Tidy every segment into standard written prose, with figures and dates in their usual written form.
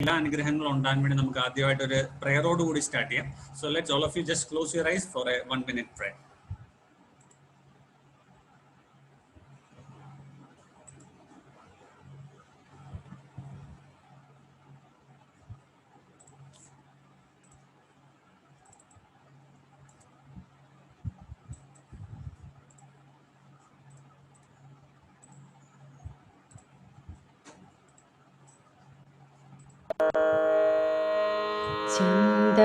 എല്ലാ അനുഗ്രഹങ്ങളും ഉണ്ടാകാൻ വേണ്ടി നമുക്ക് ആദ്യമായിട്ട് ഒരു പ്രയറോട് കൂടി സ്റ്റാർട്ട് ചെയ്യാം. So let's all of you just close your eyes for a 1 minute prayer.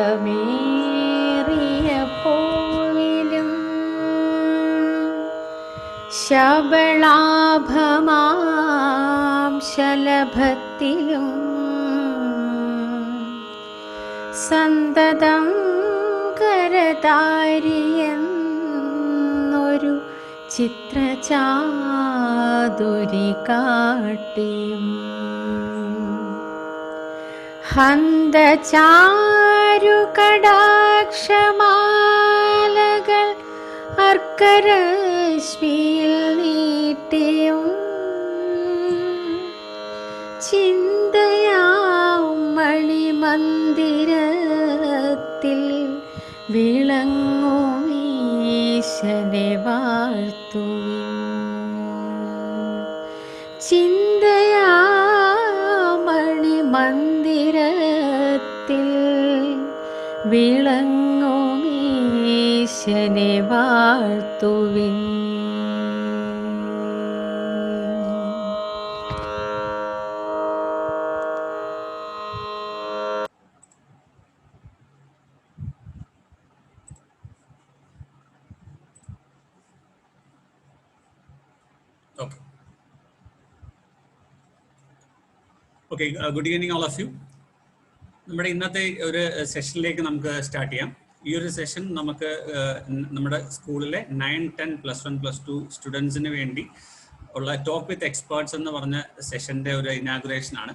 ചിന്തമേറിയ പോവിലും ശബളാഭമാം ശലഭത്തിലും സന്തതം കരതാരിയെന്നൊരു ചിത്രചാതുരി കാട്ടിയും ഹന്തചാരു കടാക്ഷമാലകൾ അർക്കരശ്മിയിൽ നീട്ടിയും ചിന്തയാം മണിമന്ദിരത്തിൽ വിളങ്ങും ഈശനെ വാഴ്ത്തുവിൻ. മണിമന്ദിരത്തിൽ വിളങ്ങും ഈശനെ വാഴ്ത്തുവിൻ. Okay, good evening all of you. നമ്മുടെ ഇന്നത്തെ ഒരു സെഷനിലേക്ക് നമുക്ക് സ്റ്റാർട്ട് ചെയ്യാം. ഈ ഒരു സെഷൻ നമുക്ക് നമ്മുടെ സ്കൂളിലെ 9, 10, +1, +2 സ്റ്റുഡൻസിന് വേണ്ടി ഉള്ള ടോക്ക് വിത്ത് എക്സ്പേർട്സ് എന്ന് പറഞ്ഞ സെഷന്റെ ഒരു ഇനാഗുറേഷൻ ആണ്.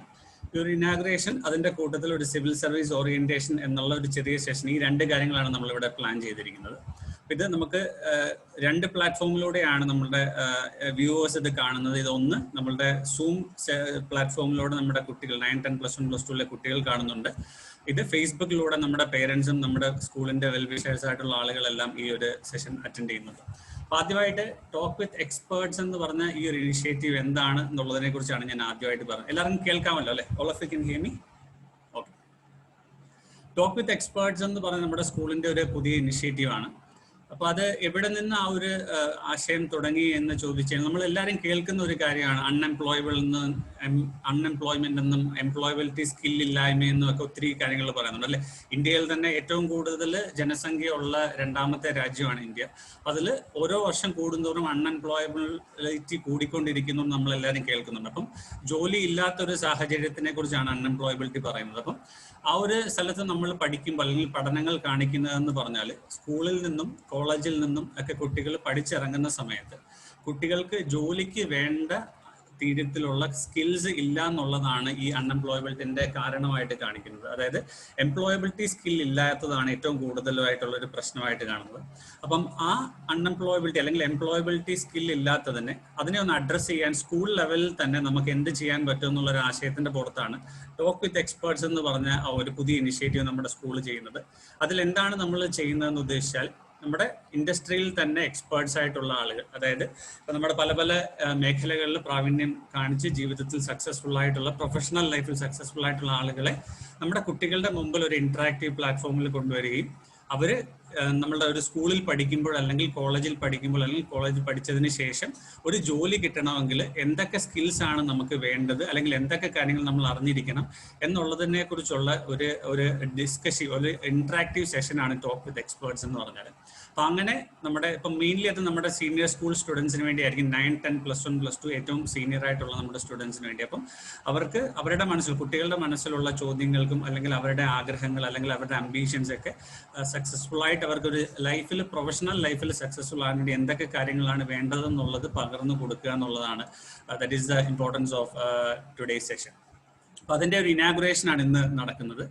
ഈ ഒരു ഇനാഗുറേഷൻ അതിന്റെ കൂട്ടത്തിൽ ഒരു സിവിൽ സർവീസ് ഓറിയന്റേഷൻ എന്നുള്ള ഒരു ചെറിയ സെഷൻ, ഈ രണ്ട് കാര്യങ്ങളാണ് നമ്മളിവിടെ പ്ലാൻ ചെയ്തിരിക്കുന്നത്. ഇത് നമുക്ക് 2 പ്ലാറ്റ്ഫോമിലൂടെയാണ് നമ്മളുടെ വ്യൂവേഴ്സ് ഇത് കാണുന്നത്. ഇതൊന്ന് നമ്മളുടെ സൂം പ്ലാറ്റ്ഫോമിലൂടെ നമ്മുടെ കുട്ടികൾ 9, 10, +1, +2 കുട്ടികൾ കാണുന്നുണ്ട്. ഇത് ഫേസ്ബുക്കിലൂടെ നമ്മുടെ പേരൻസും നമ്മുടെ സ്കൂളിന്റെ വെൽവിഷേഴ്സ് ആയിട്ടുള്ള ആളുകളെല്ലാം ഈ ഒരു സെഷൻ അറ്റൻഡ് ചെയ്യുന്നുണ്ട്. അപ്പൊ ആദ്യമായിട്ട് ടോക്ക് വിത്ത് എക്സ്പേർട്സ് എന്ന് പറഞ്ഞ ഈ ഒരു ഇനിഷ്യേറ്റീവ് എന്താണ് എന്നുള്ളതിനെ കുറിച്ചാണ് ഞാൻ ആദ്യമായിട്ട് പറഞ്ഞത്. എല്ലാവർക്കും കേൾക്കാമല്ലോ അല്ലെ? All of you can here me? Okay. Talk with experts എന്ന് പറഞ്ഞ നമ്മുടെ സ്കൂളിന്റെ ഒരു പുതിയ ഇനിഷ്യേറ്റീവ് ആണ്. അപ്പൊ അത് എവിടെ നിന്ന് ആ ഒരു ആശയം തുടങ്ങി എന്ന് ചോദിച്ചാൽ നമ്മൾ എല്ലാവരും കേൾക്കുന്ന ഒരു കാര്യമാണ് അൺഎംപ്ലോയ്മെന്റ് എന്നും എംപ്ലോയബിലിറ്റി സ്കിൽ ഇല്ലായ്മയെന്നും ഒക്കെ ഒത്തിരി കാര്യങ്ങൾ പറയുന്നുണ്ട് അല്ലെ? ഇന്ത്യയിൽ തന്നെ ഏറ്റവും കൂടുതൽ ജനസംഖ്യ ഉള്ള 2ാമത്തെ രാജ്യമാണ് ഇന്ത്യ. അതിൽ ഓരോ വർഷം കൂടുന്തോറും അൺഎംപ്ലോയബിലിറ്റി കൂടിക്കൊണ്ടിരിക്കുന്നു നമ്മൾ എല്ലാവരും കേൾക്കുന്നുണ്ട്. അപ്പം ജോലി ഇല്ലാത്തൊരു സാഹചര്യത്തിനെ കുറിച്ചാണ് അൺഎംപ്ലോയബിലിറ്റി പറയുന്നത്. അപ്പം ആ ഒരു സ്ഥലത്ത് നമ്മൾ പഠിക്കുമ്പോൾ അല്ലെങ്കിൽ പഠനങ്ങൾ കാണിക്കുന്നതെന്ന് പറഞ്ഞാൽ സ്കൂളിൽ നിന്നും കോളേജിൽ നിന്നും ഒക്കെ കുട്ടികൾ പഠിച്ചിറങ്ങുന്ന സമയത്ത് കുട്ടികൾക്ക് ജോലിക്ക് വേണ്ട രീതിയിലുള്ള സ്കിൽസ് ഇല്ല എന്നുള്ളതാണ് ഈ അൺഎംപ്ലോയബിലിറ്റിന്റെ കാരണമായിട്ട് കാണിക്കുന്നത്. അതായത് എംപ്ലോയബിലിറ്റി സ്കിൽ ഇല്ലാത്തതാണ് ഏറ്റവും കൂടുതലായിട്ടുള്ള ഒരു പ്രശ്നമായിട്ട് കാണുന്നത്. അപ്പം ആ അൺഎംപ്ലോയബിലിറ്റി അല്ലെങ്കിൽ എംപ്ലോയബിലിറ്റി സ്കിൽ ഇല്ലാത്തതിനെ അതിനെ ഒന്ന് അഡ്രസ്സ് ചെയ്യാൻ സ്കൂൾ ലെവലിൽ തന്നെ നമുക്ക് എന്ത് ചെയ്യാൻ പറ്റും എന്നുള്ള ഒരു ആശയത്തിന്റെ പുറത്താണ് ടോക്ക് വിത്ത് എക്സ്പേർട്സ് എന്ന് പറഞ്ഞ ആ ഒരു പുതിയ ഇനിഷ്യേറ്റീവ് നമ്മുടെ സ്കൂൾ ചെയ്യുന്നത്. അതിലെന്താണ് നമ്മൾ ചെയ്യുന്നതെന്ന് ഉദ്ദേശിച്ചാൽ നമ്മുടെ ഇൻഡസ്ട്രിയിൽ തന്നെ എക്സ്പേർട്സ് ആയിട്ടുള്ള ആളുകൾ, അതായത് നമ്മുടെ പല പല മേഖലകളിൽ പ്രാവീണ്യം കാണിച്ച് ജീവിതത്തിൽ സക്സസ്ഫുൾ ആയിട്ടുള്ള പ്രൊഫഷണൽ ലൈഫിൽ സക്സസ്ഫുൾ ആയിട്ടുള്ള ആളുകളെ നമ്മുടെ കുട്ടികളുടെ മുമ്പിൽ ഒരു ഇന്ററാക്റ്റീവ് പ്ലാറ്റ്ഫോമിൽ കൊണ്ടുവരികയും അവര് നമ്മളുടെ ഒരു സ്കൂളിൽ പഠിക്കുമ്പോൾ അല്ലെങ്കിൽ കോളേജിൽ പഠിക്കുമ്പോൾ അല്ലെങ്കിൽ കോളേജിൽ പഠിച്ചതിന് ശേഷം ഒരു ജോലി കിട്ടണമെങ്കിൽ എന്തൊക്കെ സ്കിൽസ് ആണ് നമുക്ക് വേണ്ടത് അല്ലെങ്കിൽ എന്തൊക്കെ കാര്യങ്ങൾ നമ്മൾ അറിഞ്ഞിരിക്കണം എന്നുള്ളതിനെ കുറിച്ചുള്ള ഒരു ഡിസ്കഷൻ, ഒരു ഇന്ററാക്റ്റീവ് സെഷനാണ് ടോക്ക് വിത്ത് എക്സ്പേർട്സ് എന്ന് പറഞ്ഞാൽ. അപ്പൊ അങ്ങനെ നമ്മുടെ ഇപ്പം മെയിൻലി അത് നമ്മുടെ സീനിയർ സ്കൂൾ സ്റ്റുഡൻസിന് വേണ്ടി ആയിരിക്കും. 9, 10, +1, +2 ഏറ്റവും സീനിയർ ആയിട്ടുള്ള നമ്മുടെ സ്റ്റുഡൻസിന് വേണ്ടി. അപ്പം അവർക്ക് അവരുടെ മനസ്സിൽ, കുട്ടികളുടെ മനസ്സിലുള്ള ചോദ്യങ്ങൾക്കും അല്ലെങ്കിൽ അവരുടെ ആഗ്രഹങ്ങൾ അല്ലെങ്കിൽ അവരുടെ അംബീഷൻസ് ഒക്കെ സക്സസ്ഫുൾ ആയിട്ട് അവർക്കൊരു ലൈഫിൽ, പ്രൊഫഷണൽ ലൈഫിൽ സക്സസ്ഫുൾ ആകാൻ വേണ്ടി എന്തൊക്കെ കാര്യങ്ങളാണ് വേണ്ടതെന്നുള്ളത് പകർന്നു കൊടുക്കുക എന്നുള്ളതാണ്. That is the importance of today's session. അപ്പൊ അതിന്റെ ഒരു ഇനാഗുറേഷൻ ആണ് ഇന്ന് നടക്കുന്നത്.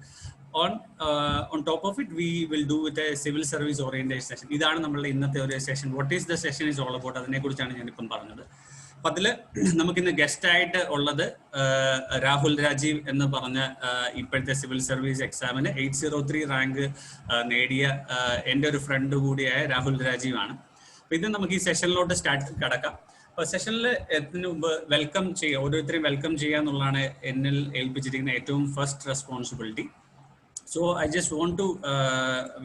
On top of it, we will do with a civil service orientation session. ഇതാണ് നമ്മളുടെ ഇന്നത്തെ ഒരു session. What is the session is all about, അതിനെ കുറിച്ചാണ് ഞാനിപ്പം പറഞ്ഞത്. അപ്പൊ അതില് നമുക്കിന്ന് ഗസ്റ്റ് ആയിട്ട് ഉള്ളത് രാഹുൽ രാജീവ് എന്ന് പറഞ്ഞ ഇപ്പോഴത്തെ സിവിൽ സർവീസ് എക്സാമിന് 803 റാങ്ക് നേടിയ എൻ്റെ ഒരു ഫ്രണ്ട് കൂടിയായ രാഹുൽ രാജീവ് ആണ്. അപ്പൊ ഇത് നമുക്ക് ഈ സെഷനിലോട്ട് കടക്കാം. അപ്പൊ സെഷനിൽ ഇതിനു മുമ്പ് വെൽക്കം ചെയ്യുക, ഓരോരുത്തരെയും വെൽക്കം ചെയ്യുക എന്നുള്ളതാണ് എന്നിൽ ഏൽപ്പിച്ചിരിക്കുന്ന ഏറ്റവും first responsibility. So I just want to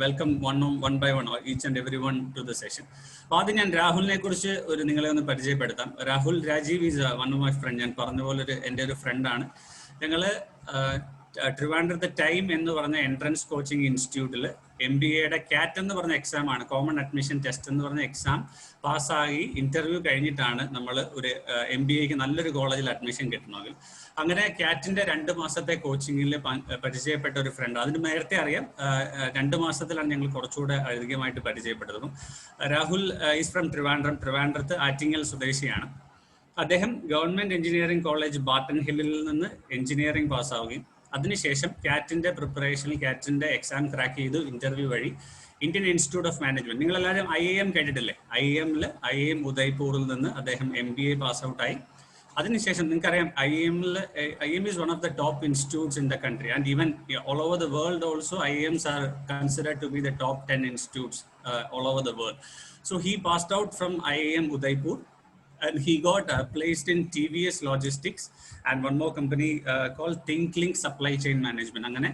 welcome one by one each and everyone to the session. അപ്പോൾ ആദ്യം ഞാൻ രാഹുലിനെ കുറിച്ച് നിങ്ങളെ ഒന്ന് പരിചയപ്പെടുത്താം. Rahul Rajeev is one of my friend. ഞാൻ പറഞ്ഞ പോലെ എൻ്റെ ഒരു ഫ്രണ്ടാണ്. ഞങ്ങൾ ട്രിവാൻഡ്രത്തെ ടൈം എന്ന് പറഞ്ഞ എൻട്രൻസ് കോച്ചിങ് ഇൻസ്റ്റിറ്റ്യൂട്ടിൽ MBAയുടെ CAT എന്ന് പറഞ്ഞ എക്സാം ആണ്, കോമൺ അഡ്മിഷൻ ടെസ്റ്റ് എന്ന് പറഞ്ഞ എക്സാം പാസ്സായി ഇന്റർവ്യൂ കഴിഞ്ഞിട്ടാണ് നമ്മൾ ഒരു MBAക്ക് നല്ലൊരു കോളേജിൽ അഡ്മിഷൻ കിട്ടണമെങ്കിൽ. അങ്ങനെ CATന്റെ 2 മാസത്തെ കോച്ചിങ്ങിൽ പരിചയപ്പെട്ട ഒരു ഫ്രണ്ട്. അതിന് നേരത്തെ അറിയാം, 2 മാസത്തിലാണ് ഞങ്ങൾ കുറച്ചുകൂടെ അധികമായിട്ട് പരിചയപ്പെട്ടതും. രാഹുൽ ഈസ് ഫ്രം ട്രിവാൻഡ്രത്ത് ആറ്റിങ്ങൽ സ്വദേശിയാണ്. അദ്ദേഹം ഗവൺമെന്റ് എഞ്ചിനീയറിംഗ് കോളേജ് ബാട്ടൺ ഹില്ലിൽ നിന്ന് എഞ്ചിനീയറിംഗ് പാസ്സാവുകയും അതിനുശേഷം CATന്റെ പ്രിപ്പറേഷനിൽ CATന്റെ എക്സാം ക്രാക്ക് ചെയ്തു ഇന്റർവ്യൂ വഴി ഇന്ത്യൻ ഇൻസ്റ്റിറ്റ്യൂട്ട് ഓഫ് മാനേജ്മെന്റ്, നിങ്ങളെല്ലാവരും IIM കേട്ടിട്ടില്ലേ, IIM ഉദയ്പൂരിൽ നിന്ന് അദ്ദേഹം MBA പാസ് ഔട്ടായി. അതിനുശേഷം നിങ്ങൾക്കറിയാം IIM is one of the top institutes in the country and even all over the world also IIMs are considered to be the top 10 institutes all over the world. So he passed out from IIM Udaipur and he got placed in TVS Logistics and one more company called ThinkLink Supply Chain Management. Angane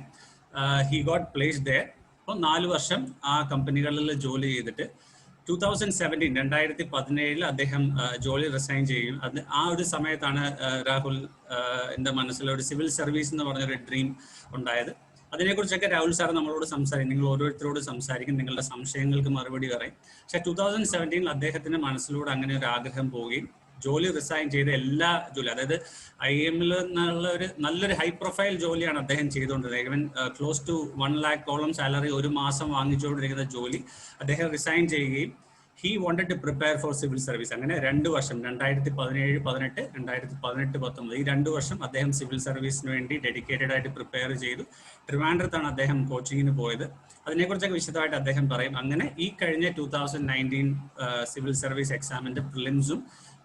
he got placed there. അപ്പോൾ 4 വർഷം ആ കമ്പനികളിൽ ജോലി ചെയ്തിട്ട് 2017 അദ്ദേഹം ജോലി resign ചെയ്യും. അത് ആ ഒരു സമയത്താണ് രാഹുൽ എൻ്റെ മനസ്സിൽ ഒരു സിവിൽ സർവീസ് എന്ന് പറഞ്ഞൊരു ഡ്രീം ഉണ്ടായത്. അതിനെക്കുറിച്ചൊക്കെ രാഹുൽ സാർ നമ്മളോട് സംസാരിക്കും, നിങ്ങൾ ഓരോരുത്തരോട് സംസാരിക്കും, നിങ്ങളുടെ സംശയങ്ങൾക്ക് മറുപടി പറയും. പക്ഷേ 2017 അദ്ദേഹത്തിന്റെ മനസ്സിലൂടെ അങ്ങനെ ഒരു ആഗ്രഹം പോവുകയും ജോലി റിസൈൻ ചെയ്ത എല്ലാ ജോലി, അതായത് IIMൽ നിന്നുള്ള ഒരു നല്ലൊരു ഹൈ പ്രൊഫൈൽ ജോലിയാണ് അദ്ദേഹം ചെയ്തുകൊണ്ടിരുന്നത്. Even close to 1 lakh salary ഒരു മാസം വാങ്ങിച്ചുകൊണ്ടിരിക്കുന്ന ജോലി അദ്ദേഹം റിസൈൻ ചെയ്യുകയും he wanted to prepare for civil service. അങ്ങനെ 2 വർഷം 2017-18, 2018-19 ഈ 2 വർഷം അദ്ദേഹം സിവിൽ സർവീസിന് വേണ്ടി ഡെഡിക്കേറ്റഡ് ആയിട്ട് പ്രിപ്പയർ ചെയ്തു. ട്രിവാൻഡ്രത്താണ് അദ്ദേഹം കോച്ചിങ്ങിന് പോയത്. അതിനെക്കുറിച്ചൊക്കെ വിശദമായിട്ട് അദ്ദേഹം പറയും. അങ്ങനെ ഈ കഴിഞ്ഞ 2019 സിവിൽ സർവീസ് എക്സാമിന്റെ പ്രിലിംസും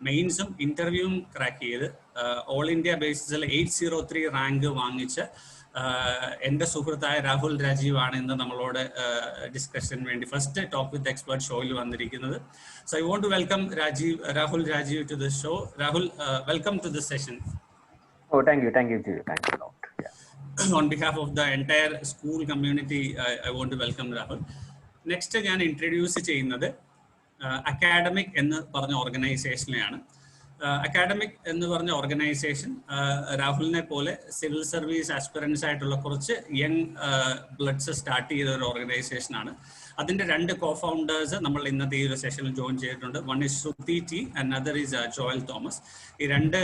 മെയിൻസും ഇന്റർവ്യൂവും ക്രാക്ക് ചെയ്ത് ഓൾ ഇന്ത്യ ബേസിസിൽ 803 റാങ്ക് വാങ്ങിച്ച എൻ്റെ സുഹൃത്തായ രാഹുൽ രാജീവ് ആണ് ഇന്ന് നമ്മളോട് ഡിസ്കഷന് വേണ്ടി ഫസ്റ്റ് ടോക്ക് വിത്ത് എക്സ്പെർട്ട് ഷോയിൽ വന്നിരിക്കുന്നത്. So I want to welcome Rahul Rajeev to the show. Rahul, welcome to this session. Oh, thank you a lot. Yeah. On behalf of the entire school community, I want to welcome Rahul. Next ഞാൻ introduce ചെയ്യുന്നത് academic എന്ന് പറഞ്ഞ ഓർഗനൈസേഷനെയാണ്. Academic എന്ന് പറഞ്ഞ organisation രാഹുലിനെ പോലെ civil service aspirants ആയിട്ടുള്ള കുറച്ച് യങ് ബ്ലഡ്സ് സ്റ്റാർട്ട് ചെയ്ത ഒരു ഓർഗനൈസേഷനാണ്. അതിന്റെ 2 co-founders നമ്മൾ ഇന്നത്തെ ഈ ഒരു സെഷനിൽ ജോയിൻ ചെയ്തിട്ടുണ്ട്. One is Shruti T and other is Joel Thomas. ഈ 2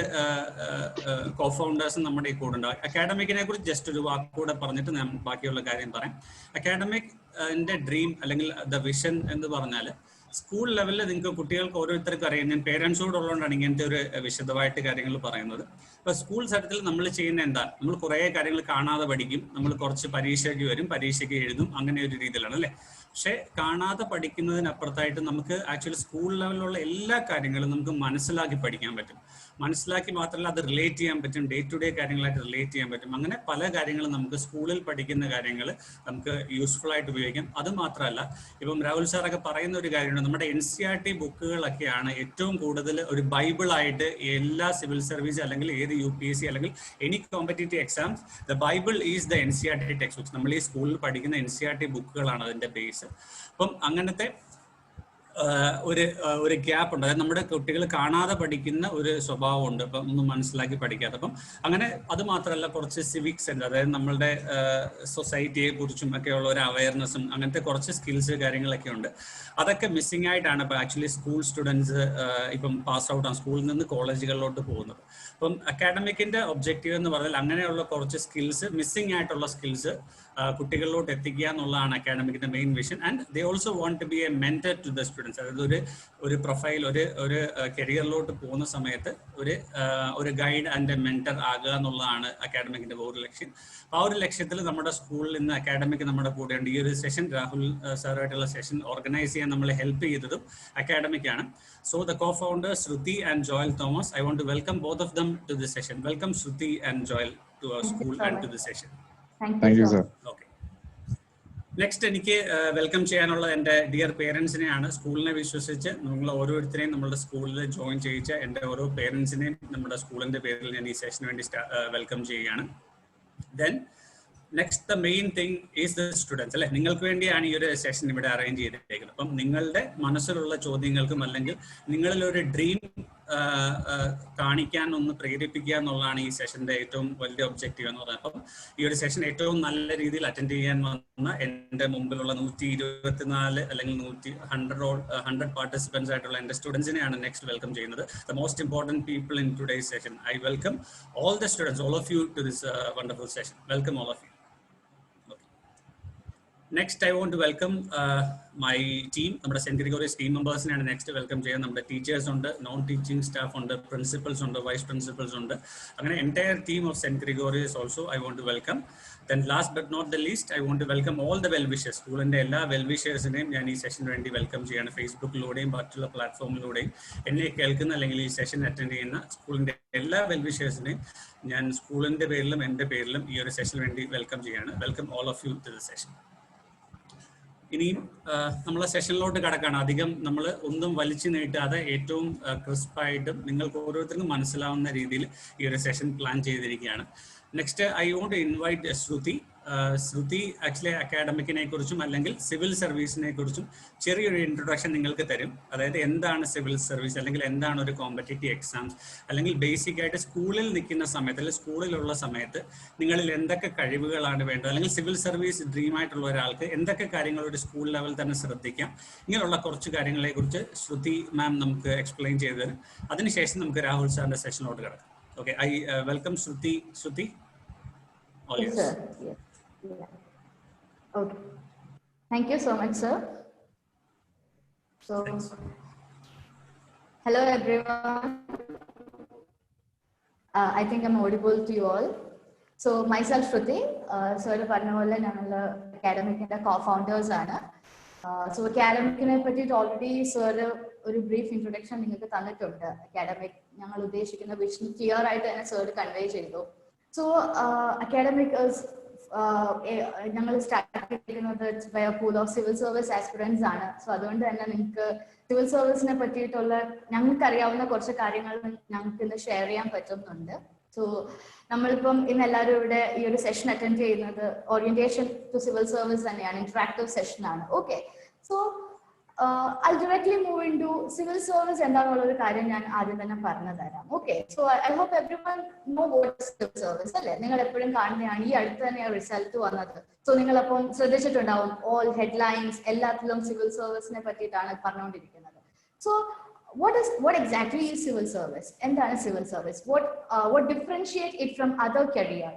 co-founders നമ്മുടെ ഈ കൂടെ ഉണ്ടാവും. അക്കാഡമിക്കിനെ കുറിച്ച് ജസ്റ്റ് ഒരു വാക്കുകൂടെ പറഞ്ഞിട്ട് ഞാൻ ബാക്കിയുള്ള കാര്യം പറയാം. അക്കാഡമിക്കിന്റെ ഡ്രീം അല്ലെങ്കിൽ ദ വിഷൻ എന്ന് പറഞ്ഞാൽ സ്കൂൾ ലെവലിൽ നിങ്ങൾക്ക് കുട്ടികൾക്ക് ഓരോരുത്തർക്കും അറിയാം. ഞാൻ പേരൻസോട് ഉള്ളതുകൊണ്ടാണ് ഇങ്ങനത്തെ ഒരു വിശദമായിട്ട് കാര്യങ്ങൾ പറയുന്നത്. ഇപ്പൊ സ്കൂൾ തലത്തിൽ നമ്മൾ ചെയ്യുന്ന എന്താ, നമ്മൾ കുറേ കാര്യങ്ങൾ കാണാതെ പഠിക്കും, നമ്മൾ കുറച്ച് പരീക്ഷയ്ക്ക് വരും, പരീക്ഷയ്ക്ക് എഴുതും, അങ്ങനെ ഒരു രീതിയിലാണ് അല്ലേ. പക്ഷെ കാണാതെ പഠിക്കുന്നതിനപ്പുറത്തായിട്ട് നമുക്ക് ആക്ച്വലി സ്കൂൾ ലെവലിലുള്ള എല്ലാ കാര്യങ്ങളും നമുക്ക് മനസ്സിലാക്കി പഠിക്കാൻ പറ്റും. മനസ്സിലാക്കി മാത്രമല്ല അത് റിലേറ്റ് ചെയ്യാൻ പറ്റും, ഡേ ടു ഡേ കാര്യങ്ങളായിട്ട് റിലേറ്റ് ചെയ്യാൻ പറ്റും. അങ്ങനെ പല കാര്യങ്ങളും നമുക്ക് സ്കൂളിൽ പഠിക്കുന്ന കാര്യങ്ങൾ നമുക്ക് യൂസ്ഫുൾ ആയിട്ട് ഉപയോഗിക്കാം. അത് മാത്രമല്ല, ഇപ്പം രാഹുൽ സാറൊക്കെ പറയുന്ന ഒരു കാര്യമുണ്ട്, നമ്മുടെ NCERT ബുക്കുകളൊക്കെയാണ് ഏറ്റവും കൂടുതൽ ഒരു ബൈബിളായിട്ട് എല്ലാ സിവിൽ സർവീസ് അല്ലെങ്കിൽ ഏത് UPSC അല്ലെങ്കിൽ any competitive exams, the Bible is the NCERT text books. നമ്മൾ ഈ സ്കൂളിൽ പഠിക്കുന്ന NCERT ബുക്കുകളാണ് അതിന്റെ ബേസ്. അപ്പം അങ്ങനത്തെ ഒരു ഗ്യാപ്പ് ഉണ്ട്. അതായത് നമ്മുടെ കുട്ടികൾ കാണാതെ പഠിക്കുന്ന ഒരു സ്വഭാവം ഉണ്ട്, അപ്പം ഒന്നും മനസ്സിലാക്കി പഠിക്കാതെ. അപ്പം അങ്ങനെ അത് മാത്രമല്ല, കുറച്ച് സിവിക് സെൻസ്, അതായത് നമ്മളുടെ സൊസൈറ്റിയെ കുറിച്ചും ഒക്കെയുള്ള ഒരു അവയർനെസ്സും അങ്ങനത്തെ കുറച്ച് സ്കിൽസ് കാര്യങ്ങളൊക്കെ ഉണ്ട്. അതൊക്കെ മിസ്സിംഗ് ആയിട്ടാണ് ഇപ്പം ആക്ച്വലി സ്കൂൾ സ്റ്റുഡൻസ് ഇപ്പം പാസ് ഔട്ട് ആണ് സ്കൂളിൽ നിന്ന് കോളേജുകളിലോട്ട് പോകുന്നത്. അപ്പം അക്കാഡമിക്കിന്റെ ഒബ്ജക്റ്റീവ് എന്ന് പറഞ്ഞാൽ അങ്ങനെയുള്ള കുറച്ച് സ്കിൽസ്, മിസ്സിംഗ് ആയിട്ടുള്ള സ്കിൽസ് കുട്ടികളിലോട്ട് എത്തിക്കുക എന്നുള്ളതാണ് അക്കാഡമിക്കിന്റെ main vision. And they also want to be a mentor to the students. Students. അതായത് ഒരു പ്രൊഫൈൽ ഒരു കരിയറിലോട്ട് പോകുന്ന സമയത്ത് ഒരു ഗൈഡ് ആൻഡ് എ മെന്റർ ആകുക എന്നുള്ളതാണ് അക്കാഡമിക്കിന്റെ ഒരു ലക്ഷ്യം. ആ ഒരു ലക്ഷ്യത്തിൽ നമ്മുടെ സ്കൂളിൽ ഇന്ന് അക്കാഡമിക് നമ്മുടെ കൂടെയുണ്ട്. ഈ ഒരു സെഷൻ രാഹുൽ സാറുമായിട്ടുള്ള സെഷൻ ഓർഗനൈസ് ചെയ്യാൻ നമ്മളെ ഹെൽപ്പ് ചെയ്തതും അക്കാഡമിക് ആണ്. So the co-founders Shruti and Joel Thomas, I want to welcome both of them to this session. Welcome Shruti and Joel to our school and to the session. Thank you, sir. Okay. Next എനിക്ക് welcome ചെയ്യാനുള്ള എൻ്റെ dear പേരൻസിനെയാണ്. സ്കൂളിനെ വിശ്വസിച്ച് നിങ്ങൾ ഓരോരുത്തരെയും നമ്മുടെ സ്കൂളിൽ join ചെയ്യിച്ച എൻ്റെ ഓരോ പേരൻസിനെയും നമ്മുടെ സ്കൂളിൻ്റെ പേരിൽ ഞാൻ ഈ സെഷന് വേണ്ടി വെൽക്കം ചെയ്യുകയാണ്. Then next the main thing is the students അല്ലെ. നിങ്ങൾക്ക് വേണ്ടിയാണ് ഈ ഒരു സെഷൻ ഇവിടെ അറേഞ്ച് ചെയ്തിരിക്കുന്നത്. അപ്പം നിങ്ങളുടെ മനസ്സിലുള്ള ചോദ്യങ്ങൾക്കും അല്ലെങ്കിൽ നിങ്ങളിലൊരു ഡ്രീം കാണിക്കാൻ ഒന്ന് പ്രേരിപ്പിക്കുക എന്നുള്ളതാണ് ഈ സെഷന്റെ ഏറ്റവും വലിയ ഒബ്ജക്റ്റീവ് എന്ന് പറയുന്നത്. അപ്പം ഈ ഒരു സെഷൻ ഏറ്റവും നല്ല രീതിയിൽ അറ്റൻഡ് ചെയ്യാൻ വന്ന എൻ്റെ മുമ്പിലുള്ള 124 അല്ലെങ്കിൽ 100 പാർട്ടിസിപ്പൻസ് ആയിട്ടുള്ള എൻ്റെ സ്റ്റുഡൻസിനെയാണ് നെക്സ്റ്റ് വെൽക്കം ചെയ്യുന്നത്. The most important people in today's session. I welcome all the students, all of you to this wonderful session. Welcome all of you. Next, I want to welcome my team. നമ്മുടെ saint Gregorios team മെമ്പേഴ്സിനെയാണ് next welcome ചെയ്യാൻ. നമ്മുടെ teachers ഉണ്ട്, non teaching staff ഉണ്ട്, principals ഉണ്ട്, vice principals ഉണ്ട്. അങ്ങനെ entire team of saint Gregorios also I want to welcome. Then last but not the least, I want to welcome all the well wishers. സ്കൂളിൻ്റെ എല്ലാ well വിഷേഴ്സിനെയും ഞാൻ ഈ സെഷന് വേണ്ടി വെൽക്കം ചെയ്യാണ്. ഫേസ്ബുക്കിലൂടെയും മറ്റുള്ള പ്ലാറ്റ്ഫോമിലൂടെയും എന്നെ കേൾക്കുന്ന അല്ലെങ്കിൽ ഈ സെഷൻ അറ്റൻഡ് ചെയ്യുന്ന സ്കൂളിൻ്റെ എല്ലാ വെൽ വിഷേഴ്സിനെയും ഞാൻ സ്കൂളിൻ്റെ പേരിലും എൻ്റെ പേരിലും ഈ ഒരു സെഷന് വേണ്ടി വെൽക്കം ചെയ്യാണ്. Welcome all of you to the session. ഇനിയും നമ്മളെ സെഷനിലോട്ട് കടക്കാണ്. അധികം നമ്മൾ ഒന്നും വലിച്ചു നീട്ടാതെ ഏറ്റവും ക്രിസ്പായിട്ടും നിങ്ങൾക്ക് ഓരോരുത്തർക്കും മനസ്സിലാവുന്ന രീതിയിൽ ഈ ഒരു സെഷൻ പ്ലാൻ ചെയ്തിരിക്കുകയാണ്. Next I want to invite Shruti. Shruti actually അക്കാഡമിക്കിനെ കുറിച്ചും അല്ലെങ്കിൽ സിവിൽ സർവീസിനെ കുറിച്ചും ചെറിയൊരു ഇൻട്രൊഡക്ഷൻ നിങ്ങൾക്ക് തരും. അതായത് എന്താണ് സിവിൽ സർവീസ്, അല്ലെങ്കിൽ എന്താണ് ഒരു കോമ്പറ്റേറ്റീവ് എക്സാംസ്, അല്ലെങ്കിൽ ബേസിക് ആയിട്ട് സ്കൂളിൽ നിൽക്കുന്ന സമയത്ത് അല്ലെങ്കിൽ സ്കൂളിലുള്ള സമയത്ത് നിങ്ങളിൽ എന്തൊക്കെ കഴിവുകളാണ് വേണ്ടത്, അല്ലെങ്കിൽ സിവിൽ സർവീസ് ഡ്രീം ആയിട്ടുള്ള ഒരാൾക്ക് എന്തൊക്കെ കാര്യങ്ങൾ ഒരു സ്കൂൾ ലെവൽ തന്നെ ശ്രദ്ധിക്കാം, ഇങ്ങനെയുള്ള കുറച്ച് കാര്യങ്ങളെ കുറിച്ച് ശ്രുതി മാം നമുക്ക് എക്സ്പ്ലെയിൻ ചെയ്ത് തരും. അതിനുശേഷം നമുക്ക് രാഹുൽ സാറിന്റെ സെഷനിലോട്ട് കിടക്കാം. Okay, I welcome Shruti. Shruti, all yes, yours. sir. Yes. Yeah. Okay. Thank you so much, sir. So, thanks. Hello everyone. I think I'm audible to you all. So, myself Shruti. Sir, പറഞ്ഞപോലെ ഞങ്ങൾ അക്കാഡമിക്കിന്റെ co-founders ആണ്. So, അക്കാഡമിക്കിനെ പറ്റിയിട്ട് already sir ഒരു brief introduction നിങ്ങൾക്ക് തന്നിട്ടുണ്ട്. Academic ഞങ്ങൾ ഉദ്ദേശിക്കുന്ന vision clear ആയിട്ട് തന്നെ സർ കൺവേ ചെയ്തു. സോ അക്കാഡമിക് ഞങ്ങൾ സ്റ്റാർട്ട് ചെയ്തിരിക്കുന്നത് pool of civil service aspirants ആണ്. സോ അതുകൊണ്ട് തന്നെ നിങ്ങൾക്ക് സിവിൽ സർവീസിനെ പറ്റിയിട്ടുള്ള ഞങ്ങൾക്ക് അറിയാവുന്ന കുറച്ച് കാര്യങ്ങൾ ഞങ്ങൾക്ക് ഇന്ന് ഷെയർ ചെയ്യാൻ പറ്റുന്നുണ്ട്. സോ നമ്മളിപ്പം ഇന്ന് എല്ലാവരും ഇവിടെ ഈ ഒരു സെഷൻ അറ്റൻഡ് ചെയ്യുന്നത് ഓറിയന്റേഷൻ ടു സിവിൽ സർവീസ് തന്നെയാണ്, ഇന്ററാക്റ്റീവ് സെഷൻ ആണ്. Okay, so I'll directly move into civil service എന്താണെന്നുള്ളൊരു കാര്യം ഞാൻ ആദ്യം തന്നെ പറഞ്ഞു തരാം. Okay, so I hope everyone know what civil service അല്ലേ. നിങ്ങൾ എപ്പോഴും കാണുന്നതാണ്, ഈ അടുത്ത് തന്നെയാണ് റിസൾട്ട് വന്നത്. സോ നിങ്ങളപ്പം ശ്രദ്ധിച്ചിട്ടുണ്ടാവും ഓൾ ഹെഡ്ലൈൻസ് എല്ലാത്തിലും സിവിൽ സർവീസിനെ പറ്റിയിട്ടാണ് പറഞ്ഞുകൊണ്ടിരിക്കുന്നത്. So what exactly is civil service? എന്താണ് civil service? what differentiate it from other career?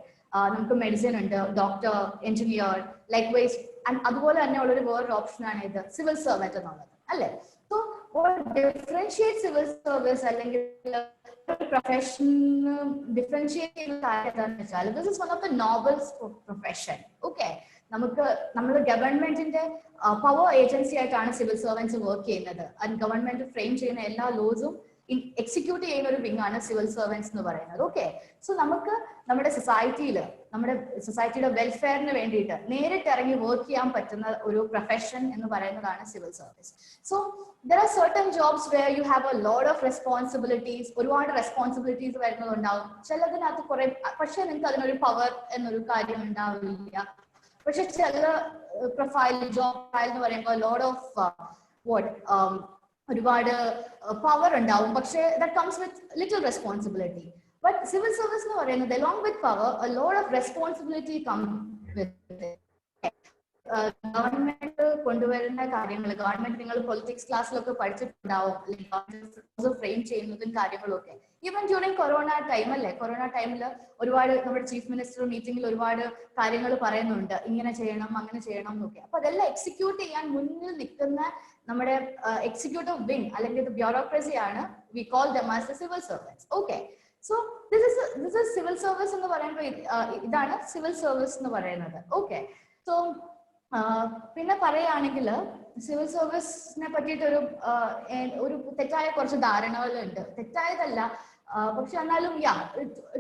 നമുക്ക് മെഡിസിൻ ഉണ്ട്, ഡോക്ടർ, എഞ്ചിനീയർ, ലൈക്ക് വൈസ് അതുപോലെ തന്നെ ഉള്ളൊരു വേറൊരു ഓപ്ഷനാണ് ഇത് സിവിൽ സർവന്റ് എന്നുള്ളത് അല്ലേ. സോ ഡിഫറൻഷിയേറ്റ് സിവിൽ സർവീസ് അല്ലെങ്കിൽ പ്രൊഫഷൻ ഡിഫറൻഷിയേറ്റ് ചെയ്യുന്ന കാര്യം എന്താണെന്ന് വെച്ചാൽ this is one of the Nobel profession. Okay, നമ്മൾ ഗവൺമെന്റിന്റെ പവർ ഏജൻസി ആയിട്ടാണ് സിവിൽ സർവൻസ് വർക്ക് ചെയ്യുന്നത്. ഗവൺമെന്റ് ഫ്രെയിം ചെയ്യുന്ന എല്ലാ ലോസും എക്സിക്യൂട്ട് ചെയ്യുന്ന ഒരു വിങ് ആണ് സിവിൽ സർവൻസ് എന്ന് പറയുന്നത്. ഓക്കെ, സോ നമുക്ക് നമ്മുടെ സൊസൈറ്റിയുടെ വെൽഫെയറിന് വേണ്ടിയിട്ട് നേരിട്ട് ഇറങ്ങി വർക്ക് ചെയ്യാൻ പറ്റുന്ന ഒരു പ്രൊഫഷൻ എന്ന് പറയുന്നതാണ് civil service. So there are certain jobs where you have a lot of responsibilities. ഒരുപാട് റെസ്പോൺസിബിലിറ്റീസ് വരുന്നതുണ്ടാവും. ചിലതിനകത്ത് കുറെ, പക്ഷെ നിങ്ങൾക്ക് അതിനൊരു പവർ എന്നൊരു കാര്യം ഉണ്ടാവില്ല. പക്ഷെ ചില ജോബ് പ്രൊഫൈൽ എന്ന് പറയുമ്പോൾ ലോഡ് ഓഫ് ഒരുപാട് പവർ ഉണ്ടാവും, പക്ഷെ that comes with little responsibility. But civil service എന്ന് പറയുന്നത് along with power a lot of responsibility come with it. Government കൊണ്ടുവരുന്ന കാര്യങ്ങൾ, ഗവൺമെന്റ് നിങ്ങൾ പൊളിറ്റിക്സ് ക്ലാസ്സിലൊക്കെ പഠിച്ചിട്ടുണ്ടാവും, ഫ്രെയിം ചെയ്യുന്നതും കാര്യങ്ങളും ഒക്കെ. ഈവൻ ഡ്യൂറിങ് കൊറോണ ടൈം അല്ലേ, കൊറോണ ടൈമിൽ ഒരുപാട് നമ്മുടെ ചീഫ് മിനിസ്റ്റർ മീറ്റിംഗിൽ ഒരുപാട് കാര്യങ്ങൾ പറയുന്നുണ്ട്, ഇങ്ങനെ ചെയ്യണം അങ്ങനെ ചെയ്യണം എന്നൊക്കെ. അപ്പൊ അതെല്ലാം എക്സിക്യൂട്ട് ചെയ്യാൻ മുന്നിൽ നിൽക്കുന്ന നമ്മുടെ എക്സിക്യൂട്ടീവ് വിങ് അല്ലെങ്കിൽ ബ്യൂറോക്രസി ആണ് we call them as the civil servants. Okay, so this is civil service എന്ന് പറയുമ്പോൾ ഇതാണ് സിവിൽ സർവീസ് എന്ന് പറയുന്നത്. ഓക്കെ, സോ പിന്നെ പറയുകയാണെങ്കിൽ സിവിൽ സർവീസിനെ പറ്റിയിട്ട് ഒരു തെറ്റായ കുറച്ച് ധാരണകളുണ്ട്. തെറ്റായതല്ല, പക്ഷെ എന്നാലും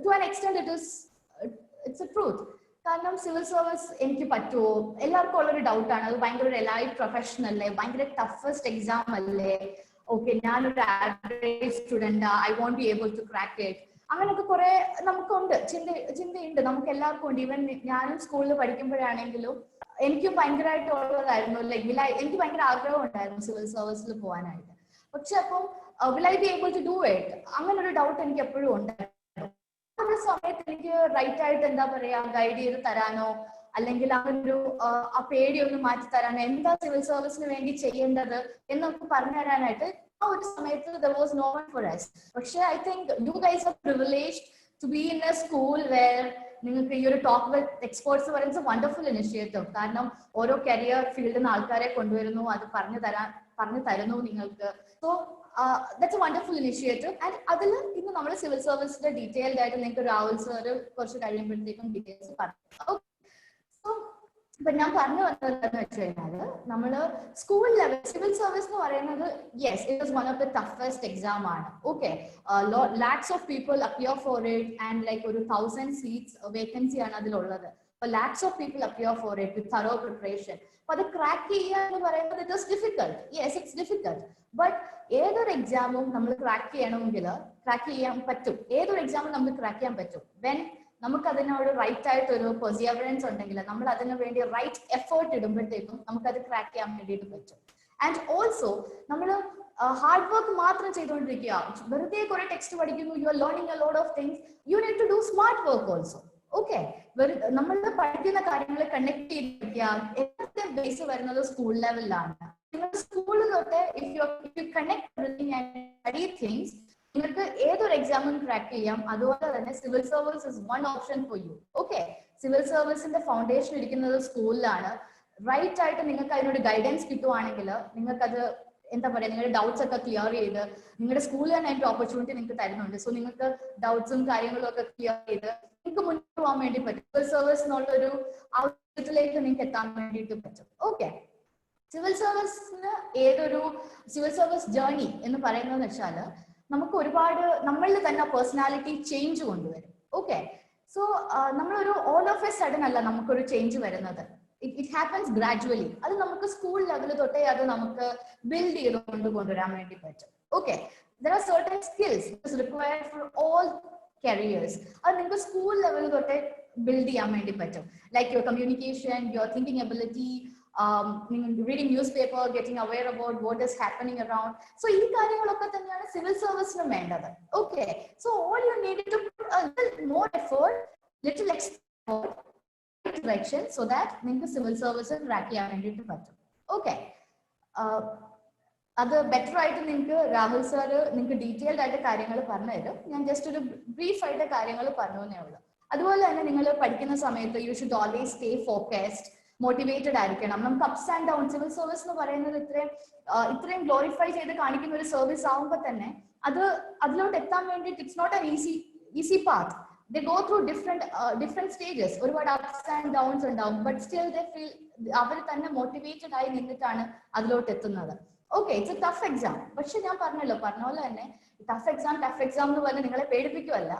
to an extent it's a truth. കാരണം സിവിൽ സർവീസ് എനിക്ക് പറ്റുമോ, എല്ലാവർക്കും ഉള്ളൊരു ഡൗട്ടാണ്. അത് ഭയങ്കര ഒരു എലൈറ്റ് പ്രൊഫഷൻ അല്ലേ, ഭയങ്കര ടഫസ്റ്റ് എക്സാം അല്ലേ, ഓക്കെ ഞാനൊരു average student, I won't be able to crack it, അങ്ങനെയൊക്കെ കുറെ നമുക്കുണ്ട്, ചിന്തയുണ്ട്, നമുക്ക് എല്ലാവർക്കും ഉണ്ട്. ഈവൻ ഞാനും സ്കൂളിൽ പഠിക്കുമ്പോഴാണെങ്കിലും എനിക്കും ഭയങ്കരമായിട്ടുള്ളതായിരുന്നു, എനിക്ക് ഭയങ്കര ആഗ്രഹം ഉണ്ടായിരുന്നു സിവിൽ സർവീസിൽ പോകാനായിട്ട്. പക്ഷെ അപ്പം will I be able to do it, അങ്ങനെ ഒരു ഡൗട്ട് എനിക്ക് എപ്പോഴും ഉണ്ടായിരുന്നു. ഒരു സമയത്ത് എനിക്ക് റൈറ്റ് ആയിട്ട് എന്താ പറയാ ഗൈഡ് ചെയ്ത് തരാനോ അല്ലെങ്കിൽ അങ്ങനൊരു ആ പേടിയൊന്ന് മാറ്റി തരാനോ, എന്താ സിവിൽ സർവീസിന് വേണ്ടി ചെയ്യേണ്ടത് എന്നൊക്കെ പറഞ്ഞു തരാനായിട്ട് ആ ഒരു സമയത്ത് there was no one for us. പക്ഷെ I think you guys are privileged to be in a school where നിങ്ങൾക്ക് ഈ ഒരു ടോക്ക് വിത്ത് എക്സ്പേർട്സ് പറയുന്നത് വണ്ടർഫുൾ ഇനിഷ്യേറ്റീവ്. കാരണം ഓരോ കരിയർ ഫീൽഡിൽ നിന്ന് ആൾക്കാരെ കൊണ്ടുവരുന്നു, അത് പറഞ്ഞു തരുന്നു നിങ്ങൾക്ക്. So that's A wonderful initiative. And അതിൽ ഇന്ന് നമ്മൾ സിവിൽ സർവീസിന്റെ ഡീറ്റെയിൽഡ് ആയിട്ട് നിങ്ങൾക്ക് രാഹുൽ സാർ കുറച്ച് കഴിയുമ്പോഴത്തേക്കും ഡീറ്റെയിൽസ് പറഞ്ഞു. ഇപ്പൊ ഞാൻ പറഞ്ഞു വന്നതെന്ന് വെച്ച് കഴിഞ്ഞാല് നമ്മള് സ്കൂൾ ലെവൽ സിവിൽ സർവീസ് എന്ന് പറയുന്നത് yes it is one of the toughest exam ആണ്. Okay, lakhs of people appear for it and like ഒരു 1000 സീറ്റ്സ് വേക്കൻസി ആണ് അതിലുള്ളത്. അപ്പൊ lakhs of people appear for it with thorough preparation. അപ്പൊ അത് ക്രാക്ക് ചെയ്യുക എന്ന് പറയുന്നത് it is difficult. Yes it's difficult, but ഏതൊരു എക്സാമും നമ്മൾ ക്രാക്ക് ചെയ്യണമെങ്കിൽ ക്രാക്ക് ചെയ്യാൻ പറ്റും. ഏതൊരു എക്സാമും നമുക്ക് ക്രാക്ക് ചെയ്യാൻ പറ്റും വെൻ നമുക്ക് അതിനോട് റൈറ്റ് ആയിട്ട് ഒരു പെർസിയവറൻസ് ഉണ്ടെങ്കിൽ, നമ്മൾ അതിനു വേണ്ടി റൈറ്റ് എഫേർട്ട് ഇടുമ്പോഴത്തേക്കും നമുക്കത് ക്രാക്ക് ചെയ്യാൻ വേണ്ടിയിട്ട് പറ്റും. ആൻഡ് ഓൾസോ നമ്മൾ ഹാർഡ് വർക്ക് മാത്രം ചെയ്തുകൊണ്ടിരിക്കുക, വെറുതെ കുറെ ടെക്സ്റ്റ് പഠിക്കുന്നു, you are learning a lot of things, you need to do smart work also. Okay, നമ്മൾ പഠിക്കുന്ന കാര്യങ്ങൾ കണക്ട് ചെയ്തിരിക്കുക. ഏറ്റവും ബേസ് വരുന്നത് സ്കൂൾ ലെവലിലാണ്. നിങ്ങൾ സ്കൂളിൽ തൊട്ട് if you connect everything and study things, നിങ്ങൾക്ക് ഏതൊരു എക്സാമും ക്രാക്ക് ചെയ്യാം. അതുപോലെ തന്നെ civil service is one option for you. Okay, civil സർവീസിന്റെ ഫൗണ്ടേഷൻ ഇരിക്കുന്നത് സ്കൂളിലാണ്. റൈറ്റ് ആയിട്ട് നിങ്ങൾക്ക് അതിനൊരു ഗൈഡൻസ് കിട്ടുവാണെങ്കിൽ നിങ്ങൾക്കത് എന്താ പറയാ, നിങ്ങളുടെ ഡൗട്ട്സ് ഒക്കെ ക്ലിയർ ചെയ്ത് നിങ്ങളുടെ സ്കൂളിൽ തന്നെ അതിന്റെ ഓപ്പർച്യൂണിറ്റി നിങ്ങൾക്ക് തരുന്നുണ്ട്. സോ നിങ്ങൾക്ക് ഡൗട്ട്സും കാര്യങ്ങളും ഒക്കെ ക്ലിയർ ചെയ്ത് നിങ്ങൾക്ക് മുന്നോട്ട് പോകാൻ വേണ്ടി പറ്റും. സിവിൽ സർവീസ് എന്നുള്ള ഒരു ഔട്ട്ലെറ്റിലേക്ക് നിങ്ങൾക്ക് എത്താൻ വേണ്ടിയിട്ട് പറ്റും. ഓക്കെ, സിവിൽ സർവീസിന് സിവിൽ സർവീസ് ജേർണി എന്ന് പറയുന്നതെന്ന് വെച്ചാൽ നമുക്ക് ഒരുപാട് നമ്മളിൽ തന്നെ പേഴ്സണാലിറ്റി ചേഞ്ച് കൊണ്ടുവരും. ഓക്കെ, സോ നമ്മളൊരു ഓൾ ഓഫ് എ സഡൻ അല്ല നമുക്കൊരു ചേഞ്ച് വരുന്നത്. It happens gradually. അത് നമുക്ക് സ്കൂൾ ലെവൽ തൊട്ടേ അത് നമുക്ക് ബിൽഡ് ചെയ്തുകൊണ്ട് കൊണ്ടുവരാൻ വേണ്ടി പറ്റും. Okay, there are certain skills which is required for all careers. അത് നിങ്ങൾക്ക് സ്കൂൾ ലെവൽ തൊട്ടേ ബിൽഡ് ചെയ്യാൻ വേണ്ടി പറ്റും. Like your communication, your thinking ability, reading newspaper, getting aware about what is happening around. So ഈ കാര്യങ്ങളൊക്കെ തന്നെയാണ് സിവിൽ സർവീസിന് വേണ്ടത്. Okay, so all you need to put a little more effort, little extra direction so that നിങ്ങൾക്ക് civil service crack ചെയ്യാൻ വേണ്ടിയിട്ട് പറ്റും. Okay, അത് ബെറ്റർ ആയിട്ട് നിങ്ങൾക്ക് രാഹുൽ സാർ നിങ്ങൾക്ക് ഡീറ്റെയിൽഡ് ആയിട്ട് കാര്യങ്ങൾ പറഞ്ഞു തരും. ഞാൻ ജസ്റ്റ് ഒരു ബ്രീഫ് ആയിട്ട് കാര്യങ്ങൾ പറഞ്ഞു എന്നേ ഉള്ളൂ. അതുപോലെ തന്നെ നിങ്ങൾ പഠിക്കുന്ന സമയത്ത് you should always stay focused, motivated ആയിരിക്കണം. നമുക്ക് ups and down, civil service എന്ന് പറയുന്നത് ഇത്രയും ഗ്ലോറിഫൈ ചെയ്ത് കാണിക്കുന്ന ഒരു സർവീസ് ആകുമ്പോൾ തന്നെ അതിലോട്ട് എത്താൻ വേണ്ടിയിട്ട് it's not an easy path. They go through different stages. ഒരുപാട് അപ്സ് ആൻഡ് ഡൗൺസ് ഉണ്ടാവും, ബട്ട് സ്റ്റിൽ ദേ ഫീൽ അവർ തന്നെ മോട്ടിവേറ്റഡ് ആയി നിന്നിട്ടാണ് അതിലോട്ട് എത്തുന്നത്. Okay, it's a tough exam. പക്ഷെ ഞാൻ പറഞ്ഞ പോലെ തന്നെ ടഫ് എക്സാം എന്ന് പറഞ്ഞാൽ നിങ്ങളെ പേടിപ്പിക്കുമല്ല.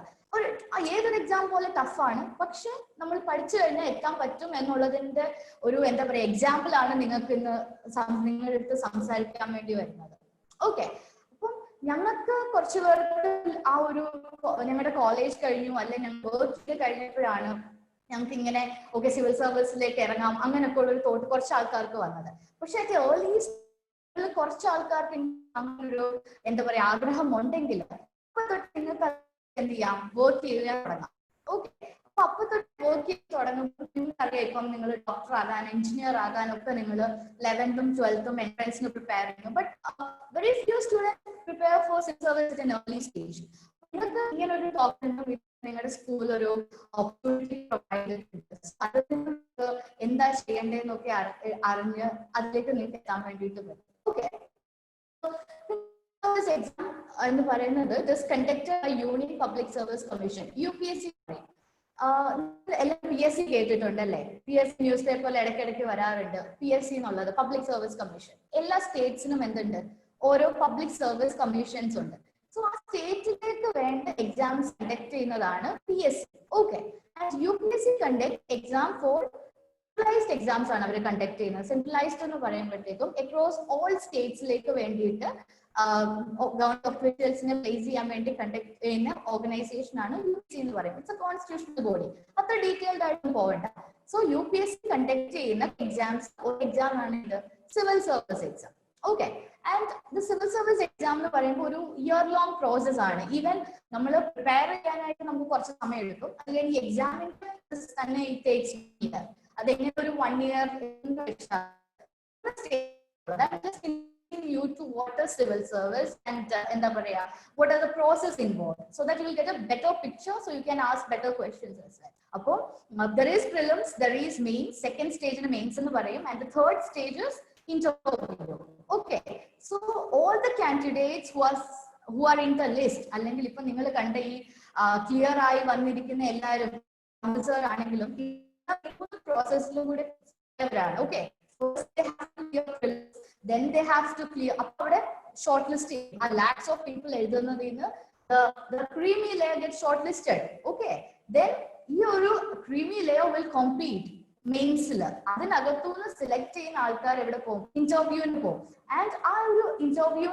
ഏതൊരു എക്സാം പോലെ ടഫാണ്, പക്ഷെ നമ്മൾ പഠിച്ചു കഴിഞ്ഞാൽ എത്താൻ പറ്റും എന്നുള്ളതിന്റെ ഒരു എന്താ പറയാ എക്സാമ്പിൾ ആണ് നിങ്ങൾക്ക് ഇന്ന് നിങ്ങളുടെ അടുത്ത് സംസാരിക്കാൻ വേണ്ടി വരുന്നത്. ഓക്കെ, അപ്പം ഞങ്ങൾക്ക് കുറച്ചു പേർക്ക് ആ ഒരു ഞങ്ങളുടെ കോളേജ് കഴിഞ്ഞു അല്ലെങ്കിൽ ഞങ്ങൾ വർക്ക് കഴിഞ്ഞപ്പോഴാണ് ഞങ്ങൾക്ക് ഇങ്ങനെ ഓക്കെ സിവിൽ സർവീസിലേക്ക് ഇറങ്ങാം അങ്ങനെയൊക്കെ ഉള്ളൊരു തോട്ട് കുറച്ച് ആൾക്കാർക്ക് വന്നത്. പക്ഷെ ഏർലി കുറച്ച് ആൾക്കാർക്ക് അങ്ങനൊരു എന്താ പറയാ ആഗ്രഹം ഉണ്ടെങ്കിൽ നിങ്ങൾക്ക് എന്ത് ചെയ്യാം, വർക്ക് ചെയ്യാൻ തുടങ്ങാം. ഓക്കെ, അപ്പൊ തൊട്ട് വർക്ക് ചെയ്ത് തുടങ്ങുമ്പോൾ നിങ്ങൾക്കറിയാം ഇപ്പം നിങ്ങൾ ഡോക്ടർ ആകാൻ എഞ്ചിനീയർ ആകാനൊക്കെ നിങ്ങൾ 11th 12th എൻട്രൻസിന് പ്രിപ്പയർ ചെയ്യുന്നു. But very few students prepare for civil service in early stage. നിങ്ങൾക്ക് ഇങ്ങനെ ഒരു ടോപ്പിന് നിങ്ങളുടെ സ്കൂളിൽ ഒരു ഓപ്പർച്യൂണിറ്റി പ്രൊവൈഡ് ചെയ്തിട്ടുണ്ട്. അത് നിങ്ങൾക്ക് എന്താ ചെയ്യേണ്ടതെന്നൊക്കെ അറിഞ്ഞ് അതിലേക്ക് നിങ്ങൾക്ക് എത്താൻ വേണ്ടിയിട്ട് പറ്റും. ഓക്കെ, എക്സാം എന്ന് പറയുന്നത് it conducted by Union Public Service Commission, UPSC. എല്ലാം PSC കേട്ടിട്ടുണ്ടല്ലേ? PSC ന്യൂസ് പേപ്പറിൽ ഇടയ്ക്കിടയ്ക്ക് വരാറുണ്ട്. PSC എന്നുള്ളത് പബ്ലിക് സർവീസ് കമ്മീഷൻ. എല്ലാ സ്റ്റേറ്റ്സിനും എന്തുണ്ട്? ഓരോ പബ്ലിക് സർവീസ് കമ്മീഷൻസ് ഉണ്ട്. സോ ആ സ്റ്റേറ്റിലേക്ക് വേണ്ട എക്സാംസ് കണ്ടക്ട് ചെയ്യുന്നതാണ് PSC. Okay, and UPSC conduct exam for centralized exams ആണ് അവർ കണ്ടക്ട് ചെയ്യുന്നത്. സെൻട്രലൈസ്ഡ് എന്ന് പറയുമ്പോഴത്തേക്കും അക്രോസ് ഓൾ സ്റ്റേറ്റ്സിലേക്ക് വേണ്ടിയിട്ട് ഗവൺമെന്റ് ഒഫീഷ്യൽസിനെ പ്ലേസ് ചെയ്യാൻ വേണ്ടി കണ്ടക്ട് ചെയ്യുന്ന ഓർഗനൈസേഷൻ ആണ് UPSC എന്ന് പറയുന്നത്. It's A constitutional body. അത്ര ഡീറ്റെയിൽഡ് ആയിട്ട് പോകണ്ട. സോ UPSC കണ്ടക്ട് ചെയ്യുന്ന എക്സാംസ് ഒരു എക്സാം ആണ് ഇത്, civil service exam. Okay, and the civil service exam എന്ന് പറയുമ്പോൾ ഒരു ഇയർ ലോങ് പ്രോസസ് ആണ്. ഈവൻ നമ്മൾ പ്രിപ്പയർ ചെയ്യാനായിട്ട് നമുക്ക് കുറച്ച് സമയം എടുക്കും. അല്ലെങ്കിൽ എക്സാമിന്റെ തന്നെ അതെങ്ങനെ ഒരു 1 year you to what is civil service and what are the process involved, so that you will get a better picture, so you can ask better questions as well. Appo there is prelims, there is mains, second stage in mains ennu parayum, and the third stage is interview. Okay, so all the candidates who are in the list, allengil ipo ningal kanda ee clear aayi vannidikkuna ellarum officer aanengilum process lu kude avaraanu. Okay, first they have to clear prelims, then they have to clear up shortlisting. Lakhs of people the creamy layer gets shortlisted. Okay, then your creamy layer will compete mains la adinagathu select cheyyana aalkar evide pom interview nu pom, and aa oru interview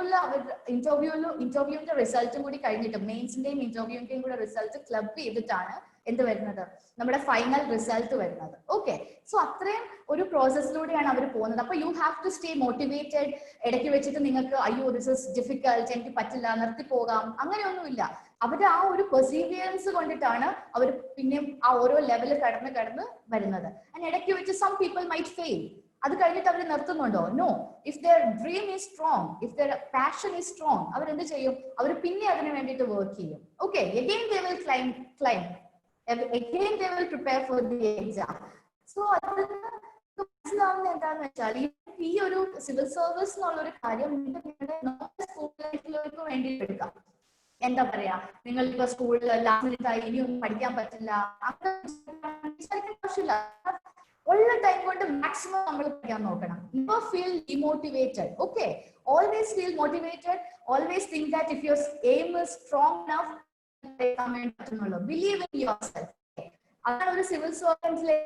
ന്റെ result കൂടി കഴിഞ്ഞിട്ട് മെയിൻസിന്റെയും ഇന്റർവ്യൂവിന്റെയും കൂടെ result club ചെയ്തിട്ടാണ് എന്ത് വരുന്നത്, നമ്മുടെ final result വരുന്നത്. Okay, so അത്രയും ഒരു പ്രോസസ്സിലൂടെയാണ് അവർ പോകുന്നത്. അപ്പൊ you have to stay motivated. ഇടയ്ക്ക് വെച്ചിട്ട് നിങ്ങൾക്ക് അയ്യോ ദിസ് ഇസ് ഡിഫിക്കൽട്ട്, എനിക്ക് പറ്റില്ല, നിർത്തി പോകാം, അങ്ങനെയൊന്നുമില്ല. അവരുടെ ആ ഒരു പെർസീവിയറൻസ് കൊണ്ടിട്ടാണ് അവർ പിന്നെയും ആ ഓരോ ലെവൽ കടന്ന് വരുന്നത്. ആൻഡ് ഇടയ്ക്ക് വെച്ച് സം പീപ്പിൾ മൈറ്റ് ഫെയിൽ. അത് കഴിഞ്ഞിട്ട് അവർ നിർത്തുന്നുണ്ടോ? No. If their dream is strong, if their passion is strong, അവർ എന്ത് ചെയ്യും? അവർ പിന്നെ അതിന് വേണ്ടിയിട്ട് വർക്ക് ചെയ്യും. Okay, again they will climb, again they will prepare for the exam. So മനസ്സിലാവുന്ന എന്താന്ന് വെച്ചാൽ ഈ ഒരു സിവിൽ സർവീസ് എന്നുള്ള ഒരു കാര്യം നിങ്ങളുടെ സ്കൂൾ ലൈഫിലേക്ക് വേണ്ടി എടുക്കാം. എന്താ പറയാ, നിങ്ങൾ ഇപ്പൊ സ്കൂളിൽ ലാസ്റ്റ് മിനിറ്റ് ആയി ഇനിയൊന്നും പഠിക്കാൻ പറ്റില്ല, ആവശ്യമില്ല. ഉള്ള ടൈം കൊണ്ട് മാക്സിമം നമ്മൾ പഠിക്കാൻ നോക്കണം. Never feel demotivated. Okay, always feel motivated. Always think that if your aim is strong enough, believe in yourself. അതാണ് ഒരു civil സർവൻസിലെ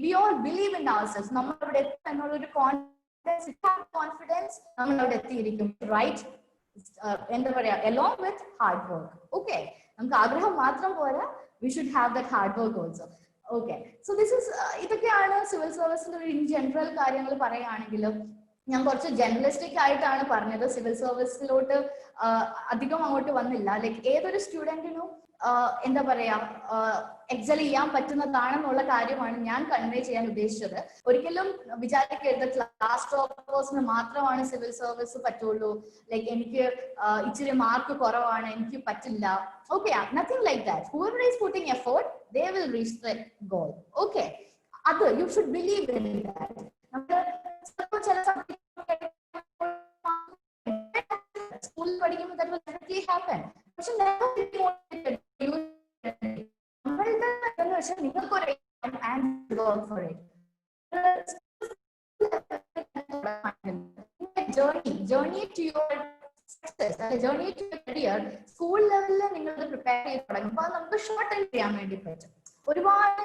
we all believe in ourselves. നമ്മൾ അവിടെ എത്തും എന്നുള്ള ഒരു കോൺഫിഡൻസ് നമ്മൾ അവിടെ എത്തിയിരിക്കും. റൈറ്റ്, എന്താ പറയാ, along with hard work. Okay, നമുക്ക് ആഗ്രഹം മാത്രം പോരാ, we should have that hard work also. Okay, so this is ഇതൊക്കെയാണ് സിവിൽ സർവീസിന്റെ ഒരു ഇൻ ജനറൽ കാര്യങ്ങൾ പറയുകയാണെങ്കിലും ഞാൻ കുറച്ച് ജനറലിസ്റ്റിക് ആയിട്ടാണ് പറഞ്ഞത്. സിവിൽ സർവീസിലോട്ട് അധികം അങ്ങോട്ട് വന്നില്ല. ലൈക്ക് ഏതൊരു സ്റ്റുഡന്റിനും എന്താ പറയാ എക്സൽ ചെയ്യാൻ പറ്റുന്നതാണെന്നുള്ള കാര്യമാണ് ഞാൻ കൺവേ ചെയ്യാൻ ഉദ്ദേശിച്ചത്. ഒരിക്കലും വിചാരിക്കരുത് ക്ലാസ് ടോപ്പേഴ്സിന് മാത്രമാണ് സിവിൽ സർവീസ് പറ്റുള്ളൂ, ലൈക്ക് എനിക്ക് ഇച്ചിരി മാർക്ക് കുറവാണ്, എനിക്ക് പറ്റില്ല. Okay, nothing like that. whoever is putting effort, they will reach the goal. Okay, അത് you should believe in that. സ്കൂളിൽ പഠിക്കുമ്പോൾ that will definitely happen. പക്ഷെ നിങ്ങൾക്കൊരു journey to your success, journey to your career school ലെവലിൽ നിങ്ങൾ prepare ചെയ്ത് തുടങ്ങുമ്പോൾ നമുക്ക് ഷോർട്ടൻ ചെയ്യാൻ വേണ്ടി പറ്റും. ഒരുപാട്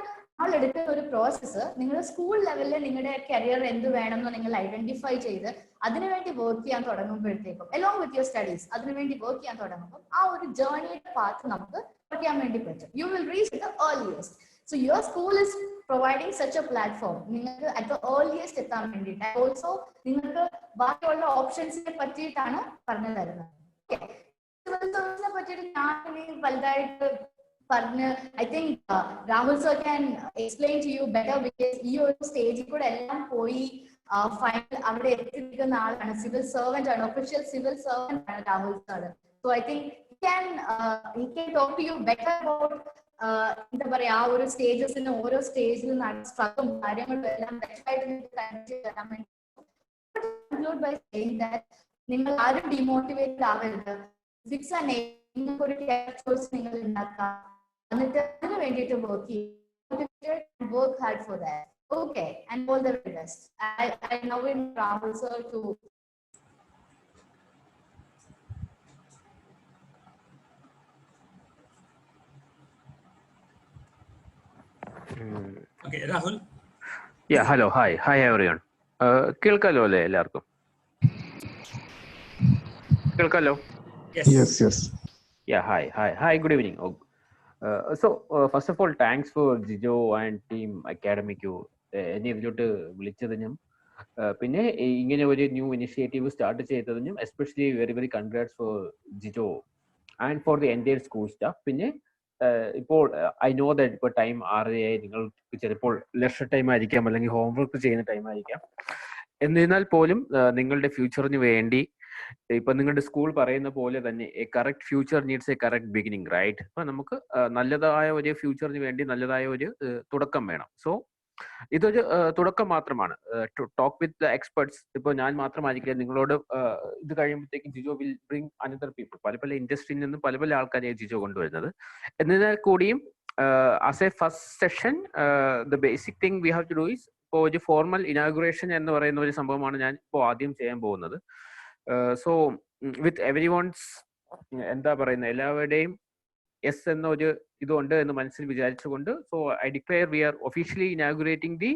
എടുക്കുന്ന ഒരു പ്രോസസ്സ് നിങ്ങൾ സ്കൂൾ ലെവലിൽ നിങ്ങളുടെ കരിയർ എന്ത് വേണമെന്ന് നിങ്ങൾ ഐഡന്റിഫൈ ചെയ്ത് അതിനുവേണ്ടി വർക്ക് ചെയ്യാൻ തുടങ്ങുമ്പോഴത്തേക്കും അലോങ് വിത്ത് യുവർ സ്റ്റഡീസ് അതിനുവേണ്ടി വർക്ക് ചെയ്യാൻ തുടങ്ങുമ്പോൾ ആ ഒരു ജേർണിയുടെ പാത്ത് നമുക്ക് പഠിക്കാൻ വേണ്ടി പറ്റും. You will reach the earliest. So your school is providing such A platform നിങ്ങൾക്ക് അറ്റ് ദ ഏർലിയസ്റ്റ് എത്താൻ വേണ്ടിയിട്ട്. ഓൾസോ നിങ്ങൾക്ക് ബാക്കിയുള്ള ഓപ്ഷൻസിനെ പറ്റിയിട്ടാണ് പറഞ്ഞു തരുന്നത്. സിവിൽ സർവീസിനെ പറ്റിയിട്ട് ഞാൻ വലുതായിട്ട് പറഞ്ഞ് I think Rahul sir can explain to you better because ഈ ഒരു സ്റ്റേജിൽ കൂടെ എല്ലാം പോയി ഫൈനൽ അവിടെ എത്തിയിരിക്കുന്ന ആളാണ്, സിവിൽ സർവന്റ് ആണ്, ഒഫീഷ്യൽ സിവിൽ സർവന്റ് ആണ് Rahul sir. So I think he can talk to you better about എന്താ പറയാ ആ ഒരു സ്റ്റേജസിന് ഓരോ സ്റ്റേജിൽ സ്ട്രഗിളും കാര്യങ്ങളും എല്ലാം ബെറ്ററായിട്ട് നിങ്ങൾക്ക് കണക്ട് ചെയ്യാൻ വേണ്ടി. Conclude by saying that നിങ്ങൾ ആരും ഡിമോട്ടിവേറ്റഡ് ആവരുത്. ഫിക്സ് ആൻഡ് നിങ്ങൾക്ക് ഒരു ചോയ്സ് നിങ്ങൾ ഉണ്ടാക്കാം, എന്നിട്ട് അതിന് വേണ്ടിയിട്ട് വർക്ക് ചെയ്യും, work hard for that. Okay, and all the very best. I now invite Rahul sir to. Okay, Rahul. Yeah, hello, hi everyone. കേൾക്കാലോ അല്ലേ എല്ലാവർക്കും? കേൾക്കാലോ? Yes. Yeah, hi, good evening. So first of all, thanks for Jijo and team Academic എന്നെ ഇതിലോട്ട് വിളിച്ചതിനും പിന്നെ ഇങ്ങനെ ഒരു new initiative start ചെയ്തതിനും especially very very congrats for Jijo and for the entire school staff. പിന്നെ ഇപ്പോൾ ഐ നോ ദാറ്റ് ഇപ്പോൾ time 6:30 നിങ്ങൾക്ക് ചിലപ്പോൾ ലെഷർ ടൈം ആയിരിക്കാം അല്ലെങ്കിൽ ഹോംവർക്ക് ചെയ്യുന്ന ടൈം ആയിരിക്കാം. എന്നിരുന്നാൽ പോലും നിങ്ങളുടെ ഫ്യൂച്ചറിന് വേണ്ടി ഇപ്പൊ നിങ്ങളുടെ സ്കൂൾ പറയുന്ന പോലെ തന്നെ a correct future needs a correct beginning, right? അപ്പൊ നമുക്ക് നല്ലതായ ഒരു ഫ്യൂച്ചറിന് വേണ്ടി നല്ലതായ ഒരു തുടക്കം വേണം. സോ ഇതൊരു തുടക്കം മാത്രമാണ്. Talk with the experts. ഇപ്പോൾ ഞാൻ മാത്രമായിരിക്കില്ല, നിങ്ങളോട് ഇത് കഴിയുമ്പോഴത്തേക്കും Jijo will bring another people. പല ഇൻഡസ്ട്രിയിൽ നിന്നും പല ആൾക്കാരെ ജിജോ കൊണ്ടുവരുന്നത്. എന്നിരുന്നാൽ കൂടിയും as a first session the basic thing we have to do is ഇപ്പോൾ ഒരു ഫോർമൽ ഇനാഗുറേഷൻ എന്ന് പറയുന്ന ഒരു സംഭവമാണ് ഞാൻ ഇപ്പോൾ ആദ്യം ചെയ്യാൻ പോകുന്നത്. സോ വിത്ത് എവരി വൺസ് എന്താ പറയുന്നത്, എല്ലാവരുടെയും യെസ് എന്ന ഒരു ഇതുണ്ട് എന്ന് മനസ്സിൽ വിചാരിച്ചുകൊണ്ട്, so I declare we are officially inaugurating the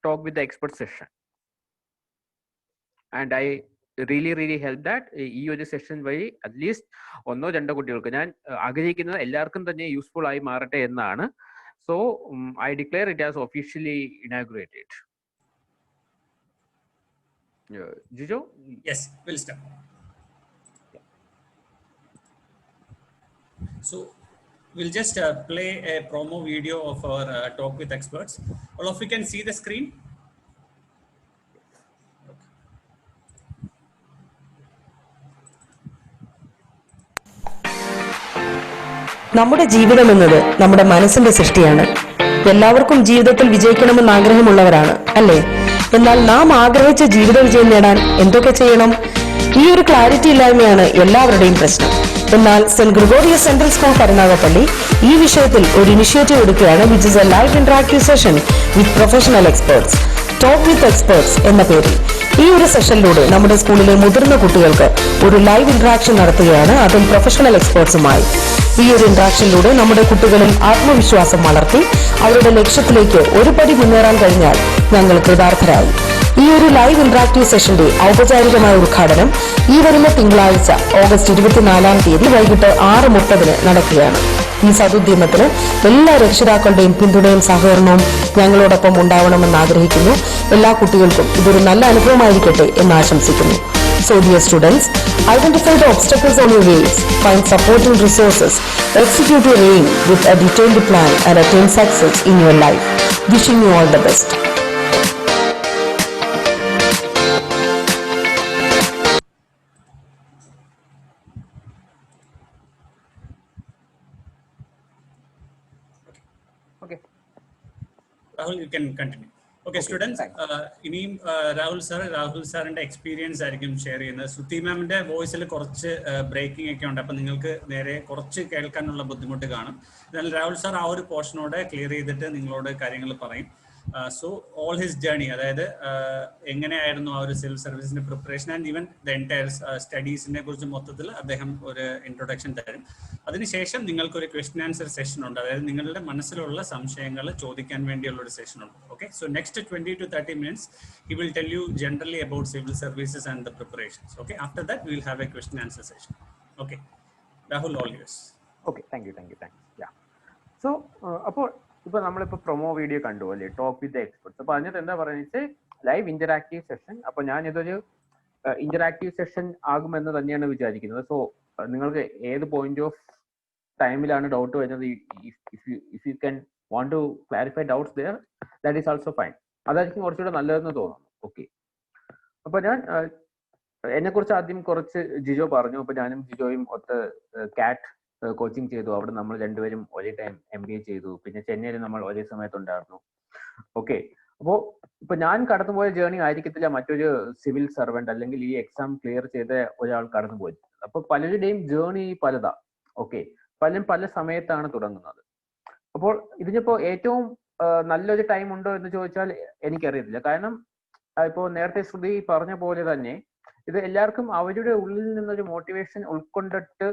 talk with the expert session. And I really help that ഈ ഒരു സെഷൻ വഴി അറ്റ്ലീസ്റ്റ് 1-2 കുട്ടികൾക്ക് ഞാൻ ആഗ്രഹിക്കുന്നത് എല്ലാവർക്കും തന്നെ യൂസ്ഫുൾ ആയി മാറട്ടെ എന്നാണ്. So I declare it as officially inaugurated. Jijo? Yes, we'll start. So we'll just play a promo video of our talk with experts. All of you can see the screen. നമ്മുടെ ജീവിതം എന്നത് നമ്മുടെ മനസ്സിന്റെ സൃഷ്ടിയാണ്. എല്ലാവർക്കും ജീവിതത്തിൽ വിജയിക്കണമെന്ന് ആഗ്രഹമുള്ളവരാണ്, അല്ലേ? എന്നാൽ നാം ആഗ്രഹിച്ച ജീവിത വിജയം നേടാൻ എന്തൊക്കെ ചെയ്യണം? ഈ ഒരു ക്ലാരിറ്റി ഇല്ലായ്മയാണ് എല്ലാവരുടെയും പ്രശ്നം. എന്നാൽ saint Gregorios central school Karunagappally ഈ വിഷയത്തിൽ ഒരു ഇനിഷ്യേറ്റീവ് എടുക്കുകയാണ്, which is A live interactive session with professional experts, talk with experts എന്ന പേരിൽ. ഈ ഒരു സെഷനിലൂടെ നമ്മുടെ സ്കൂളിലെ മുതിർന്ന കുട്ടികൾക്ക് ഒരു ലൈവ് ഇന്ററാക്ഷൻ നടത്തുകയാണ്, അതും പ്രൊഫഷണൽ എക്സ്പേർട്സുമായി. ഈ ഒരു ഇന്ററാക്ഷനിലൂടെ നമ്മുടെ കുട്ടികളിൽ ആത്മവിശ്വാസം വളർത്തി അവരുടെ ലക്ഷ്യത്തിലേക്ക് ഒരു പടി മുന്നേറാൻ കഴിഞ്ഞാൽ ഞങ്ങൾ കൃതാർത്ഥരായി. ഈ ഒരു ലൈവ് ഇന്ററാക്റ്റീവ് സെഷന്റെ ഔപചാരികമായ ഉദ്ഘാടനം ഈ വരുന്ന തിങ്കളാഴ്ച ഓഗസ്റ്റ് 24 തീയതി വൈകിട്ട് 6:30 നടക്കുകയാണ്. ഈ സതുദ്യമത്തിന് എല്ലാ രക്ഷിതാക്കളുടെയും പിന്തുണയും സഹകരണവും ഞങ്ങളോടൊപ്പം ഉണ്ടാവണമെന്ന് ആഗ്രഹിക്കുന്നു. എല്ലാ കുട്ടികൾക്കും ഇതൊരു നല്ല അനുഭവമായിരിക്കട്ടെ എന്ന് ആശംസിക്കുന്നു. So dear students, identify the obstacles on your ways, find supporting resources, execute your aim with a detailed plan and attain success in your life. Wishing you all the best. Okay. Rahul, you can continue. Okay, students, ഇനിയും രാഹുൽ സാറിന്റെ experience ആയിരിക്കും share ചെയ്യുന്നത്. ശ്രുതി മാമിന്റെ വോയിസിൽ കുറച്ച് breaking ഒക്കെ ഉണ്ട്, അപ്പൊ നിങ്ങൾക്ക് നേരെ കുറച്ച് കേൾക്കാനുള്ള ബുദ്ധിമുട്ട് കാണും. എന്നാൽ രാഹുൽ സാർ ആ ഒരു പോർഷനോടെ ക്ലിയർ ചെയ്തിട്ട് നിങ്ങളോട് കാര്യങ്ങൾ പറയും. സോ ഓൾ ഹിസ് ജേർണി, അതായത് എങ്ങനെയായിരുന്നു ആ ഒരു സിവിൽ സർവീസിന്റെ preparation and even the entire സ്റ്റഡീസിനെ കുറിച്ച് മൊത്തത്തിൽ അദ്ദേഹം ഒരു ഇൻട്രൊഡക്ഷൻ തരും. അതിനുശേഷം നിങ്ങൾക്കൊരു ക്വസ്റ്റ്യൻ ആൻസർ സെഷൻ ഉണ്ട്, അതായത് നിങ്ങളുടെ മനസ്സിലുള്ള സംശയങ്ങൾ ചോദിക്കാൻ വേണ്ടിയുള്ള ഒരു സെഷൻ ഉണ്ട്. Okay, so next 20 to 30 minutes he will tell you generally about civil services and the preparations. Okay, after that we will have a question answer session. Okay, Rahul, all yours. Okay, thank you. Yeah, so അപ്പോൾ ഇപ്പൊ നമ്മളിപ്പോ promo video കണ്ടു അല്ലേ, talk with experts. അപ്പൊ അതിനകത്ത് എന്താ പറയുന്നത്, live interactive session. അപ്പൊ ഞാൻ ഇതൊരു ഇന്ററാക്റ്റീവ് സെഷൻ ആകുമെന്ന് തന്നെയാണ് വിചാരിക്കുന്നത്. സോ നിങ്ങൾക്ക് ഏത് പോയിന്റ് ഓഫ് ടൈമിലാണ് ഡൗട്ട് വരുന്നത്, if you can want to clarify doubts there, that is also fine. അതായിരിക്കും കുറച്ചുകൂടെ നല്ലതെന്ന് തോന്നുന്നു. ഓക്കെ, അപ്പൊ ഞാൻ എന്നെ കുറിച്ച് ആദ്യം കുറച്ച് ജിജോ പറഞ്ഞു. അപ്പൊ ഞാനും ജിജോയും ഒത്ത് കാറ്റ് കോച്ചിങ് ചെയ്തു. അവിടെ നമ്മൾ രണ്ടുപേരും ഒരേ ടൈം MBA ചെയ്തു. പിന്നെ ചെന്നൈയിൽ നമ്മൾ ഒരേ സമയത്തുണ്ടായിരുന്നു. ഓക്കെ, അപ്പോ ഇപ്പൊ ഞാൻ കടന്നുപോയ ജേർണി ആയിരിക്കത്തില്ല മറ്റൊരു സിവിൽ സർവന്റ് അല്ലെങ്കിൽ ഈ എക്സാം ക്ലിയർ ചെയ്ത ഒരാൾ കടന്നുപോയി. അപ്പൊ പലരുടെയും ജേർണി പലതാ. ഓക്കെ, പലരും പല സമയത്താണ് തുടങ്ങുന്നത്. അപ്പോൾ ഇതിനിപ്പോ ഏറ്റവും നല്ലൊരു ടൈം ഉണ്ടോ എന്ന് ചോദിച്ചാൽ എനിക്കറിയത്തില്ല. കാരണം ഇപ്പോൾ നേരത്തെ ശ്രുതി പറഞ്ഞ പോലെ തന്നെ ഇത് എല്ലാവർക്കും അവരുടെ ഉള്ളിൽ നിന്നൊരു മോട്ടിവേഷൻ ഉൾക്കൊണ്ടിട്ട്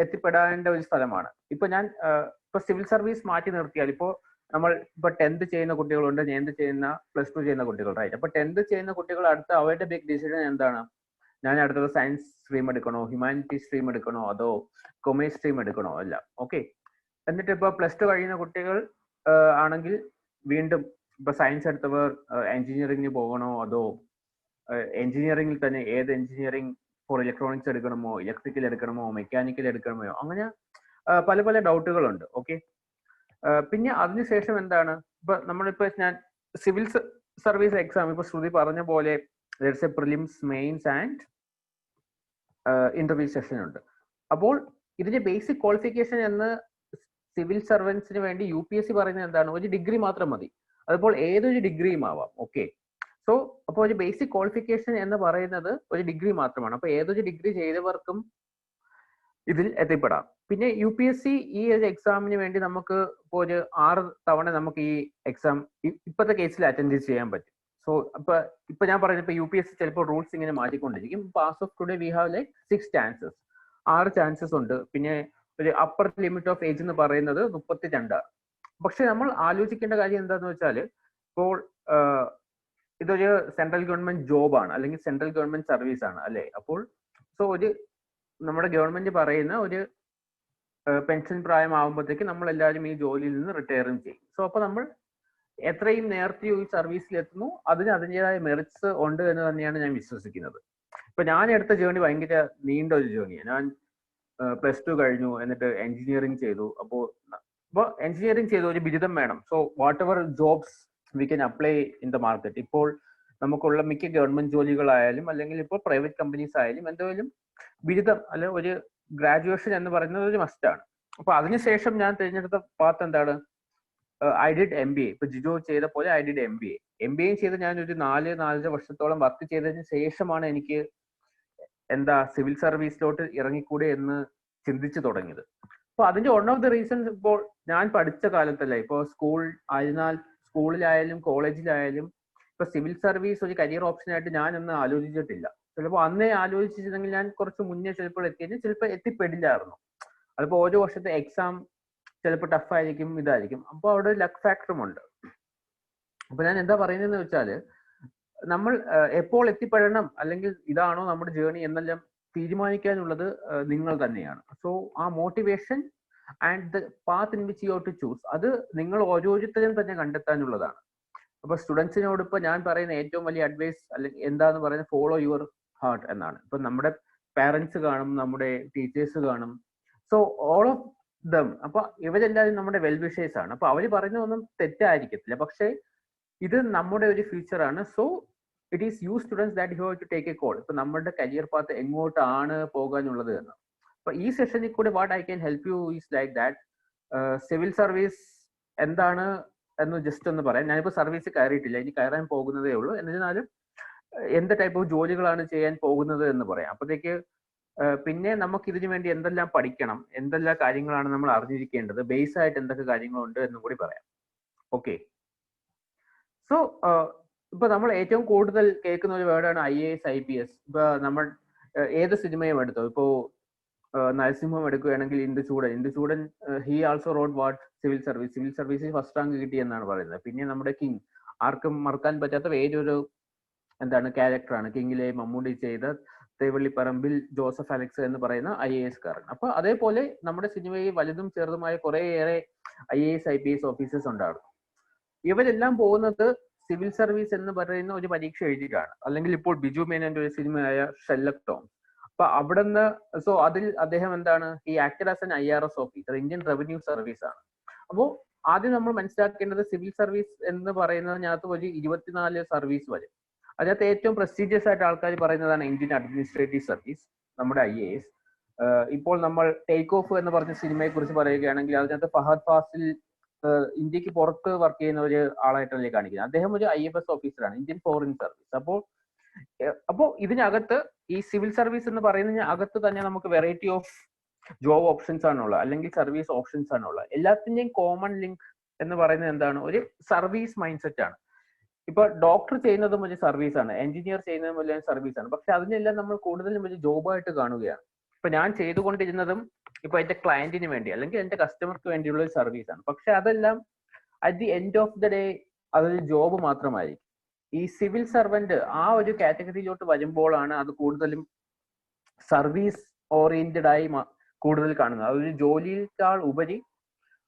എത്തിപ്പെടേണ്ട ഒരു സ്ഥലമാണ്. ഇപ്പൊ ഞാൻ ഇപ്പൊ സിവിൽ സർവീസ് മാറ്റി നിർത്തിയാൽ, ഇപ്പോ നമ്മൾ ഇപ്പൊ 10th ചെയ്യുന്ന കുട്ടികളുണ്ട്, 9th ചെയ്യുന്ന, +2 ചെയ്യുന്ന കുട്ടികൾ, റൈറ്റ്? അപ്പൊ 10th ചെയ്യുന്ന കുട്ടികൾ അടുത്ത അവരുടെ ബിഗ് ഡിസിഷൻ എന്താണ്? ഞാൻ അടുത്തത് സയൻസ് സ്ട്രീം എടുക്കണോ, ഹ്യൂമാനിറ്റീസ് സ്ട്രീം എടുക്കണോ, അതോ കൊമേഴ്സ് സ്ട്രീം എടുക്കണോ, അല്ല. ഓക്കെ, എന്നിട്ട് ഇപ്പൊ +2 കഴിയുന്ന കുട്ടികൾ ആണെങ്കിൽ വീണ്ടും ഇപ്പൊ സയൻസ് എടുത്തവർ എഞ്ചിനീയറിംഗിന് പോകണോ, അതോ എഞ്ചിനീയറിംഗിൽ തന്നെ ഏത് എഞ്ചിനീയറിംഗ് ഫോർ ഇലക്ട്രോണിക്സ് എടുക്കണമോ, ഇലക്ട്രിക്കൽ എടുക്കണമോ, മെക്കാനിക്കൽ എടുക്കണമോ, അങ്ങനെ പല പല ഡൗട്ടുകളുണ്ട്. ഓക്കെ, പിന്നെ അതിനുശേഷം എന്താണ്, ഇപ്പൊ നമ്മളിപ്പോ ഞാൻ സിവിൽ സർവീസ് എക്സാം ഇപ്പൊ ശ്രുതി പറഞ്ഞ പോലെ prelims, mains and interview session ഉണ്ട്. അപ്പോൾ ഇതിന്റെ ബേസിക് ക്വാളിഫിക്കേഷൻ എന്ന് സിവിൽ സർവൻസിന് വേണ്ടി UPSC പറയുന്നത് എന്താണ്? ഒരു ഡിഗ്രി മാത്രം മതി. അതുപോലെ ഏതൊരു ഡിഗ്രിയും ആവാം. ഓക്കെ, സോ അപ്പോൾ ഒരു ബേസിക് ക്വാളിഫിക്കേഷൻ എന്ന് പറയുന്നത് ഒരു ഡിഗ്രി മാത്രമാണ്. അപ്പൊ ഏതൊരു ഡിഗ്രി ചെയ്തവർക്കും ഇതിൽ എത്തിപ്പെടാം. പിന്നെ UPSC ഈ ഒരു എക്സാമിന് വേണ്ടി നമുക്ക് ഇപ്പോൾ ഒരു 6 തവണ നമുക്ക് ഈ എക്സാം ഇപ്പോഴത്തെ കേസിൽ അറ്റൻഡ് ചെയ്യാൻ പറ്റും. സോ ഇപ്പൊ ഞാൻ പറഞ്ഞ UPSC ചിലപ്പോൾ റൂൾസ് ഇങ്ങനെ മാറ്റിക്കൊണ്ടിരിക്കും. As of today we have like 6 chances, 6 chances ഉണ്ട്. പിന്നെ ഒരു അപ്പർ ലിമിറ്റ് ഓഫ് ഏജ് എന്ന് പറയുന്നത് 32. പക്ഷെ നമ്മൾ ആലോചിക്കേണ്ട കാര്യം എന്താന്ന് വെച്ചാൽ, ഇപ്പോൾ ഇതൊരു സെൻട്രൽ ഗവൺമെന്റ് ജോബാണ്, അല്ലെങ്കിൽ സെൻട്രൽ ഗവൺമെന്റ് സർവീസ് ആണ്, അല്ലെ? അപ്പോൾ സോ ഒരു നമ്മുടെ ഗവൺമെന്റ് പറയുന്ന ഒരു പെൻഷൻ പ്രായമാകുമ്പോഴത്തേക്ക് നമ്മൾ എല്ലാവരും ഈ ജോലിയിൽ നിന്ന് റിട്ടയറും ചെയ്യും. സോ അപ്പൊ നമ്മൾ എത്രയും നേരത്തെ ഈ സർവീസിൽ എത്തുന്നു അതിന് അതിൻ്റെതായ മെറിറ്റ്സ് ഉണ്ട് എന്ന് തന്നെയാണ് ഞാൻ വിശ്വസിക്കുന്നത്. ഇപ്പൊ ഞാൻ എടുത്ത ജേർണി ഭയങ്കര നീണ്ട ഒരു ജേർണിയാണ്. ഞാൻ +2 കഴിഞ്ഞു, എന്നിട്ട് എഞ്ചിനീയറിംഗ് ചെയ്തു. അപ്പോൾ എഞ്ചിനീയറിംഗ് ചെയ്തു, ഒരു ബിരുദം വേണം. So what ever jobs we can apply in the market. ഇപ്പോൾ നമുക്കുള്ള മിക്ക ഗവൺമെന്റ് ജോലികളായാലും അല്ലെങ്കിൽ ഇപ്പോൾ പ്രൈവറ്റ് കമ്പനീസ് ആയാലും എന്തെങ്കിലും ബിരുദം അല്ലെ ഒരു ഗ്രാജുവേഷൻ എന്ന് പറയുന്നത് ഒരു മസ്റ്റാണ്. അപ്പൊ അതിനുശേഷം ഞാൻ തിരഞ്ഞെടുത്ത പാത്ത് എന്താണ്? I did MBA. ഇപ്പൊ ജിജോ ചെയ്ത പോലെ ഐ ഡിഡ് MBA ചെയ്ത് ഞാൻ ഒരു 4-4.5 വർഷത്തോളം വർക്ക് ചെയ്തതിന് ശേഷമാണ് എനിക്ക് സിവിൽ സർവീസിലോട്ട് ഇറങ്ങിക്കൂടെ എന്ന് ചിന്തിച്ചു തുടങ്ങിയത്. അപ്പൊ അതിന്റെ വൺ ഓഫ് ദി റീസൺസ്, ഇപ്പോൾ ഞാൻ പഠിച്ച കാലത്തല്ല, ഇപ്പോൾ സ്കൂളിലായാലും കോളേജിലായാലും ഇപ്പൊ സിവിൽ സർവീസ് ഒരു കരിയർ ഓപ്ഷൻ ആയിട്ട് ഞാനൊന്നും ആലോചിച്ചിട്ടില്ല. ചിലപ്പോൾ അന്നേ ആലോചിച്ചിരുന്നെങ്കിൽ ഞാൻ കുറച്ച് മുന്നേ ചിലപ്പോൾ ചിലപ്പോൾ എത്തിപ്പെടില്ലായിരുന്നു. അതിപ്പോ ഓരോ വർഷത്തെ എക്സാം ചിലപ്പോൾ ടഫായിരിക്കും, ഇതായിരിക്കും. അപ്പോൾ അവിടെ ഒരു ലക്ക് ഫാക്ടറും ഉണ്ട്. അപ്പൊ ഞാൻ എന്താ പറയുന്നതെന്ന് വെച്ചാല്, നമ്മൾ എപ്പോൾ എത്തിപ്പെടണം അല്ലെങ്കിൽ ഇതാണോ നമ്മുടെ ജേർണി എന്നെല്ലാം തീരുമാനിക്കാനുള്ളത് നിങ്ങൾ തന്നെയാണ്. സോ ആ motivation and the path in which you have to choose, അത് നിങ്ങൾ ഓരോരുത്തരും തന്നെ കണ്ടെത്താനുള്ളതാണ്. അപ്പൊ സ്റ്റുഡൻസിനോട് ഇപ്പൊ ഞാൻ പറയുന്ന ഏറ്റവും വലിയ അഡ്വൈസ് അല്ലെങ്കിൽ എന്താന്ന് പറയുന്നത്, ഫോളോ യുവർ ഹാർട്ട് എന്നാണ്. ഇപ്പൊ നമ്മുടെ പാരന്റ്സ് കാണും, നമ്മുടെ ടീച്ചേഴ്സ് കാണും, സോ ഓൾ ഓഫ് ദം. അപ്പൊ ഇവരെല്ലാവരും നമ്മുടെ വെൽ വിഷേഴ്സ് ആണ്. അപ്പൊ അവര് പറയുന്നതൊന്നും തെറ്റായിരിക്കത്തില്ല, പക്ഷെ ഇത് നമ്മുടെ ഒരു ഫ്യൂച്ചറാണ്. So it is you students that you have to take a call. ഇപ്പൊ നമ്മുടെ കരിയർ പാത്ത് എങ്ങോട്ടാണ് പോകാനുള്ളത് എന്ന്. അപ്പൊ ഈ സെഷനിൽ കൂടെ what I can help U is like that. Civil service എന്താണ് എന്ന് ജസ്റ്റ് ഒന്ന് പറയാം. ഞാനിപ്പോ സർവീസ് കയറിയിട്ടില്ല, ഇനി കയറാൻ പോകുന്നതേ ഉള്ളൂ. എന്നിരുന്നാലും എന്ത് ടൈപ്പ് ഓഫ് ജോലികളാണ് ചെയ്യാൻ പോകുന്നത് എന്ന് പറയാം. അപ്പോഴത്തേക്ക് പിന്നെ നമുക്ക് ഇതിനു വേണ്ടി എന്തെല്ലാം പഠിക്കണം, എന്തെല്ലാം കാര്യങ്ങളാണ് നമ്മൾ അറിഞ്ഞിരിക്കേണ്ടത്, ബേസ് ആയിട്ട് എന്തൊക്കെ കാര്യങ്ങളുണ്ട് എന്നും കൂടി പറയാം. ഓക്കെ, സോ ഇപ്പൊ നമ്മൾ ഏറ്റവും കൂടുതൽ കേൾക്കുന്ന ഒരു വേർഡാണ് IAS IPS. ഇപ്പൊ നമ്മൾ ഏത് സിനിമയും എടുത്തോ, ഇപ്പോ നരസിംഹം എടുക്കുകയാണെങ്കിൽ Induchoodan he also road what civil സർവീസിൽ ഫസ്റ്റ് റാങ്ക് കിട്ടി എന്നാണ് പറയുന്നത്. പിന്നെ നമ്മുടെ കിങ്, ആർക്കും മറക്കാൻ പറ്റാത്ത വേറൊരു ക്യാരക്ടറാണ്. കിങ്ങിലെ മമ്മൂട്ടി ചെയ്ത തേവള്ളിപ്പറമ്പിൽ ജോസഫ് അലക്സ് എന്ന് പറയുന്ന IAS കാരൻ. അപ്പൊ അതേപോലെ നമ്മുടെ സിനിമയിൽ വലുതും ചെറുതുമായ കുറേയേറെ IAS IPS ഓഫീസേഴ്സ് ഉണ്ടായിരുന്നു. ഇവരെല്ലാം പോകുന്നത് സിവിൽ സർവീസ് എന്ന് പറയുന്ന ഒരു പരീക്ഷ എഴുതിയിട്ടാണ്. അല്ലെങ്കിൽ ഇപ്പോൾ ബിജു മേനോന്റെ ഒരു സിനിമയായ ഷെർലക് ഹോംസ്, അപ്പൊ അവിടുന്ന് അതിൽ അദ്ദേഹം എന്താണ്, ഈ acted as an IRS officer, Indian revenue service ആണ്. അപ്പോൾ ആദ്യം നമ്മൾ മനസ്സിലാക്കേണ്ടത് സിവിൽ സർവീസ് എന്ന് പറയുന്നതിനകത്ത് ഒരു 24 സർവീസ് വരും. അതിനകത്ത് ഏറ്റവും പ്രസ്റ്റീജിയസ് ആയിട്ട് ആൾക്കാർ പറയുന്നതാണ് ഇന്ത്യൻ അഡ്മിനിസ്ട്രേറ്റീവ് സർവീസ്, നമ്മുടെ IAS. ഇപ്പോൾ നമ്മൾ ടേക്ക് ഓഫ് എന്ന് പറഞ്ഞ സിനിമയെ കുറിച്ച് പറയുകയാണെങ്കിൽ അതിനകത്ത് ഫഹദ് ഫാസിൽ ഇന്ത്യക്ക് പുറത്ത് വർക്ക് ചെയ്യുന്ന ഒരു ആളായിട്ടല്ലേ കാണിക്കുന്നത്. അദ്ദേഹം ഒരു IFS ഓഫീസറാണ്, ഇന്ത്യൻ ഫോറിൻ സർവീസ്. അപ്പോൾ ഇതിനകത്ത് ഈ സിവിൽ സർവീസ് എന്ന് പറയുന്നതിന് അകത്ത് തന്നെ നമുക്ക് വെറൈറ്റി ഓഫ് ജോബ് ഓപ്ഷൻസ് ആണുള്ളത്, അല്ലെങ്കിൽ സർവീസ് ഓപ്ഷൻസ് ആണുള്ളത്. എല്ലാത്തിന്റെയും കോമൺ ലിങ്ക് എന്ന് പറയുന്നത് എന്താണ്, ഒരു സർവീസ് മൈൻഡ് സെറ്റ് ആണ്. ഇപ്പൊ ഡോക്ടർ ചെയ്യുന്നതും ഒരു സർവീസ് ആണ്, എഞ്ചിനീയർ ചെയ്യുന്നതും എല്ലാം സർവീസ് ആണ്. പക്ഷെ അതിനെല്ലാം നമ്മൾ കൂടുതലും ഒരു ജോബായിട്ട് കാണുകയാണ്. ഇപ്പൊ ഞാൻ ചെയ്തുകൊണ്ടിരുന്നതും ഇപ്പൊ എന്റെ ക്ലയന്റിന് വേണ്ടി അല്ലെങ്കിൽ എന്റെ കസ്റ്റമർക്ക് വേണ്ടിയുള്ള ഒരു സർവീസ് ആണ്. പക്ഷെ അതെല്ലാം at the end of the day അതൊരു ജോബ് മാത്രമായിരിക്കും. ഈ സിവിൽ സർവന്റ് ആ ഒരു കാറ്റഗറിയിലോട്ട് വരുമ്പോഴാണ് അത് കൂടുതലും സർവീസ് ഓറിയന്റഡ് ആയി കൂടുതൽ കാണുന്നത്. അതൊരു ജോലിയേക്കാൾ ഉപരി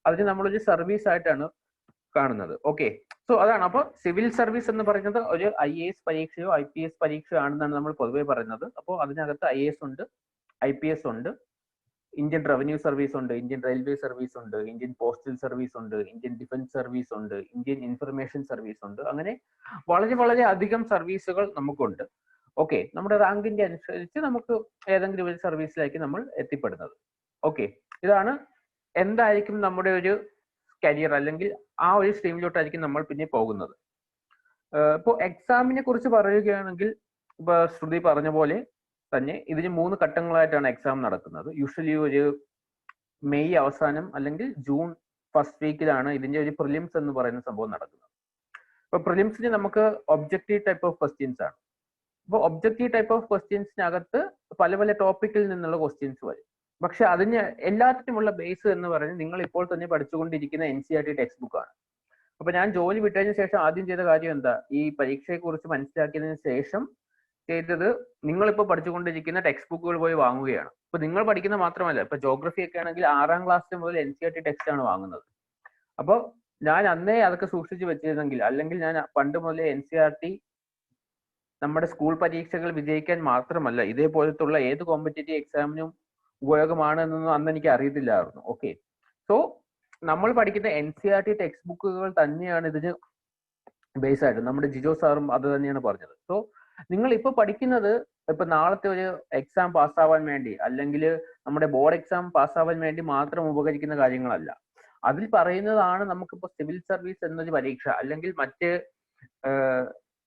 അതിന് നമ്മളൊരു സർവീസ് ആയിട്ടാണ് കാണുന്നത്. ഓക്കെ, സോ അതാണ്. അപ്പൊ സിവിൽ സർവീസ് എന്ന് പറയുന്നത് ഒരു IAS പരീക്ഷയോ IPS പരീക്ഷയോ ആണെന്നാണ് നമ്മൾ പൊതുവെ പറയുന്നത്. അപ്പോൾ അതിനകത്ത് IAS ഉണ്ട്, IPS ഉണ്ട്, ഇന്ത്യൻ റവന്യൂ സർവീസ് ഉണ്ട്, ഇന്ത്യൻ റെയിൽവേ സർവീസ് ഉണ്ട്, ഇന്ത്യൻ പോസ്റ്റൽ സർവീസ് ഉണ്ട്, ഇന്ത്യൻ ഡിഫൻസ് സർവീസ് ഉണ്ട്, ഇന്ത്യൻ ഇൻഫർമേഷൻ സർവീസ് ഉണ്ട്. അങ്ങനെ വളരെ വളരെ അധികം സർവീസുകൾ നമുക്കുണ്ട്. ഓക്കെ, നമ്മുടെ റാങ്കിന്റെ അനുസരിച്ച് നമുക്ക് ഏതെങ്കിലും ഒരു സർവീസിലേക്ക് നമ്മൾ എത്തിപ്പെടുന്നത്. ഓക്കെ, ഇതാണ് എന്തായിരിക്കും നമ്മുടെ ഒരു കരിയർ, അല്ലെങ്കിൽ ആ ഒരു സ്ട്രീമിലോട്ടായിരിക്കും നമ്മൾ പിന്നെ പോകുന്നത്. ഇപ്പോൾ എക്സാമിനെ കുറിച്ച് പറയുകയാണെങ്കിൽ ഇപ്പൊ ശ്രുതി പറഞ്ഞ പോലെ തന്നെ ഇതിന് 3 ഘട്ടങ്ങളായിട്ടാണ് എക്സാം നടക്കുന്നത്. യൂഷ്വലി ഒരു മെയ് അവസാനം അല്ലെങ്കിൽ ജൂൺ ഫസ്റ്റ് വീക്കിലാണ് ഇതിന്റെ ഒരു പ്രിലിംസ് എന്ന് പറയുന്ന സംഭവം നടക്കുന്നത്. ഇപ്പൊ പ്രിലിംസിന് നമുക്ക് ഒബ്ജക്റ്റീവ് ടൈപ്പ് ഓഫ് ക്വസ്റ്റ്യൻസ് ആണ്. അപ്പോൾ ഒബ്ജക്റ്റീവ് ടൈപ്പ് ഓഫ് ക്വസ്റ്റ്യൻസിനകത്ത് പല പല ടോപ്പിക്കിൽ നിന്നുള്ള ക്വസ്റ്റ്യൻസ് വരും. പക്ഷെ അതിന് എല്ലാത്തിനുമുള്ള ബേസ് എന്ന് പറയുന്നത് നിങ്ങൾ ഇപ്പോൾ തന്നെ പഠിച്ചുകൊണ്ടിരിക്കുന്ന NCERT ടെക്സ്റ്റ് ബുക്ക് ആണ്. അപ്പൊ ഞാൻ ജോലി വിട്ടതിന് ശേഷം ആദ്യം ചെയ്ത കാര്യം എന്താ, ഈ പരീക്ഷയെ കുറിച്ച് മനസ്സിലാക്കിയതിനു ശേഷം ചെയ്തത് നിങ്ങളിപ്പോൾ പഠിച്ചുകൊണ്ടിരിക്കുന്ന ടെക്സ്റ്റ് ബുക്കുകൾ പോയി വാങ്ങുകയാണ്. ഇപ്പൊ നിങ്ങൾ പഠിക്കുന്ന മാത്രമല്ല, ഇപ്പൊ ജോഗ്രഫി ഒക്കെ ആണെങ്കിൽ 6ാം ക്ലാസ് മുതൽ NCERT ടെക്സ്റ്റ് ആണ് വാങ്ങുന്നത്. അപ്പോൾ ഞാൻ അന്നേ അതൊക്കെ സൂക്ഷിച്ചു വെച്ചിരുന്നെങ്കിൽ, അല്ലെങ്കിൽ ഞാൻ പണ്ട് മുതലേ NCERT നമ്മുടെ സ്കൂൾ പരീക്ഷകൾ വിജയിക്കാൻ മാത്രമല്ല ഇതേപോലത്തുള്ള ഏത് കോമ്പറ്റേറ്റീവ് എക്സാമിനും ഉപയോഗമാണ് എന്നൊന്നും അന്ന് എനിക്ക് അറിയത്തില്ലായിരുന്നു. ഓക്കെ, സോ നമ്മൾ പഠിക്കുന്ന NCERT ടെക്സ്റ്റ് ബുക്കുകൾ തന്നെയാണ് ഇതിന് ബേസ് ആയിട്ട്. നമ്മുടെ ജിജോ സാറും അത് തന്നെയാണ് പറഞ്ഞത്. സോ നിങ്ങൾ ഇപ്പൊ പഠിക്കുന്നത് ഇപ്പൊ നാളത്തെ ഒരു എക്സാം പാസ്സാവാൻ വേണ്ടി, അല്ലെങ്കിൽ നമ്മുടെ ബോർഡ് എക്സാം പാസ്സാവാൻ വേണ്ടി മാത്രം ഉപകരിക്കുന്ന കാര്യങ്ങളല്ല. അതിൽ പറയുന്നതാണ് നമുക്കിപ്പോ സിവിൽ സർവീസ് എന്നൊരു പരീക്ഷ, അല്ലെങ്കിൽ മറ്റ്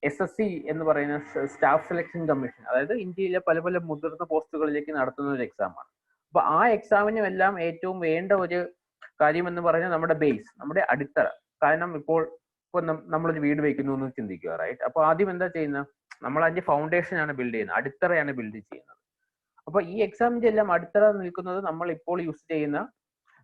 SSC എന്ന് പറയുന്ന സ്റ്റാഫ് സെലക്ഷൻ കമ്മീഷൻ, അതായത് ഇന്ത്യയിലെ പല പല മുതിർന്ന പോസ്റ്റുകളിലേക്ക് നടത്തുന്ന ഒരു എക്സാമാണ്. അപ്പൊ ആ എക്സാമിനും എല്ലാം ഏറ്റവും വേണ്ട ഒരു കാര്യം എന്ന് പറയുന്നത് നമ്മുടെ ബേസ്, നമ്മുടെ അടിത്തറ. കാരണം ഇപ്പോൾ നമ്മളൊരു വീട് വെക്കുന്നു എന്ന് ചിന്തിക്കുക, റൈറ്റ്? അപ്പൊ ആദ്യം എന്താ ചെയ്യുന്നത്, നമ്മൾ അതിന്റെ ഫൗണ്ടേഷൻ ആണ് ബിൽഡ് ചെയ്യുന്നത്, അടിത്തറയാണ് ബിൽഡ് ചെയ്യുന്നത്. അപ്പൊ ഈ എക്സാമിന്റെ എല്ലാം അടിത്തറ നിൽക്കുന്നത് നമ്മൾ ഇപ്പോൾ യൂസ് ചെയ്യുന്ന,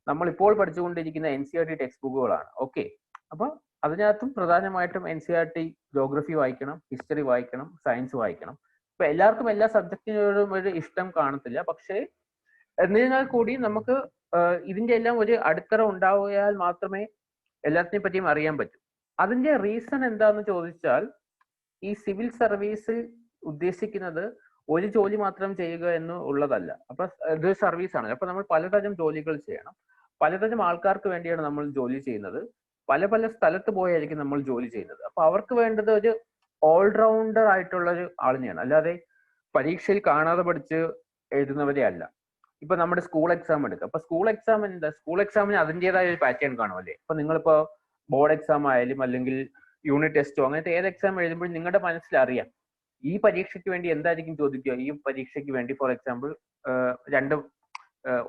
നമ്മൾ ഇപ്പോൾ പഠിച്ചുകൊണ്ടിരിക്കുന്ന NCERT ടെക്സ്റ്റ് ബുക്കുകളാണ്. ഓക്കെ, അപ്പൊ അതിനകത്തും പ്രധാനമായിട്ടും NCERT ജോഗ്രഫി വായിക്കണം, ഹിസ്റ്ററി വായിക്കണം, സയൻസ് വായിക്കണം. ഇപ്പൊ എല്ലാവർക്കും എല്ലാ സബ്ജക്റ്റിനോടും ഒരു ഇഷ്ടം കാണത്തില്ല. പക്ഷേ എന്നിരുന്നാൽ കൂടി നമുക്ക് ഇതിന്റെ എല്ലാം ഒരു അടിത്തറ ഉണ്ടായാൽ മാത്രമേ എല്ലാത്തിനെ പറ്റിയും അറിയാൻ പറ്റൂ. അതിന്റെ റീസൺ എന്താന്ന് ചോദിച്ചാൽ, ഈ സിവിൽ സർവീസ് ഉദ്ദേശിക്കുന്നത് ഒരു ജോലി മാത്രം ചെയ്യുക എന്നുള്ളതല്ല. അപ്പൊ ഇതൊരു സർവീസ് ആണ്. അപ്പൊ നമ്മൾ പലതരം ജോലികൾ ചെയ്യണം, പലതരം ആൾക്കാർക്ക് വേണ്ടിയാണ് നമ്മൾ ജോലി ചെയ്യുന്നത്, പല പല സ്ഥലത്ത് പോയായിരിക്കും നമ്മൾ ജോലി ചെയ്യുന്നത്. അപ്പൊ അവർക്ക് വേണ്ടത് ഒരു ഓൾറൗണ്ടർ ആയിട്ടുള്ള ഒരു ആളിനെയാണ്, അല്ലാതെ പരീക്ഷയിൽ കാണാതെ പഠിച്ച് എഴുതുന്നവരെ അല്ല. ഇപ്പൊ നമ്മുടെ സ്കൂൾ എക്സാം എടുക്കുക. അപ്പൊ സ്കൂൾ എക്സാം എന്താ, സ്കൂൾ എക്സാമിന് അതിൻ്റെതായ ഒരു പാറ്റേൺ കാണും അല്ലേ? ഇപ്പൊ നിങ്ങളിപ്പോ ബോർഡ് എക്സാം ആയാലും അല്ലെങ്കിൽ യൂണിറ്റ് ടെസ്റ്റോ അങ്ങനത്തെ ഏത് എക്സാം എഴുതുമ്പോഴും നിങ്ങളുടെ മനസ്സിൽ അറിയാം ഈ പരീക്ഷയ്ക്ക് വേണ്ടി എന്തായിരിക്കും ചോദിക്കുക. ഈ പരീക്ഷയ്ക്ക് വേണ്ടി ഫോർ എക്സാമ്പിൾ 2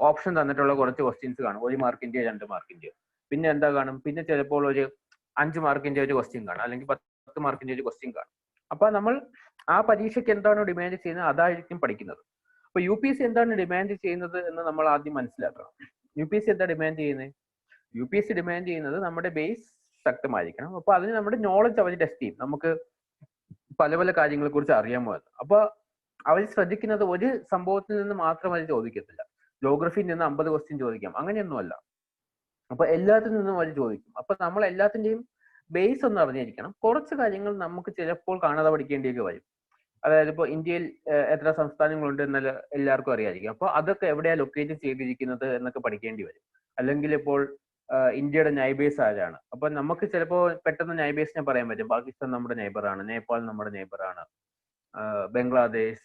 ഓപ്ഷൻ തന്നിട്ടുള്ള കുറച്ച് ക്വസ്റ്റ്യൻസ് കാണും, 1 മാർക്കിന്റെയോ 2 മാർക്കിന്റെയോ. പിന്നെ എന്താ കാണും, പിന്നെ ചിലപ്പോൾ ഒരു 5 മാർക്കിന്റെ ഒരു ക്വസ്റ്റ്യൻ കാണും, അല്ലെങ്കിൽ 10 മാർക്കിന്റെ ഒരു ക്വസ്റ്റ്യൻ കാണും. അപ്പൊ നമ്മൾ ആ പരീക്ഷയ്ക്ക് എന്താണോ ഡിമാൻഡ് ചെയ്യുന്നത് അതായിരിക്കും പഠിക്കുന്നത്. അപ്പൊ UPSC എന്താണ് ഡിമാൻഡ് ചെയ്യുന്നത് എന്ന് നമ്മൾ ആദ്യം മനസ്സിലാക്കണം. UPSC എന്താ ഡിമാൻഡ് ചെയ്യുന്നത്? UPSC ഡിമാൻഡ് ചെയ്യുന്നത് നമ്മുടെ ബേസ് ശക്തമായിരിക്കണം. അപ്പൊ അതിന് നമ്മുടെ നോളജ് അവർ ടെസ്റ്റ് ചെയ്യും, നമുക്ക് പല പല കാര്യങ്ങളെ കുറിച്ച് അറിയാമോ എന്ന്. അപ്പൊ അവർ ശ്രദ്ധിക്കുന്നത് ഒരു സംഭവത്തിൽ നിന്ന് മാത്രം അവർ ചോദിക്കത്തില്ല. ജോഗ്രഫിയിൽ നിന്ന് 50 ക്വസ്റ്റ്യൻ ചോദിക്കാം, അങ്ങനെയൊന്നുമല്ല. അപ്പൊ എല്ലാത്തിൽ നിന്നും അവർ ചോദിക്കും. അപ്പൊ നമ്മൾ എല്ലാത്തിന്റെയും ബേസ് ഒന്ന് അറിഞ്ഞിരിക്കണം. കുറച്ച് കാര്യങ്ങൾ നമുക്ക് ചിലപ്പോൾ കാണാതെ പഠിക്കേണ്ടിയൊക്കെ വരും. അതായത് ഇപ്പോൾ ഇന്ത്യയിൽ എത്ര സംസ്ഥാനങ്ങളുണ്ട് എന്നുള്ള എല്ലാവർക്കും അറിയാമായിരിക്കും. അപ്പോൾ അതൊക്കെ എവിടെയാണ് ലൊക്കേറ്റ് ചെയ്തിരിക്കുന്നത് എന്നൊക്കെ പഠിക്കേണ്ടി വരും. അല്ലെങ്കിൽ ഇപ്പോൾ ഇന്ത്യയുടെ നൈബേഴ്സ് ആരാണ്. അപ്പൊ നമുക്ക് ചിലപ്പോൾ പെട്ടെന്ന് നൈബേഴ്സിനെ പറയാൻ പറ്റും. പാകിസ്ഥാൻ നമ്മുടെ നെയ്ബറാണ്, നേപ്പാൾ നമ്മുടെ നെയ്ബറാണ്, ബംഗ്ലാദേശ്,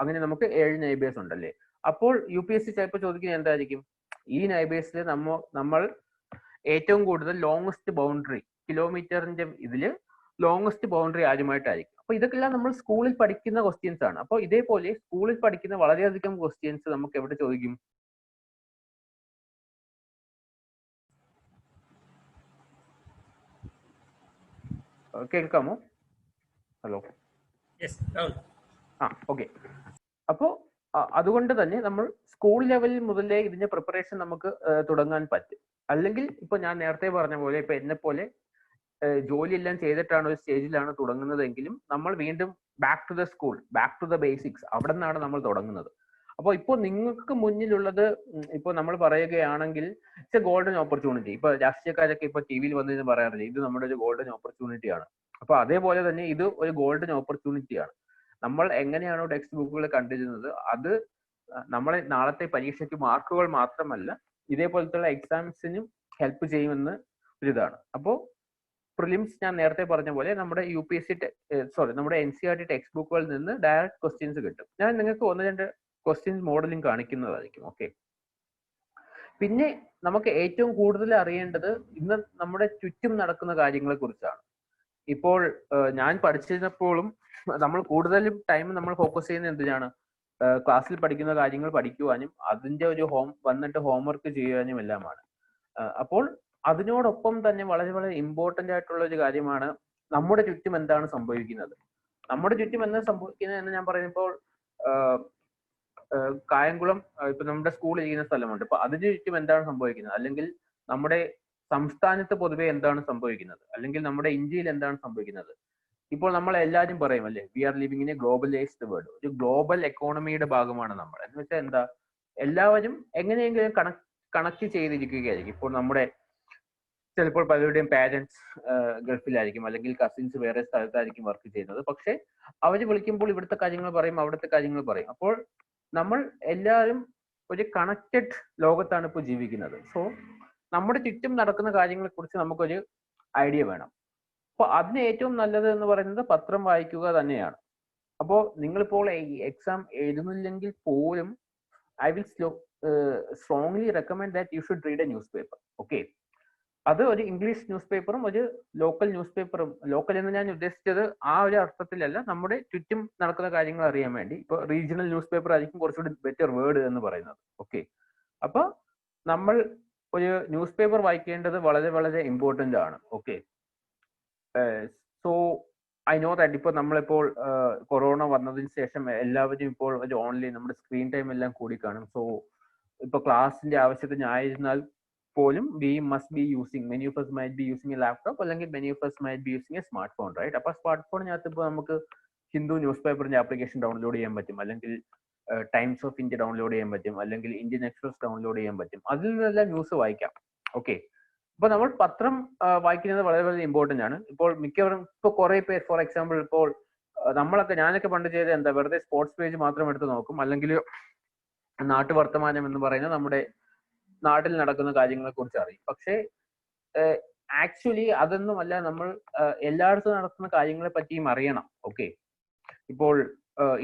അങ്ങനെ നമുക്ക് 7 നൈബേഴ്സ് ഉണ്ടല്ലേ. അപ്പോൾ UPSC ചിലപ്പോൾ ചോദിക്കുന്നത് എന്തായിരിക്കും, ഈ നൈബേഴ്സിൽ നമ്മൾ ഏറ്റവും കൂടുതൽ ലോങ്സ്റ്റ് ബൗണ്ടറി, കിലോമീറ്ററിന്റെ ഇതില് ലോങ്സ്റ്റ് ബൗണ്ടറി ആരുമായിട്ടായിരിക്കും. അപ്പൊ ഇതൊക്കെല്ലാം നമ്മൾ സ്കൂളിൽ പഠിക്കുന്ന ക്വസ്റ്റ്യൻസ് ആണ്. അപ്പോൾ ഇതേപോലെ സ്കൂളിൽ പഠിക്കുന്ന വളരെയധികം ക്വസ്റ്റ്യൻസ് നമുക്ക് എവിടെ ചോദിക്കും? കേൾക്കാമോ? ഹലോ. ഓക്കെ. അപ്പോ അതുകൊണ്ട് തന്നെ നമ്മൾ സ്കൂൾ ലെവലിൽ മുതലേ ഇതിന്റെ പ്രിപ്പറേഷൻ നമുക്ക് തുടങ്ങാൻ പറ്റും. അല്ലെങ്കിൽ ഇപ്പൊ ഞാൻ നേരത്തെ പറഞ്ഞ പോലെ ഇപ്പൊ എന്നെ പോലെ ജോലിയെല്ലാം ചെയ്തിട്ടാണ് ഒരു സ്റ്റേജിലാണ് തുടങ്ങുന്നതെങ്കിലും നമ്മൾ വീണ്ടും back to the school, back to the basics, അവിടെ നിന്നാണ് നമ്മൾ തുടങ്ങുന്നത്. അപ്പോൾ ഇപ്പോൾ നിങ്ങൾക്ക് മുന്നിലുള്ളത് ഇപ്പോൾ നമ്മൾ പറയുകയാണെങ്കിൽ ഇറ്റ്സ് എ ഗോൾഡൻ ഓപ്പർച്യൂണിറ്റി. ഇപ്പൊ രാഷ്ട്രീയക്കാരൊക്കെ ഇപ്പൊ TV യിൽ വന്നിരുന്ന് പറയാറില്ല, ഇത് നമ്മുടെ ഒരു ഗോൾഡൻ ഓപ്പർച്യൂണിറ്റി ആണ്. അപ്പൊ അതേപോലെ തന്നെ ഇത് ഒരു ഗോൾഡൻ ഓപ്പർച്യൂണിറ്റി ആണ്. നമ്മൾ എങ്ങനെയാണോ ടെക്സ്റ്റ് ബുക്കുകൾ കണ്ടിരുന്നത് അത് നമ്മളെ നാളത്തെ പരീക്ഷയ്ക്ക് മാർക്കുകൾ മാത്രമല്ല ഇതേപോലത്തെ എക്സാംസിനും ഹെൽപ്പ് ചെയ്യുമെന്ന് ഒരിതാണ്. അപ്പോൾ പ്രിലിംസ് ഞാൻ നേരത്തെ പറഞ്ഞ പോലെ നമ്മുടെ നമ്മുടെ NCERT ടെക്സ്റ്റ് ബുക്കുകളിൽ നിന്ന് ഡയറക്റ്റ് ക്വസ്റ്റ്യൻസ് കിട്ടും. ഞാൻ നിങ്ങൾക്ക് 1-2 ക്വസ്റ്റ്യൻസ് മോഡലിംഗ് കാണിക്കുന്നതായിരിക്കും. ഓക്കെ. പിന്നെ നമുക്ക് ഏറ്റവും കൂടുതൽ അറിയേണ്ടത് ഇന്ന് നമ്മുടെ ചുറ്റും നടക്കുന്ന കാര്യങ്ങളെ കുറിച്ചാണ്. ഇപ്പോൾ ഞാൻ പഠിച്ചിരുന്നപ്പോഴും നമ്മൾ കൂടുതലും ടൈം നമ്മൾ ഫോക്കസ് ചെയ്യുന്നത് എന്തിനാണ്? ക്ലാസ്സിൽ പഠിക്കുന്ന കാര്യങ്ങൾ പഠിക്കുവാനും അതിന്റെ ഒരു വന്നിട്ട് ഹോംവർക്ക് ചെയ്യാനും എല്ലാമാണ്. അപ്പോൾ അതിനോടൊപ്പം തന്നെ വളരെ വളരെ ഇമ്പോർട്ടന്റ് ആയിട്ടുള്ള ഒരു കാര്യമാണ് നമ്മുടെ ചുറ്റും എന്താണ് സംഭവിക്കുന്നത്. നമ്മുടെ ചുറ്റും എന്താ സംഭവിക്കുന്നത് എന്ന് ഞാൻ പറയുമ്പോൾ കായംകുളം ഇപ്പൊ നമ്മുടെ സ്കൂൾ ഇരിക്കുന്ന സ്ഥലമുണ്ട്. അപ്പൊ അതിന് ചുറ്റും എന്താണ് സംഭവിക്കുന്നത്, അല്ലെങ്കിൽ നമ്മുടെ സംസ്ഥാനത്ത് പൊതുവെ എന്താണ് സംഭവിക്കുന്നത്, അല്ലെങ്കിൽ നമ്മുടെ ഇന്ത്യയിൽ എന്താണ് സംഭവിക്കുന്നത്. ഇപ്പോൾ നമ്മൾ എല്ലാവരും പറയും അല്ലേ, we are living in a globalized world. ഒരു ഗ്ലോബൽ എക്കോണമിയുടെ ഭാഗമാണ് നമ്മൾ. എന്ന് വെച്ചാൽ എന്താ, എല്ലാവരും എങ്ങനെയെങ്കിലും കണക്ട് ചെയ്തിരിക്കുകയായിരിക്കും. ഇപ്പോൾ നമ്മുടെ ചിലപ്പോൾ പലരുടെയും പാരന്റ്സ് ഗൾഫിലായിരിക്കും, അല്ലെങ്കിൽ കസിൻസ് വേറെ സ്ഥലത്തായിരിക്കും വർക്ക് ചെയ്യുന്നത്. പക്ഷെ അവർ വിളിക്കുമ്പോൾ ഇവിടുത്തെ കാര്യങ്ങൾ പറയും, അവിടുത്തെ കാര്യങ്ങൾ പറയും. അപ്പോൾ നമ്മൾ എല്ലാവരും ഒരു കണക്റ്റഡ് ലോകത്താണ് ഇപ്പോൾ ജീവിക്കുന്നത്. സോ നമ്മുടെ ചുറ്റും നടക്കുന്ന കാര്യങ്ങളെ കുറിച്ച് നമുക്കൊരു ഐഡിയ വേണം. അപ്പോൾ അതിന് ഏറ്റവും നല്ലത് എന്ന് പറയുന്നത് പത്രം വായിക്കുക തന്നെയാണ്. അപ്പോൾ നിങ്ങളിപ്പോൾ ഈ എക്സാം എഴുതുന്നില്ലെങ്കിൽ പോലും I will strongly recommend that you should read a newspaper. Okay. അത് ഒരു ഇംഗ്ലീഷ് ന്യൂസ് പേപ്പറും ഒരു ലോക്കൽ ന്യൂസ് പേപ്പറും, ലോക്കൽ എന്ന് ഞാൻ ഉദ്ദേശിച്ചത് ആ ഒരു അർത്ഥത്തിലല്ല, നമ്മുടെ ചുറ്റും നടക്കുന്ന കാര്യങ്ങൾ അറിയാൻ വേണ്ടി. ഇപ്പൊ റീജിയണൽ ന്യൂസ് പേപ്പർ ആയിരിക്കും കുറച്ചുകൂടി ബെറ്റർ വേർഡ് എന്ന് പറയുന്നത്. ഓക്കെ. അപ്പൊ നമ്മൾ ഒരു ന്യൂസ് പേപ്പർ വായിക്കേണ്ടത് വളരെ വളരെ ഇമ്പോർട്ടന്റ് ആണ്. Okay. So I know that ഇപ്പോൾ നമ്മളിപ്പോൾ കൊറോണ വന്നതിന് ശേഷം എല്ലാവരും ഇപ്പോൾ ഒരു ഓൺലൈൻ, നമ്മുടെ സ്ക്രീൻ ടൈം എല്ലാം കൂടി കാണും. സോ ഇപ്പൊ ക്ലാസിന്റെ ആവശ്യത്തിനായിരുന്നാൽ പോലും many of us might be using a laptop, അല്ലെങ്കിൽ many of us might be using a smartphone, right? അപ്പൊ സ്മാർട്ട്ഫോണിനകത്ത് ഇപ്പോൾ നമുക്ക് ഹിന്ദു ന്യൂസ് പേപ്പറിന്റെ ആപ്ലിക്കേഷൻ ഡൗൺലോഡ് ചെയ്യാൻ പറ്റും, അല്ലെങ്കിൽ ടൈംസ് ഓഫ് ഇന്ത്യ ഡൗൺലോഡ് ചെയ്യാൻ പറ്റും, അല്ലെങ്കിൽ ഇന്ത്യൻ എക്സ്പ്രസ് ഡൗൺലോഡ് ചെയ്യാൻ പറ്റും. അതിൽ നിന്നെല്ലാം ന്യൂസ് വായിക്കാം. ഓക്കെ. അപ്പൊ നമ്മൾ പത്രം വായിക്കുന്നത് വളരെ വളരെ ഇമ്പോർട്ടന്റ് ആണ്. ഇപ്പോൾ മിക്കവരും ഇപ്പൊ കുറെ പേർ, ഫോർ എക്സാമ്പിൾ ഇപ്പോൾ ഞാനൊക്കെ പണ്ട് ചെയ്ത് എന്താ, വെറുതെ സ്പോർട്സ് പേജ് മാത്രം എടുത്ത് നോക്കും, അല്ലെങ്കിൽ നാട്ടുവർത്തമാനം എന്ന് പറയുന്നത് നമ്മുടെ നാട്ടിൽ നടക്കുന്ന കാര്യങ്ങളെ കുറിച്ച് അറിയും. പക്ഷേ ആക്ച്വലി അതൊന്നുമല്ല, നമ്മൾ എല്ലായിടത്തും നടക്കുന്ന കാര്യങ്ങളെ പറ്റിയും അറിയണം. ഓക്കെ. ഇപ്പോൾ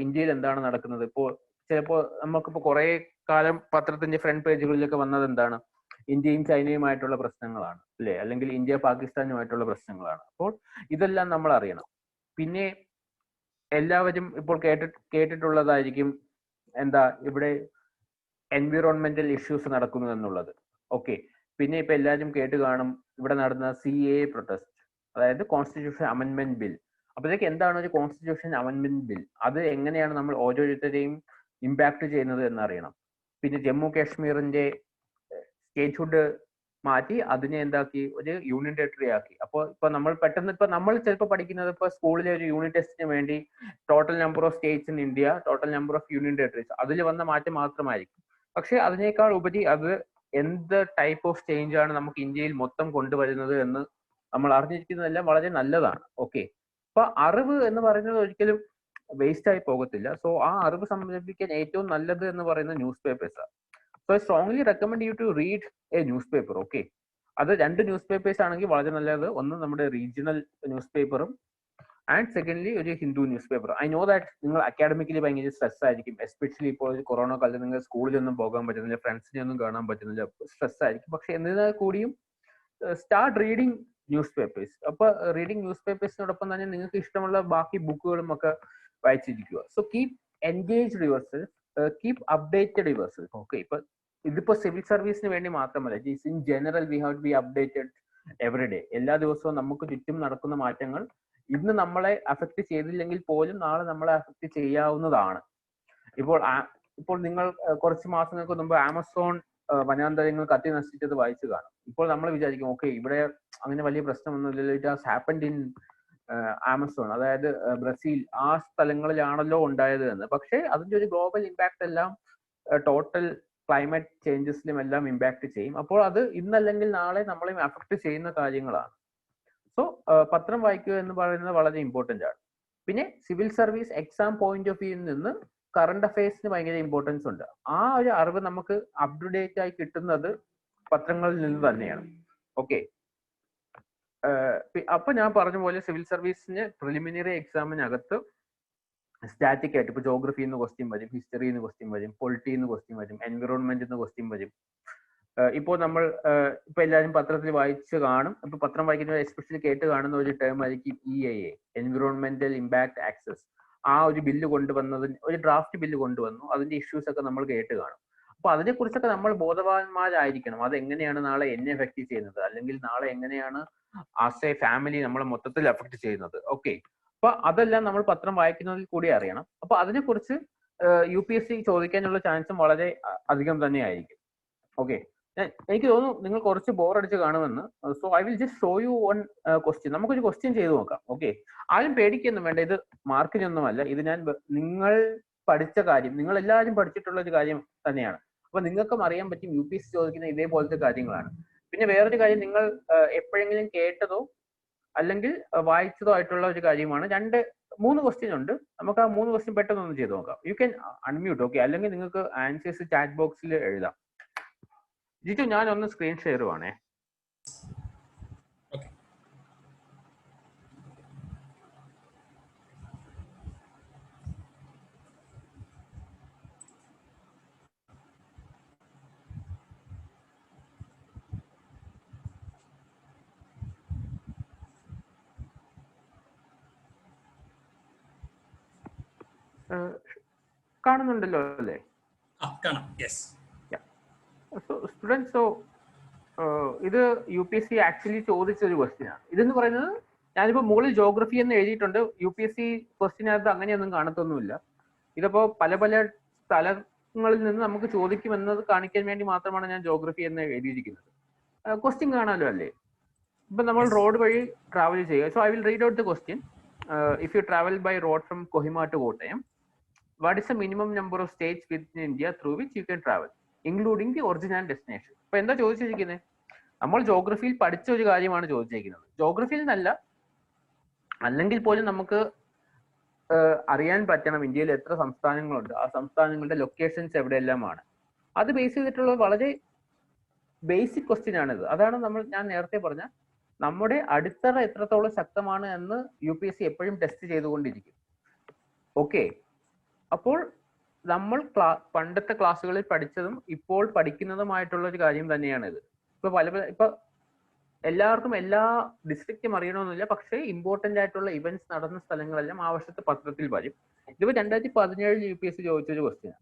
ഇന്ത്യയിൽ എന്താണ് നടക്കുന്നത്, ഇപ്പോൾ ചിലപ്പോൾ നമുക്കിപ്പോൾ കുറെ കാലം പത്രത്തിന്റെ ഫ്രണ്ട് പേജുകളിലൊക്കെ വന്നത് എന്താണ്, ഇന്ത്യയും ചൈനയുമായിട്ടുള്ള പ്രശ്നങ്ങളാണ് അല്ലെ, അല്ലെങ്കിൽ ഇന്ത്യ പാകിസ്ഥാനുമായിട്ടുള്ള പ്രശ്നങ്ങളാണ്. അപ്പോൾ ഇതെല്ലാം നമ്മൾ അറിയണം. പിന്നെ എല്ലാവരും ഇപ്പോൾ കേട്ടിട്ടുള്ളതായിരിക്കും എന്താ, ഇവിടെ എൻവിറോൺമെന്റൽ ഇഷ്യൂസ് നടക്കുന്നു എന്നുള്ളത്. ഓക്കെ. പിന്നെ ഇപ്പൊ എല്ലാവരും കേട്ട് കാണും ഇവിടെ നടന്ന CAA പ്രൊട്ടസ്റ്റ്, അതായത് കോൺസ്റ്റിറ്റ്യൂഷൻ അമെൻമെന്റ് ബിൽ. അപ്പോഴേക്ക് എന്താണ് ഒരു കോൺസ്റ്റിറ്റ്യൂഷൻ അമെൻമെന്റ് ബിൽ, അത് എങ്ങനെയാണ് നമ്മൾ ഓരോരുത്തരെയും ഇമ്പാക്ട് ചെയ്യുന്നത് എന്നറിയണം. പിന്നെ ജമ്മു കാശ്മീരിന്റെ സ്റ്റേറ്റ്ഹുഡ് മാറ്റി അതിനെ എന്താക്കി, ഒരു യൂണിയൻ ടെറിട്ടറി ആക്കി. അപ്പോൾ ഇപ്പൊ നമ്മൾ ചിലപ്പോൾ പഠിക്കുന്നത് ഇപ്പൊ സ്കൂളിലെ ഒരു യൂണിറ്റ് ടെസ്റ്റിന് വേണ്ടി total number of States in India, total number of union territories, അതിൽ വന്ന മാറ്റം മാത്രമായിരിക്കും. പക്ഷെ അതിനേക്കാൾ ഉപരി അത് എന്ത് ടൈപ്പ് ഓഫ് ചേഞ്ച് ആണ് നമുക്ക് ഇന്ത്യയിൽ മൊത്തം കൊണ്ടുവരുന്നത് എന്ന് നമ്മൾ അറിഞ്ഞിരിക്കുന്നതെല്ലാം വളരെ നല്ലതാണ്. ഓക്കെ. അപ്പൊ അറിവ് എന്ന് പറയുന്നത് ഒരിക്കലും വേസ്റ്റ് ആയി പോകത്തില്ല. സോ ആ അറിവ് സംരക്ഷിക്കാൻ ഏറ്റവും നല്ലത് എന്ന് പറയുന്നത് ന്യൂസ് പേപ്പേഴ്സാണ്. So I strongly recommend you to read a newspaper. Okay, അത് 2 ന്യൂസ് പേപ്പേഴ്സ് ആണെങ്കിൽ വളരെ നല്ലത്. ഒന്ന് നമ്മുടെ റീജിയണൽ ന്യൂസ് പേപ്പറും ആൻഡ് സെക്കൻഡ്ലി ഒരു Hindu newspaper. I know that നിങ്ങൾ അക്കാഡമിക്കലി ഭയങ്കര സ്ട്രെസ് ആയിരിക്കും, എസ്പെഷ്യലി ഇപ്പോൾ കൊറോണ കാലത്ത് നിങ്ങൾ സ്കൂളിലൊന്നും പോകാൻ പറ്റുന്നില്ല, ഫ്രണ്ട്സിനെ ഒന്നും കാണാൻ പറ്റുന്നില്ല, സ്ട്രെസ് ആയിരിക്കും. പക്ഷെ എന്നിരുന്നാൽ കൂടിയും സ്റ്റാർട്ട് റീഡിങ് ന്യൂസ് പേപ്പേഴ്സ്. അപ്പൊ റീഡിങ് ന്യൂസ് പേപ്പേഴ്സിനോടൊപ്പം തന്നെ നിങ്ങൾക്ക് ഇഷ്ടമുള്ള ബാക്കി ബുക്കുകളും ഒക്കെ വായിച്ചിരിക്കുക. So keep engaged yourself, keep updated yourself. Okay, ഇപ്പൊ ഇതിപ്പോ സിവിൽ സർവീസിന് വേണ്ടി മാത്രമല്ല, in general we have to be updated every day. എല്ലാ ദിവസവും നമുക്ക് ചുറ്റും നടക്കുന്ന മാറ്റങ്ങൾ ഇന്ന് നമ്മളെ അഫക്ട് ചെയ്തില്ലെങ്കിൽ പോലും നാളെ നമ്മളെ അഫക്ട് ചെയ്യാവുന്നതാണ്. ഇപ്പോൾ നിങ്ങൾ കുറച്ച് മാസങ്ങൾക്ക് മുമ്പ് ആമസോൺ വനാന്തരങ്ങൾ കത്തി നശിച്ചത് വായിച്ചു കാണും. ഇപ്പോൾ നമ്മൾ വിചാരിക്കും ഓക്കെ ഇവിടെ അങ്ങനെ വലിയ പ്രശ്നമൊന്നുമില്ലല്ലോ, it has happened in Amazon, അതായത് ബ്രസീൽ, ആ സ്ഥലങ്ങളിലാണല്ലോ ഉണ്ടായത് എന്ന്. പക്ഷേ അതിന്റെ ഒരു ഗ്ലോബൽ ഇമ്പാക്ട് എല്ലാം ടോട്ടൽ ക്ലൈമറ്റ് ചേഞ്ചസിലും എല്ലാം ഇമ്പാക്ട് ചെയ്യും. അപ്പോൾ അത് ഇന്നല്ലെങ്കിൽ നാളെ നമ്മളെയും അഫക്ട് ചെയ്യുന്ന കാര്യങ്ങളാണ്. സോ പത്രം വായിക്കുക എന്ന് പറയുന്നത് വളരെ ഇമ്പോർട്ടൻ്റ് ആണ്. പിന്നെ civil service exam point of വ്യൂവിൽ നിന്ന് കറണ്ട് അഫയേഴ്സിന് ഭയങ്കര ഇമ്പോർട്ടൻസ് ഉണ്ട്. ആ ഒരു അറിവ് നമുക്ക് അപ് ടു ഡേറ്റ് ആയി കിട്ടുന്നത് പത്രങ്ങളിൽ നിന്ന് തന്നെയാണ്. ഓക്കെ, അപ്പൊ ഞാൻ പറഞ്ഞ പോലെ സിവിൽ സർവീസിന് പ്രിലിമിനറി എക്സാമിനകത്ത് സ്റ്റാറ്റിക് ആയിട്ട് ഇപ്പൊ ജോഗ്രഫിന്ന് ക്വസ്റ്റ്യൻ വരും, ഹിസ്റ്ററിന്ന് ക്വസ്റ്റ്യൻ വരും, പൊളിറ്റിന്ന് ക്വസ്റ്റ്യൻ വരും, എൻവിറോൺമെന്റിന്ന് ക്വസ്റ്റ്യൻ വരും. ഇപ്പോൾ നമ്മൾ ഇപ്പൊ എല്ലാവരും പത്രത്തിൽ വായിച്ച് കാണും. ഇപ്പൊ പത്രം വായിക്കുന്നവർ എസ്പെഷ്യലി കേട്ട് കാണുന്ന ഒരു ടേം ആയിരിക്കും EIA, എൻവിറോൺമെന്റൽ ഇമ്പാക്ട് ആക്സസ്. ആ ഒരു ബില്ല് കൊണ്ടുവന്നത്, ഒരു ഡ്രാഫ്റ്റ് ബില്ല് കൊണ്ടുവന്നു, അതിന്റെ ഇഷ്യൂസ് ഒക്കെ നമ്മൾ കേട്ട് കാണും. അപ്പൊ അതിനെക്കുറിച്ചൊക്കെ നമ്മൾ ബോധവാന്മാരായിരിക്കണം. അത് എങ്ങനെയാണ് നാളെ എന്നെ എഫക്ട് ചെയ്യുന്നത്, അല്ലെങ്കിൽ നാളെ എങ്ങനെയാണ് ആസ് എ ഫാമിലി നമ്മളെ മൊത്തത്തിൽ എഫക്ട് ചെയ്യുന്നത്. ഓക്കെ, അപ്പൊ അതെല്ലാം നമ്മൾ പത്രം വായിക്കുന്നതിൽ കൂടി അറിയണം. അപ്പൊ അതിനെക്കുറിച്ച് UPSC ചോദിക്കാനുള്ള ചാൻസും വളരെ അധികം തന്നെ ആയിരിക്കും. ഓക്കെ, എനിക്ക് തോന്നുന്നു നിങ്ങൾ കുറച്ച് ബോർ അടിച്ച് കാണുമെന്ന്. So I will just show you one question. നമുക്കൊരു ക്വസ്റ്റ്യൻ ചെയ്ത് നോക്കാം. ഓക്കെ, ആരും പേടിക്കൊന്നും വേണ്ട, ഇത് മാർക്കിനൊന്നുമല്ല. ഇത് ഞാൻ നിങ്ങൾ പഠിച്ച കാര്യം, നിങ്ങൾ എല്ലാവരും പഠിച്ചിട്ടുള്ള ഒരു കാര്യം തന്നെയാണ്. അപ്പൊ നിങ്ങൾക്കും അറിയാൻ പറ്റും UPSC ചോദിക്കുന്ന ഇതേപോലത്തെ കാര്യങ്ങളാണ്. പിന്നെ വേറൊരു കാര്യം, നിങ്ങൾ എപ്പോഴെങ്കിലും കേട്ടതോ അല്ലെങ്കിൽ വായിച്ചതോ ആയിട്ടുള്ള ഒരു കാര്യമാണ്. 3 ക്വസ്റ്റ്യൻ ഉണ്ട്. നമുക്ക് ആ 3 ക്വസ്റ്റ്യൻ പെട്ടെന്ന് ചെയ്ത് നോക്കാം. U can unmute. ഓക്കെ, അല്ലെങ്കിൽ നിങ്ങൾക്ക് ആൻസേഴ്സ് ചാറ്റ് ബോക്സിൽ എഴുതാം. ജിറ്റു, ഞാൻ ഒന്ന് സ്ക്രീൻ ഷെയർ ആണേ. കാണുന്നുണ്ടല്ലോ അല്ലേ? കാണാം. യെസ്. സ്റ്റുഡൻസ്, ഇത് UPSC ആക്ച്വലി ചോദിച്ചൊരു ക്വസ്റ്റ്യൻ ആണ്. ഇതെന്ന് പറയുന്നത്, ഞാനിപ്പോ മുകളിൽ ജോഗ്രഫി എന്ന് എഴുതിയിട്ടുണ്ട്. UPSC ക്വസ്റ്റ്യനകത്ത് അങ്ങനെയൊന്നും കാണത്തൊന്നുമില്ല. ഇതിപ്പോ പല പല സ്ഥലങ്ങളിൽ നിന്ന് നമുക്ക് ചോദിക്കുമെന്നത് കാണിക്കാൻ വേണ്ടി മാത്രമാണ് ഞാൻ ജോഗ്രഫി എന്ന് എഴുതിയിരിക്കുന്നത്. ക്വസ്റ്റ്യൻ കാണാമല്ലോ അല്ലേ? ഇപ്പൊ നമ്മൾ റോഡ് വഴി ട്രാവൽ ചെയ്യുക. So I will read out the question. If you travel by road from Kohima to Kottayam, what is the minimum number of states within India through which you can travel, including the origin and destination? അപ്പൊ എന്താ ചോദിച്ചിരിക്കുന്നത്? നമ്മൾ ജോഗ്രഫിയിൽ പഠിച്ച ഒരു കാര്യമാണ് ചോദിച്ചിരിക്കുന്നത്. ജോഗ്രഫിയിൽ നിന്നല്ല, അല്ലെങ്കിൽ പോലും നമുക്ക് അറിയാൻ പറ്റണം ഇന്ത്യയിൽ എത്ര സംസ്ഥാനങ്ങളുണ്ട്, ആ സംസ്ഥാനങ്ങളുടെ ലൊക്കേഷൻസ് എവിടെയെല്ലാമാണ്. അത് ബേസ് ചെയ്തിട്ടുള്ള വളരെ ബേസിക് ക്വസ്റ്റ്യൻ ആണിത്. അതാണ് ഞാൻ നേരത്തെ പറഞ്ഞ നമ്മുടെ അടിത്തറ എത്രത്തോളം ശക്തമാണ് എന്ന് UPSC എപ്പോഴും ടെസ്റ്റ് ചെയ്തുകൊണ്ടിരിക്കും. ഓക്കെ, അപ്പോൾ നമ്മൾ പണ്ടത്തെ ക്ലാസ്സുകളിൽ പഠിച്ചതും ഇപ്പോൾ പഠിക്കുന്നതുമായിട്ടുള്ള ഒരു കാര്യം തന്നെയാണ് ഇത്. ഇപ്പൊ എല്ലാവർക്കും എല്ലാ ഡിസ്ട്രിക്റ്റും അറിയണമെന്നില്ല, പക്ഷേ ഇമ്പോർട്ടന്റ് ആയിട്ടുള്ള ഇവന്റ്സ് നടന്ന സ്ഥലങ്ങളെല്ലാം ആ വർഷത്തെ പത്രത്തിൽ വരും. ഇത് 2017 UPSC ചോദിച്ചൊരു ക്വസ്റ്റ്യൻ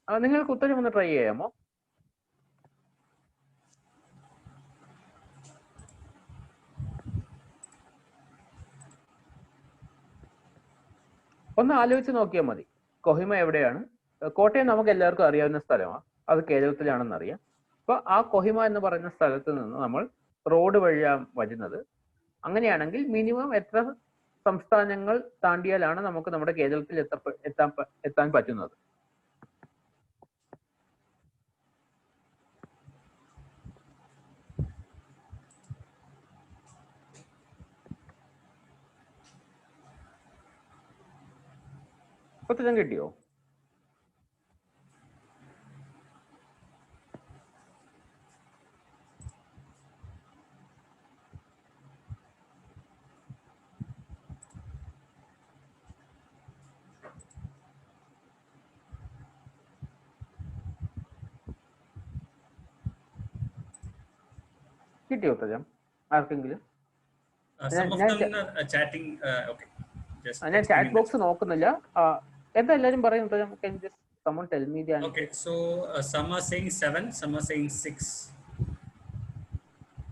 ആണ്. നിങ്ങൾക്ക് ഉത്തരം ഒന്ന് ട്രൈ ചെയ്യാമോ? ഒന്ന് ആലോചിച്ച് നോക്കിയാൽ മതി. കൊഹിമ എവിടെയാണ്? കോട്ടയം നമുക്ക് എല്ലാവർക്കും അറിയാവുന്ന സ്ഥലമാണ്, അത് കേരളത്തിലാണെന്ന് അറിയാം. അപ്പൊ ആ കൊഹിമ എന്ന് പറയുന്ന സ്ഥലത്ത് നിന്ന് നമ്മൾ റോഡ് വഴിയാണ് വരുന്നത്. അങ്ങനെയാണെങ്കിൽ മിനിമം എത്ര സംസ്ഥാനങ്ങൾ താണ്ടിയാലാണ് നമുക്ക് നമ്മുടെ കേരളത്തിൽ എത്താൻ പറ്റുന്നത്? ഉത്തരം കിട്ടിയോ? കിട്ടിയോ ഉത്തരം ആർക്കെങ്കിലും? Some of them are chatting. Okay. Just ഞാൻ ചാറ്റ് ബോക്സ് നോക്കുന്നില്ല. എന്താ എല്ലാരും പറയുന്നത്? Can just someone tell me the answer? Okay, so some are saying 7, some are saying 6.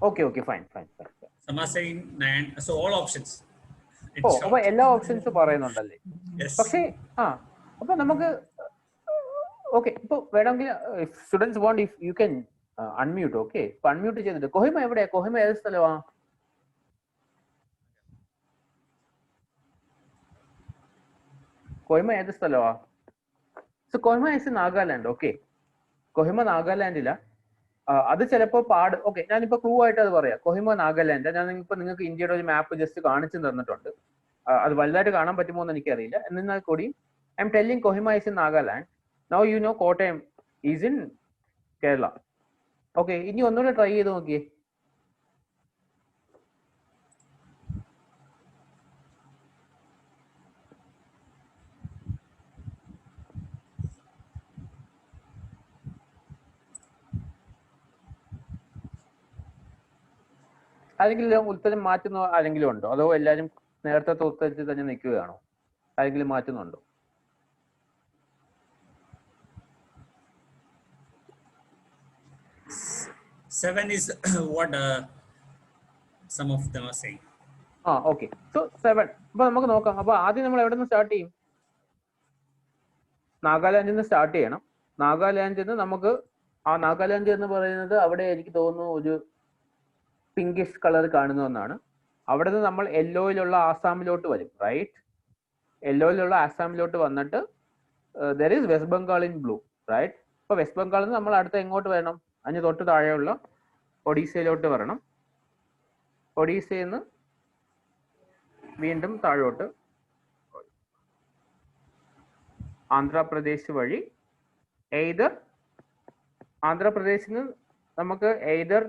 Okay, fine. Some are saying 9. So all options. അപ്പൊ എല്ലാ ഓപ്ഷൻസും പറയുന്നുണ്ടല്ലേ? Yes. പക്ഷേ അപ്പൊ നമുക്ക് ഓക്കെ ഇപ്പൊ വേണമെങ്കിൽ students want if you can unmute. Okay, ഇപ്പൊ unmute ചെയ്തിട്ട് കൊഹിമ എവിടെയാ? കൊഹിമ ഏത് സ്ഥലമാ? കൊഹിമ ഏത് സ്ഥലമാ? So Kohima is Nagaland. Okay, Kohima നാഗാലാൻഡില. അത് ചിലപ്പോ ഓക്കെ ഞാനിപ്പോ ക്ലൂ ആയിട്ട് അത് പറയാം. കൊഹിമ നാഗാലാൻഡ്. ഞാൻ ഇപ്പൊ നിങ്ങൾക്ക് ഇന്ത്യയുടെ ഒരു മാപ്പ് ജസ്റ്റ് കാണിച്ചു തന്നിട്ടുണ്ട്. അത് വലുതായിട്ട് കാണാൻ പറ്റുമോ എന്ന് എനിക്കറിയില്ല. എന്നാൽ കൂടി I M telling Kohima is in Nagaland. Now you know Kottayam is in Kerala. Okay, ഇനി ഒന്നുകൂടെ ട്രൈ ചെയ്ത് നോക്കിയേ. ആരെങ്കിലും ഉത്തരം മാറ്റുന്ന ആരെങ്കിലും ഉണ്ടോ? അതോ എല്ലാവരും നേരത്തെ ഉത്തരത്തിൽ തന്നെ നിൽക്കുകയാണോ? ആരെങ്കിലും മാറ്റുന്നുണ്ടോ? Seven is what some of them are saying. Okay, so 7. അപ്പൊ നമുക്ക് നോക്കാം. അപ്പൊ ആദ്യം നമ്മൾ എവിടെ നിന്ന് സ്റ്റാർട്ട് ചെയ്യും? നാഗാലാൻഡിൽ നിന്ന് സ്റ്റാർട്ട് ചെയ്യണം. നാഗാലാൻഡിൽ നിന്ന് നമുക്ക് നാഗാലാൻഡ് എന്ന് പറയുന്നത് അവിടെ എനിക്ക് തോന്നുന്നു ഒരു പിങ്കിഷ് കളർ കാണുന്ന ഒന്നാണ്. അവിടെ നിന്ന് നമ്മൾ യെല്ലോയിലുള്ള ആസാമിലോട്ട് വരും. റൈറ്റ്, യെല്ലോയിലുള്ള ആസാമിലോട്ട് വന്നിട്ട് there is West Bengal in blue. Right, ഇപ്പൊ വെസ്റ്റ് ബംഗാളിൽ നിന്ന് നമ്മൾ അടുത്ത് എങ്ങോട്ട് വരണം? അതിന് തൊട്ട് താഴെയുള്ള ഒഡീസയിലോട്ട് വരണം. ഒഡീസയിൽ നിന്ന് വീണ്ടും താഴോട്ട് ആന്ധ്രാപ്രദേശ് വഴി ആന്ധ്രാപ്രദേശിൽ നിന്ന് നമുക്ക്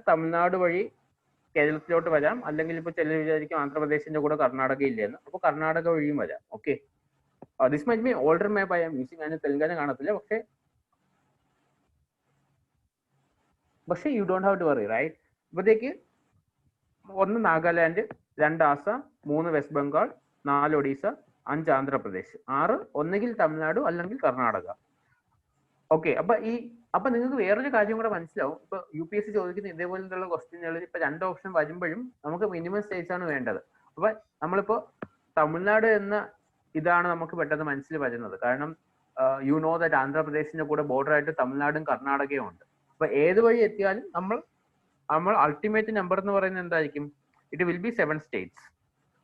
തമിഴ്നാട് വഴി കേരളത്തിലോട്ട് വരാം. അല്ലെങ്കിൽ ഇപ്പൊ ചിലർ വിചാരിക്കും ആന്ധ്രാപ്രദേശിന്റെ കൂടെ കർണാടക ഇല്ലെന്ന്. അപ്പൊ കർണാടക വഴിയും വരാം. Okay, this might be older map I am using. അതിന് തെലുങ്കാന കാണത്തില്ല. പക്ഷേ you don't have to worry. Right, ഇപ്പത്തേക്ക് 1 നാഗാലാൻഡ്, 2 ആസാം, 3 വെസ്റ്റ് ബംഗാൾ, 4 ഒഡീസ, 5 ആന്ധ്രാപ്രദേശ്, 6 ഒന്നുകിൽ തമിഴ്നാട് അല്ലെങ്കിൽ കർണാടക. ഓക്കെ, അപ്പൊ നിങ്ങൾക്ക് വേറൊരു കാര്യം കൂടെ മനസ്സിലാവും. ഇപ്പൊ UPSC ചോദിക്കുന്ന ഇതേപോലെയുള്ള ക്വസ്റ്റ്യനുകളിൽ ഇപ്പൊ 2 ഓപ്ഷൻ വരുമ്പോഴും നമുക്ക് മിനിമം സ്റ്റേറ്റ്സ് ആണ് വേണ്ടത്. അപ്പൊ നമ്മളിപ്പോ തമിഴ്നാട് എന്ന ഇതാണ് നമുക്ക് പെട്ടെന്ന് മനസ്സിൽ വരുന്നത്. കാരണം യു നോ ദാറ്റ് ആന്ധ്രാപ്രദേശിന്റെ കൂടെ ബോർഡർ ആയിട്ട് തമിഴ്നാടും കർണാടകയും ഉണ്ട്. അപ്പൊ ഏത് വഴി എത്തിയാലും നമ്മൾ അൾട്ടിമേറ്റ് നമ്പർ എന്ന് പറയുന്നത് എന്തായിരിക്കും? ഇറ്റ് വിൽ ബി 7 സ്റ്റേറ്റ്സ്,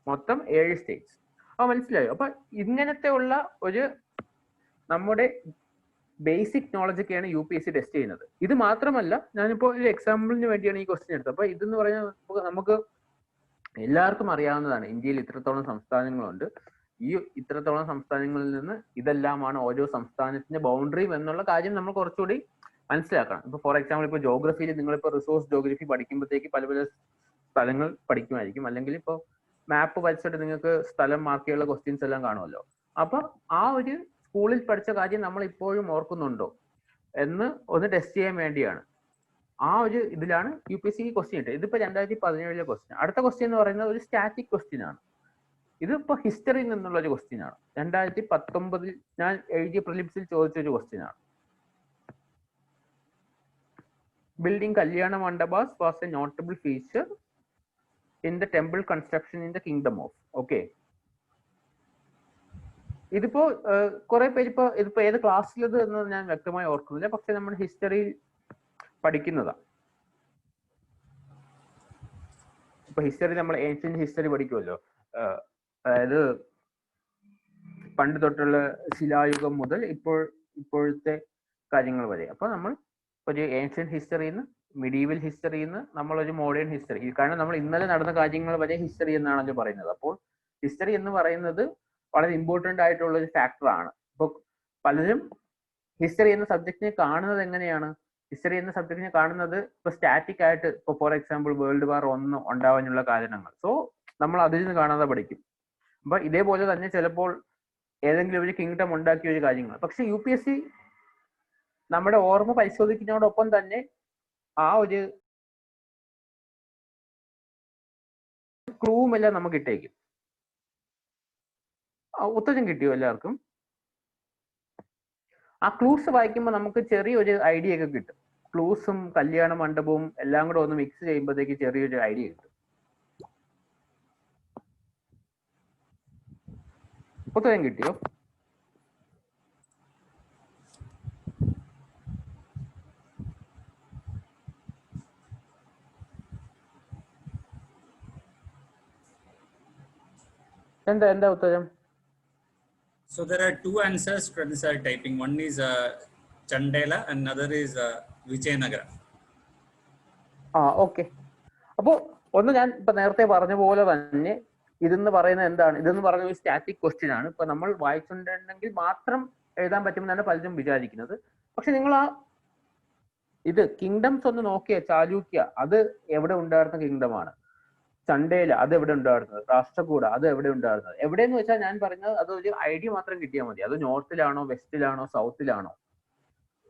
മൊത്തം 7 സ്റ്റേറ്റ്സ്. അപ്പൊ മനസ്സിലായോ? അപ്പൊ ഇങ്ങനത്തെ ഉള്ള ഒരു നമ്മുടെ ബേസിക് നോളജ് ഒക്കെയാണ് UPSC ടെസ്റ്റ് ചെയ്യുന്നത്. ഇത് മാത്രമല്ല, ഞാനിപ്പോ ഒരു എക്സാമ്പിളിന് വേണ്ടിയാണ് ഈ ക്വസ്റ്റ്യൻ എടുത്തത്. അപ്പൊ ഇതെന്ന് പറഞ്ഞാൽ നമുക്ക് എല്ലാവർക്കും അറിയാവുന്നതാണ്. ഇന്ത്യയിൽ ഇത്രത്തോളം സംസ്ഥാനങ്ങളുണ്ട്. ഈ ഇത്രത്തോളം സംസ്ഥാനങ്ങളിൽ നിന്ന് ഇതെല്ലാമാണ് ഓരോ സംസ്ഥാനത്തിന്റെ ബൗണ്ടറിയും എന്നുള്ള കാര്യം നമ്മൾ കുറച്ചുകൂടി മനസ്സിലാക്കണം. ഇപ്പൊ ഫോർ എക്സാമ്പിൾ ഇപ്പൊ ജോഗ്രഫിയിൽ നിങ്ങളിപ്പോ റിസോഴ്സ് ജോഗ്രഫി പഠിക്കുമ്പോഴത്തേക്ക് പല പല സ്ഥലങ്ങൾ പഠിക്കുമായിരിക്കും. അല്ലെങ്കിൽ ഇപ്പോൾ മാപ്പ് വരച്ചിട്ട് നിങ്ങൾക്ക് സ്ഥലം മാർക്ക് ചെയ്യാനുള്ള ക്വസ്റ്റ്യൻസ് എല്ലാം കാണുമല്ലോ. അപ്പൊ ആ ഒരു സ്കൂളിൽ പഠിച്ച കാര്യം നമ്മൾ ഇപ്പോഴും ഓർക്കുന്നുണ്ടോ എന്ന് ഒന്ന് ടെസ്റ്റ് ചെയ്യാൻ വേണ്ടിയാണ്. ആ ഒരു ഇതിലാണ് UPSC ക്വസ്റ്റ്യൻ ഇട്ടത്. ഇതിപ്പോ 2017 ക്വസ്റ്റ്യൻ. അടുത്ത ക്വസ്റ്റ്യൻ എന്ന് പറയുന്നത് ഒരു സ്റ്റാറ്റിക് ക്വസ്റ്റ്യൻ ആണ്. ഇതിപ്പോ ഹിസ്റ്ററിയിൽ നിന്നുള്ള ഒരു ക്വസ്റ്റ്യൻ ആണ്. 2019 ഞാൻ എഴുതിയ പ്രിലിംസിൽ ചോദിച്ചൊരു ക്വസ്റ്റ്യൻ ആണ്. Building kalyana mandapas was a notable feature in the temple construction in the kingdom of. Okay, ഇതിപ്പോ കുറെ പേര് ഇതിപ്പോ ഏത് ക്ലാസ്സിലത് എന്ന് ഞാൻ വ്യക്തമായി ഓർക്കുന്നില്ല. പക്ഷെ നമ്മൾ ഹിസ്റ്ററിയിൽ പഠിക്കുന്നതാ. ഇപ്പൊ ഹിസ്റ്ററി നമ്മൾ ഏൻഷ്യന്റ് ഹിസ്റ്ററി പഠിക്കുമല്ലോ. അതായത് പണ്ട് തൊട്ടുള്ള ശിലായുഗം മുതൽ ഇപ്പോഴത്തെ കാര്യങ്ങൾ വരെ. അപ്പൊ നമ്മൾ ഒരു ഏൻഷ്യന്റ് ഹിസ്റ്ററിന്ന് മിഡീവൽ ഹിസ്റ്ററിന്ന് നമ്മളൊരു മോഡേൺ ഹിസ്റ്ററി, കാരണം നമ്മൾ ഇന്നലെ നടന്ന കാര്യങ്ങൾ വരെ ഹിസ്റ്ററി എന്നാണല്ലോ പറയുന്നത്. അപ്പോൾ ഹിസ്റ്ററി എന്ന് പറയുന്നത് വളരെ ഇമ്പോർട്ടന്റ് ആയിട്ടുള്ള ഒരു ഫാക്ടറാണ്. ഇപ്പൊ പലരും ഹിസ്റ്ററി എന്ന സബ്ജക്റ്റിനെ കാണുന്നത് എങ്ങനെയാണ്? ഹിസ്റ്ററി എന്ന സബ്ജക്റ്റിനെ കാണുന്നത് ഇപ്പൊ സ്റ്റാറ്റിക് ആയിട്ട്, ഇപ്പൊ ഫോർ എക്സാമ്പിൾ വേൾഡ് വാർ 1 ഉണ്ടാവാനുള്ള കാരണങ്ങൾ, സോ നമ്മൾ അതിൽ നിന്ന് കാണാതെ പഠിക്കും. അപ്പൊ ഇതേപോലെ തന്നെ ചിലപ്പോൾ ഏതെങ്കിലും ഒരു കിങ്ഡം ഉണ്ടാക്കിയ ഒരു കാര്യങ്ങൾ. പക്ഷെ UPSC നമ്മുടെ ഓർമ്മ പരിശോധിക്കുന്നതോടൊപ്പം തന്നെ ആ ഒരു ക്ലൂവും എല്ലാം നമുക്ക് ഇട്ടേക്കും. ഉത്തരം കിട്ടിയോ എല്ലാവർക്കും? ആ ക്ലൂസ് വായിക്കുമ്പോൾ നമുക്ക് ചെറിയൊരു ഐഡിയ ഒക്കെ കിട്ടും. ക്ലൂസും കല്യാണ മണ്ഡപവും എല്ലാം കൂടെ ഒന്ന് മിക്സ് ചെയ്യുമ്പോഴത്തേക്ക് ചെറിയൊരു ഐഡിയ കിട്ടും. ഉത്തരം കിട്ടിയോ? എന്താ ഉത്തരം? So there are two answers friends are typing. One is Chandela and another is Vijayanagara. Okay. അപ്പോ ഒന്ന് ഞാൻ ഇപ്പൊ നേരത്തെ പറഞ്ഞ പോലെ തന്നെ ഇതെന്ന് പറയുന്നത് എന്താണ്? ഇതെന്ന് പറയുന്ന ഒരു സ്റ്റാറ്റിക് ക്വസ്റ്റ്യൻ ആണ്. ഇപ്പൊ നമ്മൾ വായിച്ചിട്ടുണ്ടെങ്കിൽ മാത്രം എഴുതാൻ പറ്റുമെന്നാണ് പലരും വിചാരിക്കുന്നത്. പക്ഷെ നിങ്ങൾ ആ ഇത് കിങ്ഡംസ് ഒന്ന് നോക്കിയ ചാലൂക്യ അത് എവിടെ ഉണ്ടായിരുന്ന കിങ്ഡമാണ്. ചണ്ടേല അത് എവിടെ ഉണ്ടായിരുന്നത്? രാഷ്ട്രകൂട അത് എവിടെ ഉണ്ടായിരുന്നത്? എവിടെയെന്ന് വെച്ചാൽ ഞാൻ പറഞ്ഞത് അത് ഒരു ഐഡിയ മാത്രം കിട്ടിയാൽ മതി. അത് നോർത്തിലാണോ വെസ്റ്റിലാണോ സൗത്തിലാണോ?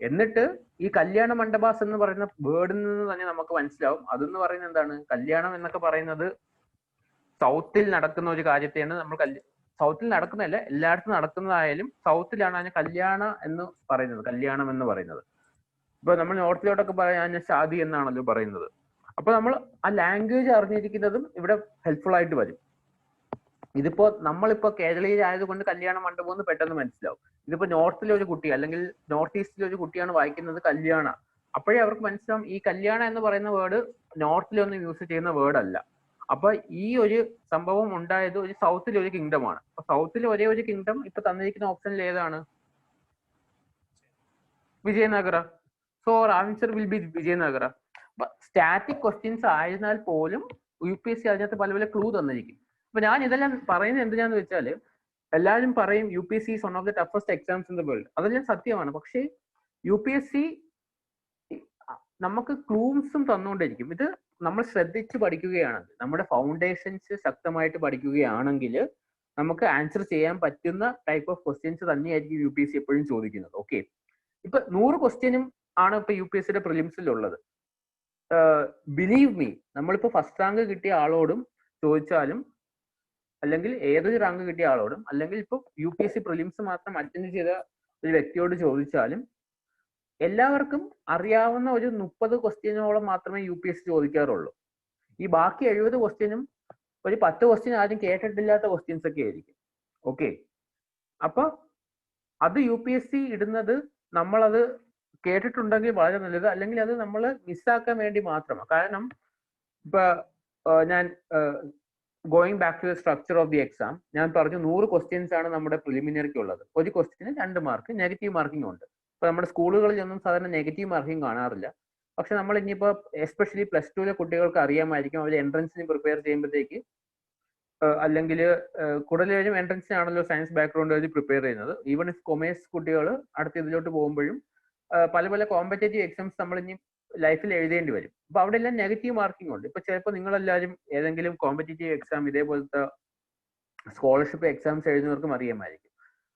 എന്നിട്ട് ഈ കല്യാണ മണ്ഡപാസ് എന്ന് പറയുന്ന വേർഡിൽ നിന്ന് തന്നെ നമുക്ക് മനസ്സിലാവും അതെന്ന് പറയുന്നത് എന്താണ്. കല്യാണം എന്നൊക്കെ പറയുന്നത് സൗത്തിൽ നടക്കുന്ന ഒരു കാര്യത്തെയാണ് നമ്മൾ സൗത്തിൽ നടക്കുന്നതല്ല, എല്ലായിടത്തും നടക്കുന്നതായാലും സൗത്തിലാണ് അതിന് കല്യാണ എന്ന് പറയുന്നത്, കല്യാണം എന്ന് പറയുന്നത്. ഇപ്പൊ നമ്മൾ നോർത്തിലോട്ടൊക്കെ പറയാൻ ഷാദി എന്നാണല്ലോ പറയുന്നത്. അപ്പൊ നമ്മൾ ആ ലാംഗ്വേജ് അറിഞ്ഞിരിക്കുന്നതും ഇവിടെ ഹെൽപ്ഫുൾ ആയിട്ട് വരും. ഇതിപ്പോ നമ്മളിപ്പോ കേരളീയരായതുകൊണ്ട് കല്യാണ മണ്ഡപം എന്ന് പെട്ടെന്ന് മനസ്സിലാവും. ഇതിപ്പോ നോർത്തിലെ ഒരു കുട്ടി അല്ലെങ്കിൽ നോർത്ത് ഈസ്റ്റിലെ ഒരു കുട്ടിയാണ് വായിക്കുന്നത് കല്യാണ, അപ്പോഴേ അവർക്ക് മനസ്സിലാവും ഈ കല്യാണ എന്ന് പറയുന്ന വേർഡ് നോർത്തിലൊന്നും യൂസ് ചെയ്യുന്ന വേർഡ് അല്ല. അപ്പൊ ഈ ഒരു സംഭവം ഉണ്ടായത് ഒരു സൗത്തിലെ ഒരു കിങ്ഡമാണ്. അപ്പൊ സൗത്തിലെ ഒരേ ഒരു കിങ്ഡം ഇപ്പൊ തന്നിരിക്കുന്ന ഓപ്ഷനിൽ ഏതാണ്? Vijayanagara. So answer will be Vijayanagara. Static questions ആയിരുന്നാൽ പോലും UPSC അതിനകത്ത് പല പല ക്ലൂ തന്നിരിക്കും. അപ്പൊ ഞാൻ ഇതെല്ലാം പറയുന്നത് എന്തിനാന്ന് വെച്ചാൽ എല്ലാവരും പറയും UPSC is one of the toughest exams in the world. അതെല്ലാം സത്യമാണ്. പക്ഷേ UPSC നമുക്ക് ക്ലൂസും തന്നുകൊണ്ടിരിക്കും. ഇത് നമ്മൾ ശ്രദ്ധിച്ച് പഠിക്കുകയാണെങ്കിൽ, നമ്മുടെ ഫൗണ്ടേഷൻസ് ശക്തമായിട്ട് പഠിക്കുകയാണെങ്കിൽ നമുക്ക് ആൻസർ ചെയ്യാൻ പറ്റുന്ന ടൈപ്പ് ഓഫ് ക്വസ്റ്റ്യൻസ് തന്നെയായിരിക്കും UPSC എപ്പോഴും ചോദിക്കുന്നത്. ഓക്കെ, ഇപ്പൊ 100 ക്വസ്റ്റ്യനും ആണ് ഇപ്പൊ UPSCയുടെ പ്രിലിംസിലുള്ളത്. ബിലീവ് മീ, നമ്മളിപ്പോ ഫസ്റ്റ് റാങ്ക് കിട്ടിയ ആളോടും ചോദിച്ചാലും, അല്ലെങ്കിൽ ഏതൊരു റാങ്ക് കിട്ടിയ ആളോടും, അല്ലെങ്കിൽ ഇപ്പൊ UPSC പ്രിലിംസ് മാത്രം അറ്റൻഡ് ചെയ്ത ഒരു വ്യക്തിയോട് ചോദിച്ചാലും എല്ലാവർക്കും അറിയാവുന്ന ഒരു 30 ക്വസ്റ്റ്യനോളം മാത്രമേ UPSC ചോദിക്കാറുള്ളൂ. ഈ ബാക്കി 70 ക്വസ്റ്റ്യനും ഒരു 10 ക്വസ്റ്റ്യൻ ആരും കേട്ടിട്ടില്ലാത്ത ക്വസ്റ്റ്യൻസ് ഒക്കെ ആയിരിക്കും. ഓക്കെ, അപ്പൊ അത് UPSC ഇടുന്നത് നമ്മളത് കേട്ടിട്ടുണ്ടെങ്കിൽ വളരെ നല്ലത്, അല്ലെങ്കിൽ അത് നമ്മൾ മിസ്സാക്കാൻ വേണ്ടി മാത്രമാണ്. കാരണം ഇപ്പൊ ഞാൻ going back to the structure of the exam, ഞാൻ പറഞ്ഞു 100 ക്വസ്റ്റ്യൻസ് ആണ് നമ്മുടെ പ്രിലിമിനറിക്ക് ഉള്ളത്. ഒരു ക്വസ്റ്റ്യന് 2 മാർക്ക്, നെഗറ്റീവ് മാർക്കിംഗ് ഉണ്ട്. ഇപ്പൊ നമ്മുടെ സ്കൂളുകളിലൊന്നും സാധാരണ നെഗറ്റീവ് മാർക്കിംഗ് കാണാറില്ല. പക്ഷെ നമ്മൾ ഇനിയിപ്പോ എസ്പെഷ്യലി +2 കുട്ടികൾക്ക് അറിയാമായിരിക്കും, അവർ എൻട്രൻസിന് പ്രിപ്പയർ ചെയ്യുമ്പോഴത്തേക്ക്, അല്ലെങ്കിൽ കൂടുതലും എൻട്രൻസിനാണല്ലോ സയൻസ് ബാക്ക്ഗ്രൗണ്ട് വഴി പ്രിപ്പയർ ചെയ്യുന്നത്. ഈവൻ ഇഫ് കൊമേഴ്സ് കുട്ടികൾ അടുത്ത ഇതിലോട്ട് പോകുമ്പോഴും പല പല കോമ്പറ്റേറ്റീവ് എക്സാംസ് നമ്മൾ ഇനി ലൈഫിൽ എഴുതേണ്ടി വരും. അപ്പൊ അവിടെ എല്ലാം നെഗറ്റീവ് മാർക്കിംഗ് ഉണ്ട്. ഇപ്പൊ ചിലപ്പോൾ നിങ്ങളെല്ലാവരും ഏതെങ്കിലും കോമ്പറ്റേറ്റീവ് എക്സാം ഇതേപോലത്തെ സ്കോളർഷിപ്പ് എക്സാംസ് എഴുതുന്നവർക്കും അറിയാമായിരിക്കും.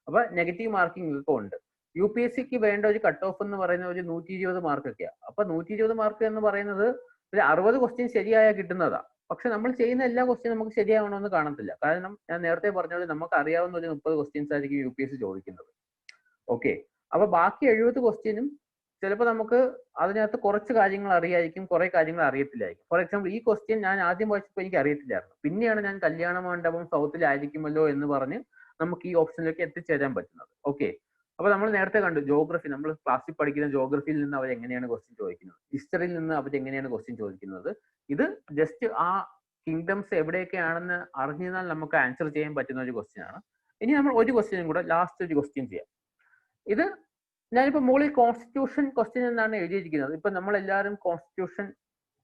അപ്പൊ നെഗറ്റീവ് മാർക്കിംഗ് ഒക്കെ ഉണ്ട്. UPSCക്ക് വേണ്ട ഒരു കട്ട് ഓഫ് എന്ന് പറയുന്നത് ഒരു 120 മാർക്കൊക്കെയാണ്. അപ്പൊ 120 മാർക്ക് എന്ന് പറയുന്നത് ഒരു 60 ക്വസ്റ്റ്യൻ ശരിയായാൽ കിട്ടുന്നതാ. പക്ഷെ നമ്മൾ ചെയ്യുന്ന എല്ലാ ക്വസ്റ്റ്യൻ നമുക്ക് ശരിയാവണമെന്ന് കാണത്തില്ല. കാരണം ഞാൻ നേരത്തെ പറഞ്ഞത് നമുക്ക് അറിയാവുന്ന ഒരു 30 ക്വസ്റ്റ്യൻസ് ആയിരിക്കും UPSC ചോദിക്കുന്നത്. ഓക്കെ, അപ്പൊ ബാക്കി 70 ക്വസ്റ്റ്യനും ചിലപ്പോൾ നമുക്ക് അതിനകത്ത് കുറച്ച് കാര്യങ്ങൾ അറിയായിരിക്കും, കുറെ കാര്യങ്ങൾ അറിയത്തില്ലായിരിക്കും. ഫോർ എക്സാമ്പിൾ, ഈ ക്വസ്റ്റ്യൻ ഞാൻ ആദ്യം വായിച്ചപ്പോൾ എനിക്ക് അറിയത്തില്ലായിരുന്നു. പിന്നെയാണ് ഞാൻ കല്യാണ മണ്ഡപം സൗത്തിലായിരിക്കുമല്ലോ എന്ന് പറഞ്ഞ് നമുക്ക് ഈ ഓപ്ഷനിലേക്ക് എത്തിച്ചേരാൻ പറ്റുന്നത്. ഓക്കെ, അപ്പൊ നമ്മൾ നേരത്തെ കണ്ടു ജോഗ്രഫി, നമ്മൾ ക്ലാസ്സിൽ പഠിക്കുന്ന ജോഗ്രഫിയിൽ നിന്ന് അവർ എങ്ങനെയാണ് ക്വസ്റ്റ്യൻ ചോദിക്കുന്നത്, ഹിസ്റ്ററിയിൽ നിന്ന് അവർ എങ്ങനെയാണ് ക്വസ്റ്റ്യൻ ചോദിക്കുന്നത്. ഇത് ജസ്റ്റ് ആ കിങ്ഡംസ് എവിടെയൊക്കെയാണെന്ന് അറിഞ്ഞാൽ നമുക്ക് ആൻസർ ചെയ്യാൻ പറ്റുന്ന ഒരു ക്വസ്റ്റ്യൻ ആണ്. ഇനി നമ്മൾ ഒരു ക്വസ്റ്റ്യനും കൂടെ, ലാസ്റ്റ് ഒരു ക്വസ്റ്റ്യൻ ചെയ്യാം. ഇത് ഞാനിപ്പോ മുകളിൽ കോൺസ്റ്റിറ്റ്യൂഷൻ ക്വസ്റ്റ്യൻ എന്നാണ് എഴുതിയിരിക്കുന്നത്. ഇപ്പൊ നമ്മൾ എല്ലാവരും കോൺസ്റ്റിറ്റ്യൂഷൻ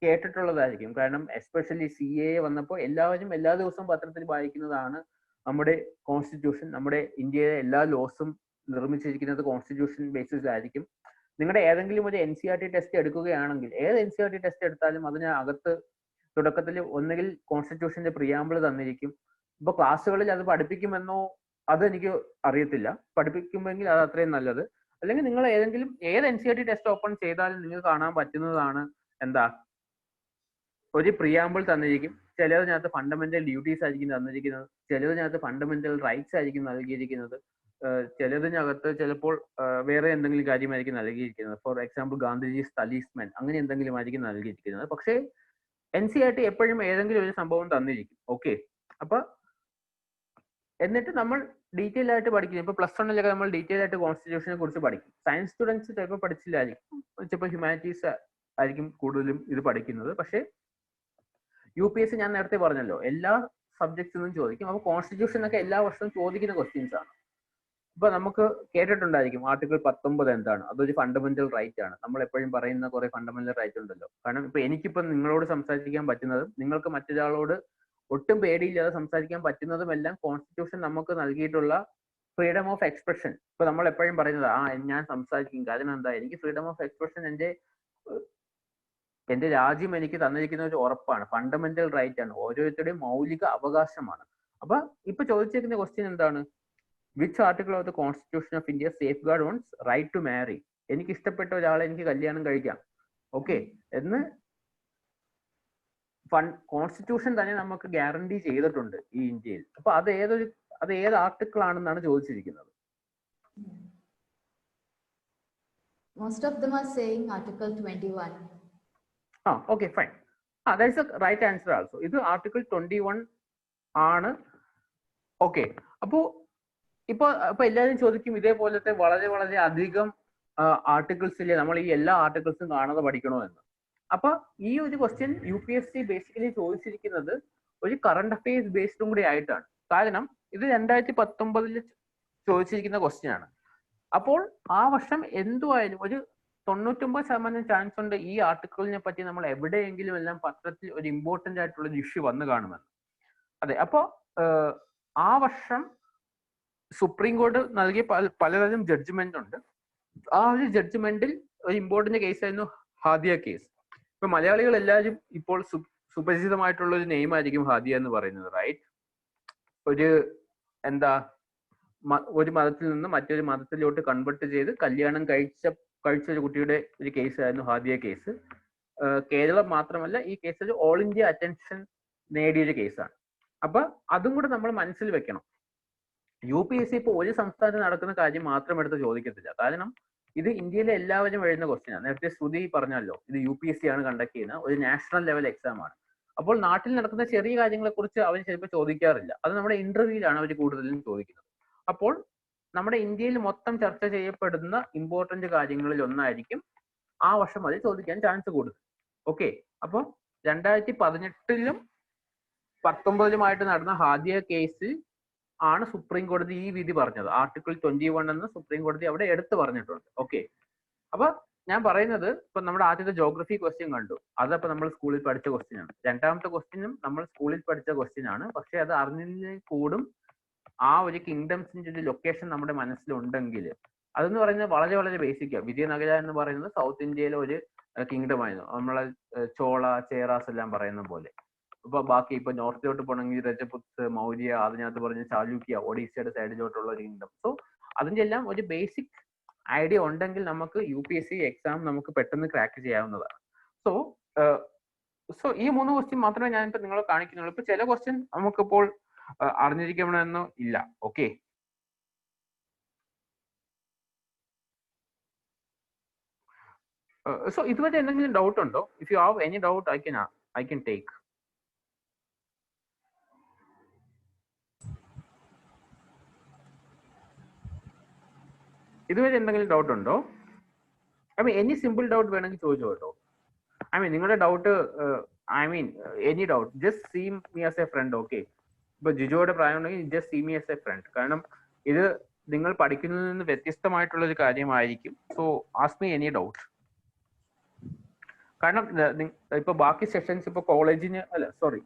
കേട്ടിട്ടുള്ളതായിരിക്കും. കാരണം എസ്പെഷ്യലി CAA വന്നപ്പോൾ എല്ലാവരും എല്ലാ ദിവസവും പത്രത്തിൽ വായിക്കുന്നതാണ് നമ്മുടെ കോൺസ്റ്റിറ്റ്യൂഷൻ. നമ്മുടെ ഇന്ത്യയിലെ എല്ലാ ലോസും നിർമ്മിച്ചിരിക്കുന്നത് കോൺസ്റ്റിറ്റ്യൂഷൻ ബേസിസിലായിരിക്കും. നിങ്ങളുടെ ഏതെങ്കിലും ഒരു NCERT ടെസ്റ്റ് എടുക്കുകയാണെങ്കിൽ, ഏത് NCERT ടെസ്റ്റ് എടുത്താലും അതിന് അകത്ത് തുടക്കത്തിൽ ഒന്നുകിൽ കോൺസ്റ്റിറ്റ്യൂഷന്റെ പ്രിയാമ്പിൾ തന്നിരിക്കും. ഇപ്പൊ ക്ലാസ്സുകളിൽ അത് പഠിപ്പിക്കുമെന്നോ അത് എനിക്ക് അറിയത്തില്ല. പഠിപ്പിക്കുമെങ്കിൽ അത് അത്രയും നല്ലത്. അല്ലെങ്കിൽ നിങ്ങൾ ഏത് NCERT ടെസ്റ്റ് ഓപ്പൺ ചെയ്താലും നിങ്ങൾക്ക് കാണാൻ പറ്റുന്നതാണ് എന്താ, ഒരു പ്രിയാമ്പിൾ തന്നിരിക്കും. ചിലതിനകത്ത് ഫണ്ടമെന്റൽ ഡ്യൂട്ടീസ് ആയിരിക്കും തന്നിരിക്കുന്നത്, ചിലതിനകത്ത് ഫണ്ടമെന്റൽ റൈറ്റ്സ് ആയിരിക്കും നൽകിയിരിക്കുന്നത്, ചിലതിനകത്ത് ചിലപ്പോൾ വേറെ എന്തെങ്കിലും കാര്യമായിരിക്കും നൽകിയിരിക്കുന്നത്. ഫോർ എക്സാമ്പിൾ ഗാന്ധിജീസ് തലീസ്മൻ അങ്ങനെ എന്തെങ്കിലും ആയിരിക്കും നൽകിയിരിക്കുന്നത്. പക്ഷേ NCERT എപ്പോഴും ഏതെങ്കിലും ഒരു സംഭവം തന്നിരിക്കും. ഓക്കെ, അപ്പൊ എന്നിട്ട് നമ്മൾ ഡീറ്റെയിൽ ആയിട്ട് പഠിക്കും. ഇപ്പൊ +1 നമ്മൾ ഡീറ്റെയിൽ ആയിട്ട് കോൺസ്റ്റിറ്റ്യൂഷനെ കുറിച്ച് പഠിക്കും. സയൻസ് സ്റ്റുഡൻസ് ചിലപ്പോൾ പഠിച്ചില്ലായിരിക്കും, ചിലപ്പോൾ ഹ്യൂമാനിറ്റീസ് ആയിരിക്കും കൂടുതലും ഇത് പഠിക്കുന്നത്. പക്ഷേ UPSC ഞാൻ നേരത്തെ പറഞ്ഞല്ലോ എല്ലാ സബ്ജക്ട്സിൽ നിന്നും ചോദിക്കും. അപ്പൊ കോൺസ്റ്റിറ്റ്യൂഷൻ ഒക്കെ എല്ലാ വർഷവും ചോദിക്കുന്ന ക്വസ്റ്റ്യൻസ് ആണ്. ഇപ്പൊ നമുക്ക് കേട്ടിട്ടുണ്ടായിരിക്കും ആർട്ടിക്കിൾ 19 എന്താണ്, അതൊരു ഫണ്ടമെന്റൽ റൈറ്റ് ആണ്. നമ്മൾ എപ്പോഴും പറയുന്ന കുറെ ഫണ്ടമെന്റൽ റൈറ്റ് ഉണ്ടല്ലോ. കാരണം ഇപ്പൊ എനിക്കിപ്പം നിങ്ങളോട് സംസാരിക്കാൻ പറ്റുന്നതും നിങ്ങൾക്ക് മറ്റൊരാളോട് ഒട്ടും പേടിയില്ലാതെ സംസാരിക്കാൻ പറ്റുന്നതും എല്ലാം കോൺസ്റ്റിറ്റ്യൂഷൻ നമുക്ക് നൽകിയിട്ടുള്ള ഫ്രീഡം ഓഫ് എക്സ്പ്രഷൻ. ഇപ്പൊ നമ്മൾ എപ്പോഴും പറയുന്നത് ഞാൻ സംസാരിക്കും, കാരണം എന്താ, എനിക്ക് ഫ്രീഡം ഓഫ് എക്സ്പ്രഷൻ എന്റെ രാജ്യം എനിക്ക് തന്നിരിക്കുന്ന ഒരു ഉറപ്പാണ്, ഫണ്ടമെന്റൽ റൈറ്റ് ആണ്, ഓരോരുത്തരുടെയും മൗലിക അവകാശമാണ്. അപ്പൊ ഇപ്പൊ ചോദിച്ചിരിക്കുന്ന ക്വസ്റ്റ്യൻ എന്താണ്, which article of the constitution of India safeguard one's right to marry, എനിക്ക് ഇഷ്ടപ്പെട്ട ഒരാളെ എനിക്ക് കല്യാണം കഴിക്കാം, ഓക്കെ എന്ന് കോൺസ്റ്റിറ്റ്യൂഷൻ തന്നെ നമുക്ക് ഗ്യാരണ്ടി ചെയ്തിട്ടുണ്ട് ഈ ഇന്ത്യയിൽ. അപ്പൊ അത് ഏത് ആർട്ടിക്കിൾ ആണെന്നാണ് ചോദിച്ചിരിക്കുന്നത്. Most of them are saying Article 21. Okay, fine. That's the right answer also. ഇത് ആർട്ടിക്കിൾ 21 ആണ്. ഓക്കെ, ഇപ്പൊ എല്ലാവരും ചോദിക്കും ഇതേപോലത്തെ വളരെ വളരെ അധികം ആർട്ടിക്കിൾസ് ഇല്ലേ, നമ്മൾ ഈ എല്ലാ ആർട്ടിക്കിൾസും കാണാതെ പഠിക്കണോ എന്ന്. അപ്പൊ ഈ ഒരു ക്വസ്റ്റ്യൻ UPSC ബേസിക്കലി ചോദിച്ചിരിക്കുന്നത് ഒരു കറണ്ട് അഫയേഴ്സ് ബേസ്ഡും കൂടി ആയിട്ടാണ്. കാരണം ഇത് 2019 ചോദിച്ചിരിക്കുന്ന ക്വസ്റ്റ്യൻ ആണ്. അപ്പോൾ ആ വർഷം എന്തുമായാലും ഒരു 99% ചാൻസ് ഉണ്ട് ഈ ആർട്ടിക്കിളിനെ പറ്റി നമ്മൾ എവിടെയെങ്കിലും എല്ലാം പത്രത്തിൽ ഒരു ഇമ്പോർട്ടന്റ് ആയിട്ടുള്ള ഇഷ്യൂ വന്നു കാണുമെന്ന്. അതെ, അപ്പോ ആ വർഷം സുപ്രീം കോടതി നൽകിയ പലതരം ജഡ്ജ്മെന്റ് ഉണ്ട്. ആ ഒരു ജഡ്ജ്മെന്റിൽ ഒരു ഇമ്പോർട്ടന്റ് കേസായിരുന്നു ഹാദിയ കേസ്. ഇപ്പൊ മലയാളികൾ എല്ലാവരും ഇപ്പോൾ സുപരിചിതമായിട്ടുള്ള ഒരു നെയിം ആയിരിക്കും ഹാദിയ എന്ന് പറയുന്നത്, റൈറ്റ്? ഒരു മതത്തിൽ നിന്ന് മറ്റൊരു മതത്തിലോട്ട് കൺവെർട്ട് ചെയ്ത് കല്യാണം കഴിച്ച ഒരു കുട്ടിയുടെ ഒരു കേസായിരുന്നു ഹാദിയ കേസ്. കേരളം മാത്രമല്ല, ഈ കേസ് ഒരു ഓൾ ഇന്ത്യ അറ്റൻഷൻ നേടിയൊരു കേസാണ്. അപ്പൊ അതും കൂടെ നമ്മൾ മനസ്സിൽ വെക്കണം. UPSC ഇപ്പൊ ഒരു സംസ്ഥാനത്ത് നടക്കുന്ന കാര്യം മാത്രം എടുത്ത് ചോദിക്കത്തില്ല. കാരണം ഇത് ഇന്ത്യയിലെ എല്ലാവരും എഴുതുന്ന ക്വസ്റ്റ്യൻ ആണ്. നേരത്തെ ശ്രുതി പറഞ്ഞല്ലോ, ഇത് UPSC ആണ് കണ്ടക്ട് ചെയ്യുന്ന ഒരു നാഷണൽ ലെവൽ എക്സാം ആണ്. അപ്പോൾ നാട്ടിൽ നടക്കുന്ന ചെറിയ കാര്യങ്ങളെ കുറിച്ച് അവർ ചിലപ്പോൾ ചോദിക്കാറില്ല. അത് നമ്മുടെ ഇന്റർവ്യൂവിലാണ് അവർ കൂടുതലും ചോദിക്കുന്നത്. അപ്പോൾ നമ്മുടെ ഇന്ത്യയിൽ മൊത്തം ചർച്ച ചെയ്യപ്പെടുന്ന ഇമ്പോർട്ടന്റ് കാര്യങ്ങളിൽ ഒന്നായിരിക്കും ആ വർഷം അത് ചോദിക്കാൻ ചാൻസ് കൂടുതൽ. ഓക്കെ, അപ്പോൾ 2018 19 നടന്ന ഹാദിയ കേസിൽ ആണ് സുപ്രീം കോടതി ഈ വിധി പറഞ്ഞത്. ആർട്ടിക്കിൾ 21 എന്ന് സുപ്രീം കോടതി അവിടെ എടുത്തു പറഞ്ഞിട്ടുണ്ട്. ഓക്കെ, അപ്പൊ ഞാൻ പറയുന്നത് ഇപ്പൊ നമ്മുടെ ആദ്യത്തെ ജോഗ്രഫി ക്വസ്റ്റ്യൻ കണ്ടു, അതപ്പോ നമ്മൾ സ്കൂളിൽ പഠിച്ച ക്വസ്റ്റ്യൻ ആണ്. രണ്ടാമത്തെ ക്വസ്റ്റ്യനും നമ്മൾ സ്കൂളിൽ പഠിച്ച ക്വസ്റ്റ്യൻ ആണ്. പക്ഷെ അത് അറിഞ്ഞതിൽ കൂടും ആ ഒരു കിങ്ഡംസിന്റെ ഒരു ലൊക്കേഷൻ നമ്മുടെ മനസ്സിലുണ്ടെങ്കിൽ, അതെന്ന് പറയുന്നത് വളരെ വളരെ ബേസിക്കാണ്. വിജയനഗര എന്ന് പറയുന്നത് സൗത്ത് ഇന്ത്യയിലെ ഒരു കിങ്ഡം ആയിരുന്നു, നമ്മളെ ചോള ചേറാസ് എല്ലാം പറയുന്ന പോലെ. ഇപ്പൊ ബാക്കി ഇപ്പൊ നോർത്തിലോട്ട് പോകണമെങ്കിൽ രജപുത്ത്, മൗര്യ, അതിനകത്ത് പറഞ്ഞ ചാലൂക്യ, ഒഡീസയുടെ സൈഡിലോട്ടുള്ള ഒരു കിങ്ഡം. സോ അതിന്റെ എല്ലാം ഒരു ബേസിക് ഐഡിയ ഉണ്ടെങ്കിൽ നമുക്ക് UPSC എക്സാം നമുക്ക് പെട്ടെന്ന് ക്രാക്ക് ചെയ്യാവുന്നതാണ്. സോ ഈ 3 ക്വസ്റ്റ്യൻ മാത്രമേ ഞാനിപ്പോ നിങ്ങളെ കാണിക്കുന്നുള്ളൂ. ഇപ്പൊ ചില ക്വസ്റ്റ്യൻ നമുക്കിപ്പോൾ അറിഞ്ഞിരിക്കണമെന്നോ ഇല്ല. ഓക്കെ, സോ ഇതുവരെ എന്തെങ്കിലും ഡൗട്ട് ഉണ്ടോ? If you have any doubt I can take. ഇതുവരെ എന്തെങ്കിലും ഡൗട്ട് ഉണ്ടോ? എനി സിമ്പിൾ ഡൗട്ട് വേണമെങ്കിൽ ചോദിച്ചോ കേട്ടോ. നിങ്ങളുടെ doubt any doubt, just see me as a friend. Okay, ഇപ്പൊ ജിജോയുടെ പ്രായം ഉണ്ടെങ്കിൽ just see me as a friend. കാരണം ഇത് നിങ്ങൾ പഠിക്കുന്നതിൽ നിന്ന് വ്യത്യസ്തമായിട്ടുള്ള ഒരു കാര്യമായിരിക്കും. So ask me any doubt. കാരണം ഇപ്പൊ ബാക്കി സെഷൻസ് ഇപ്പൊ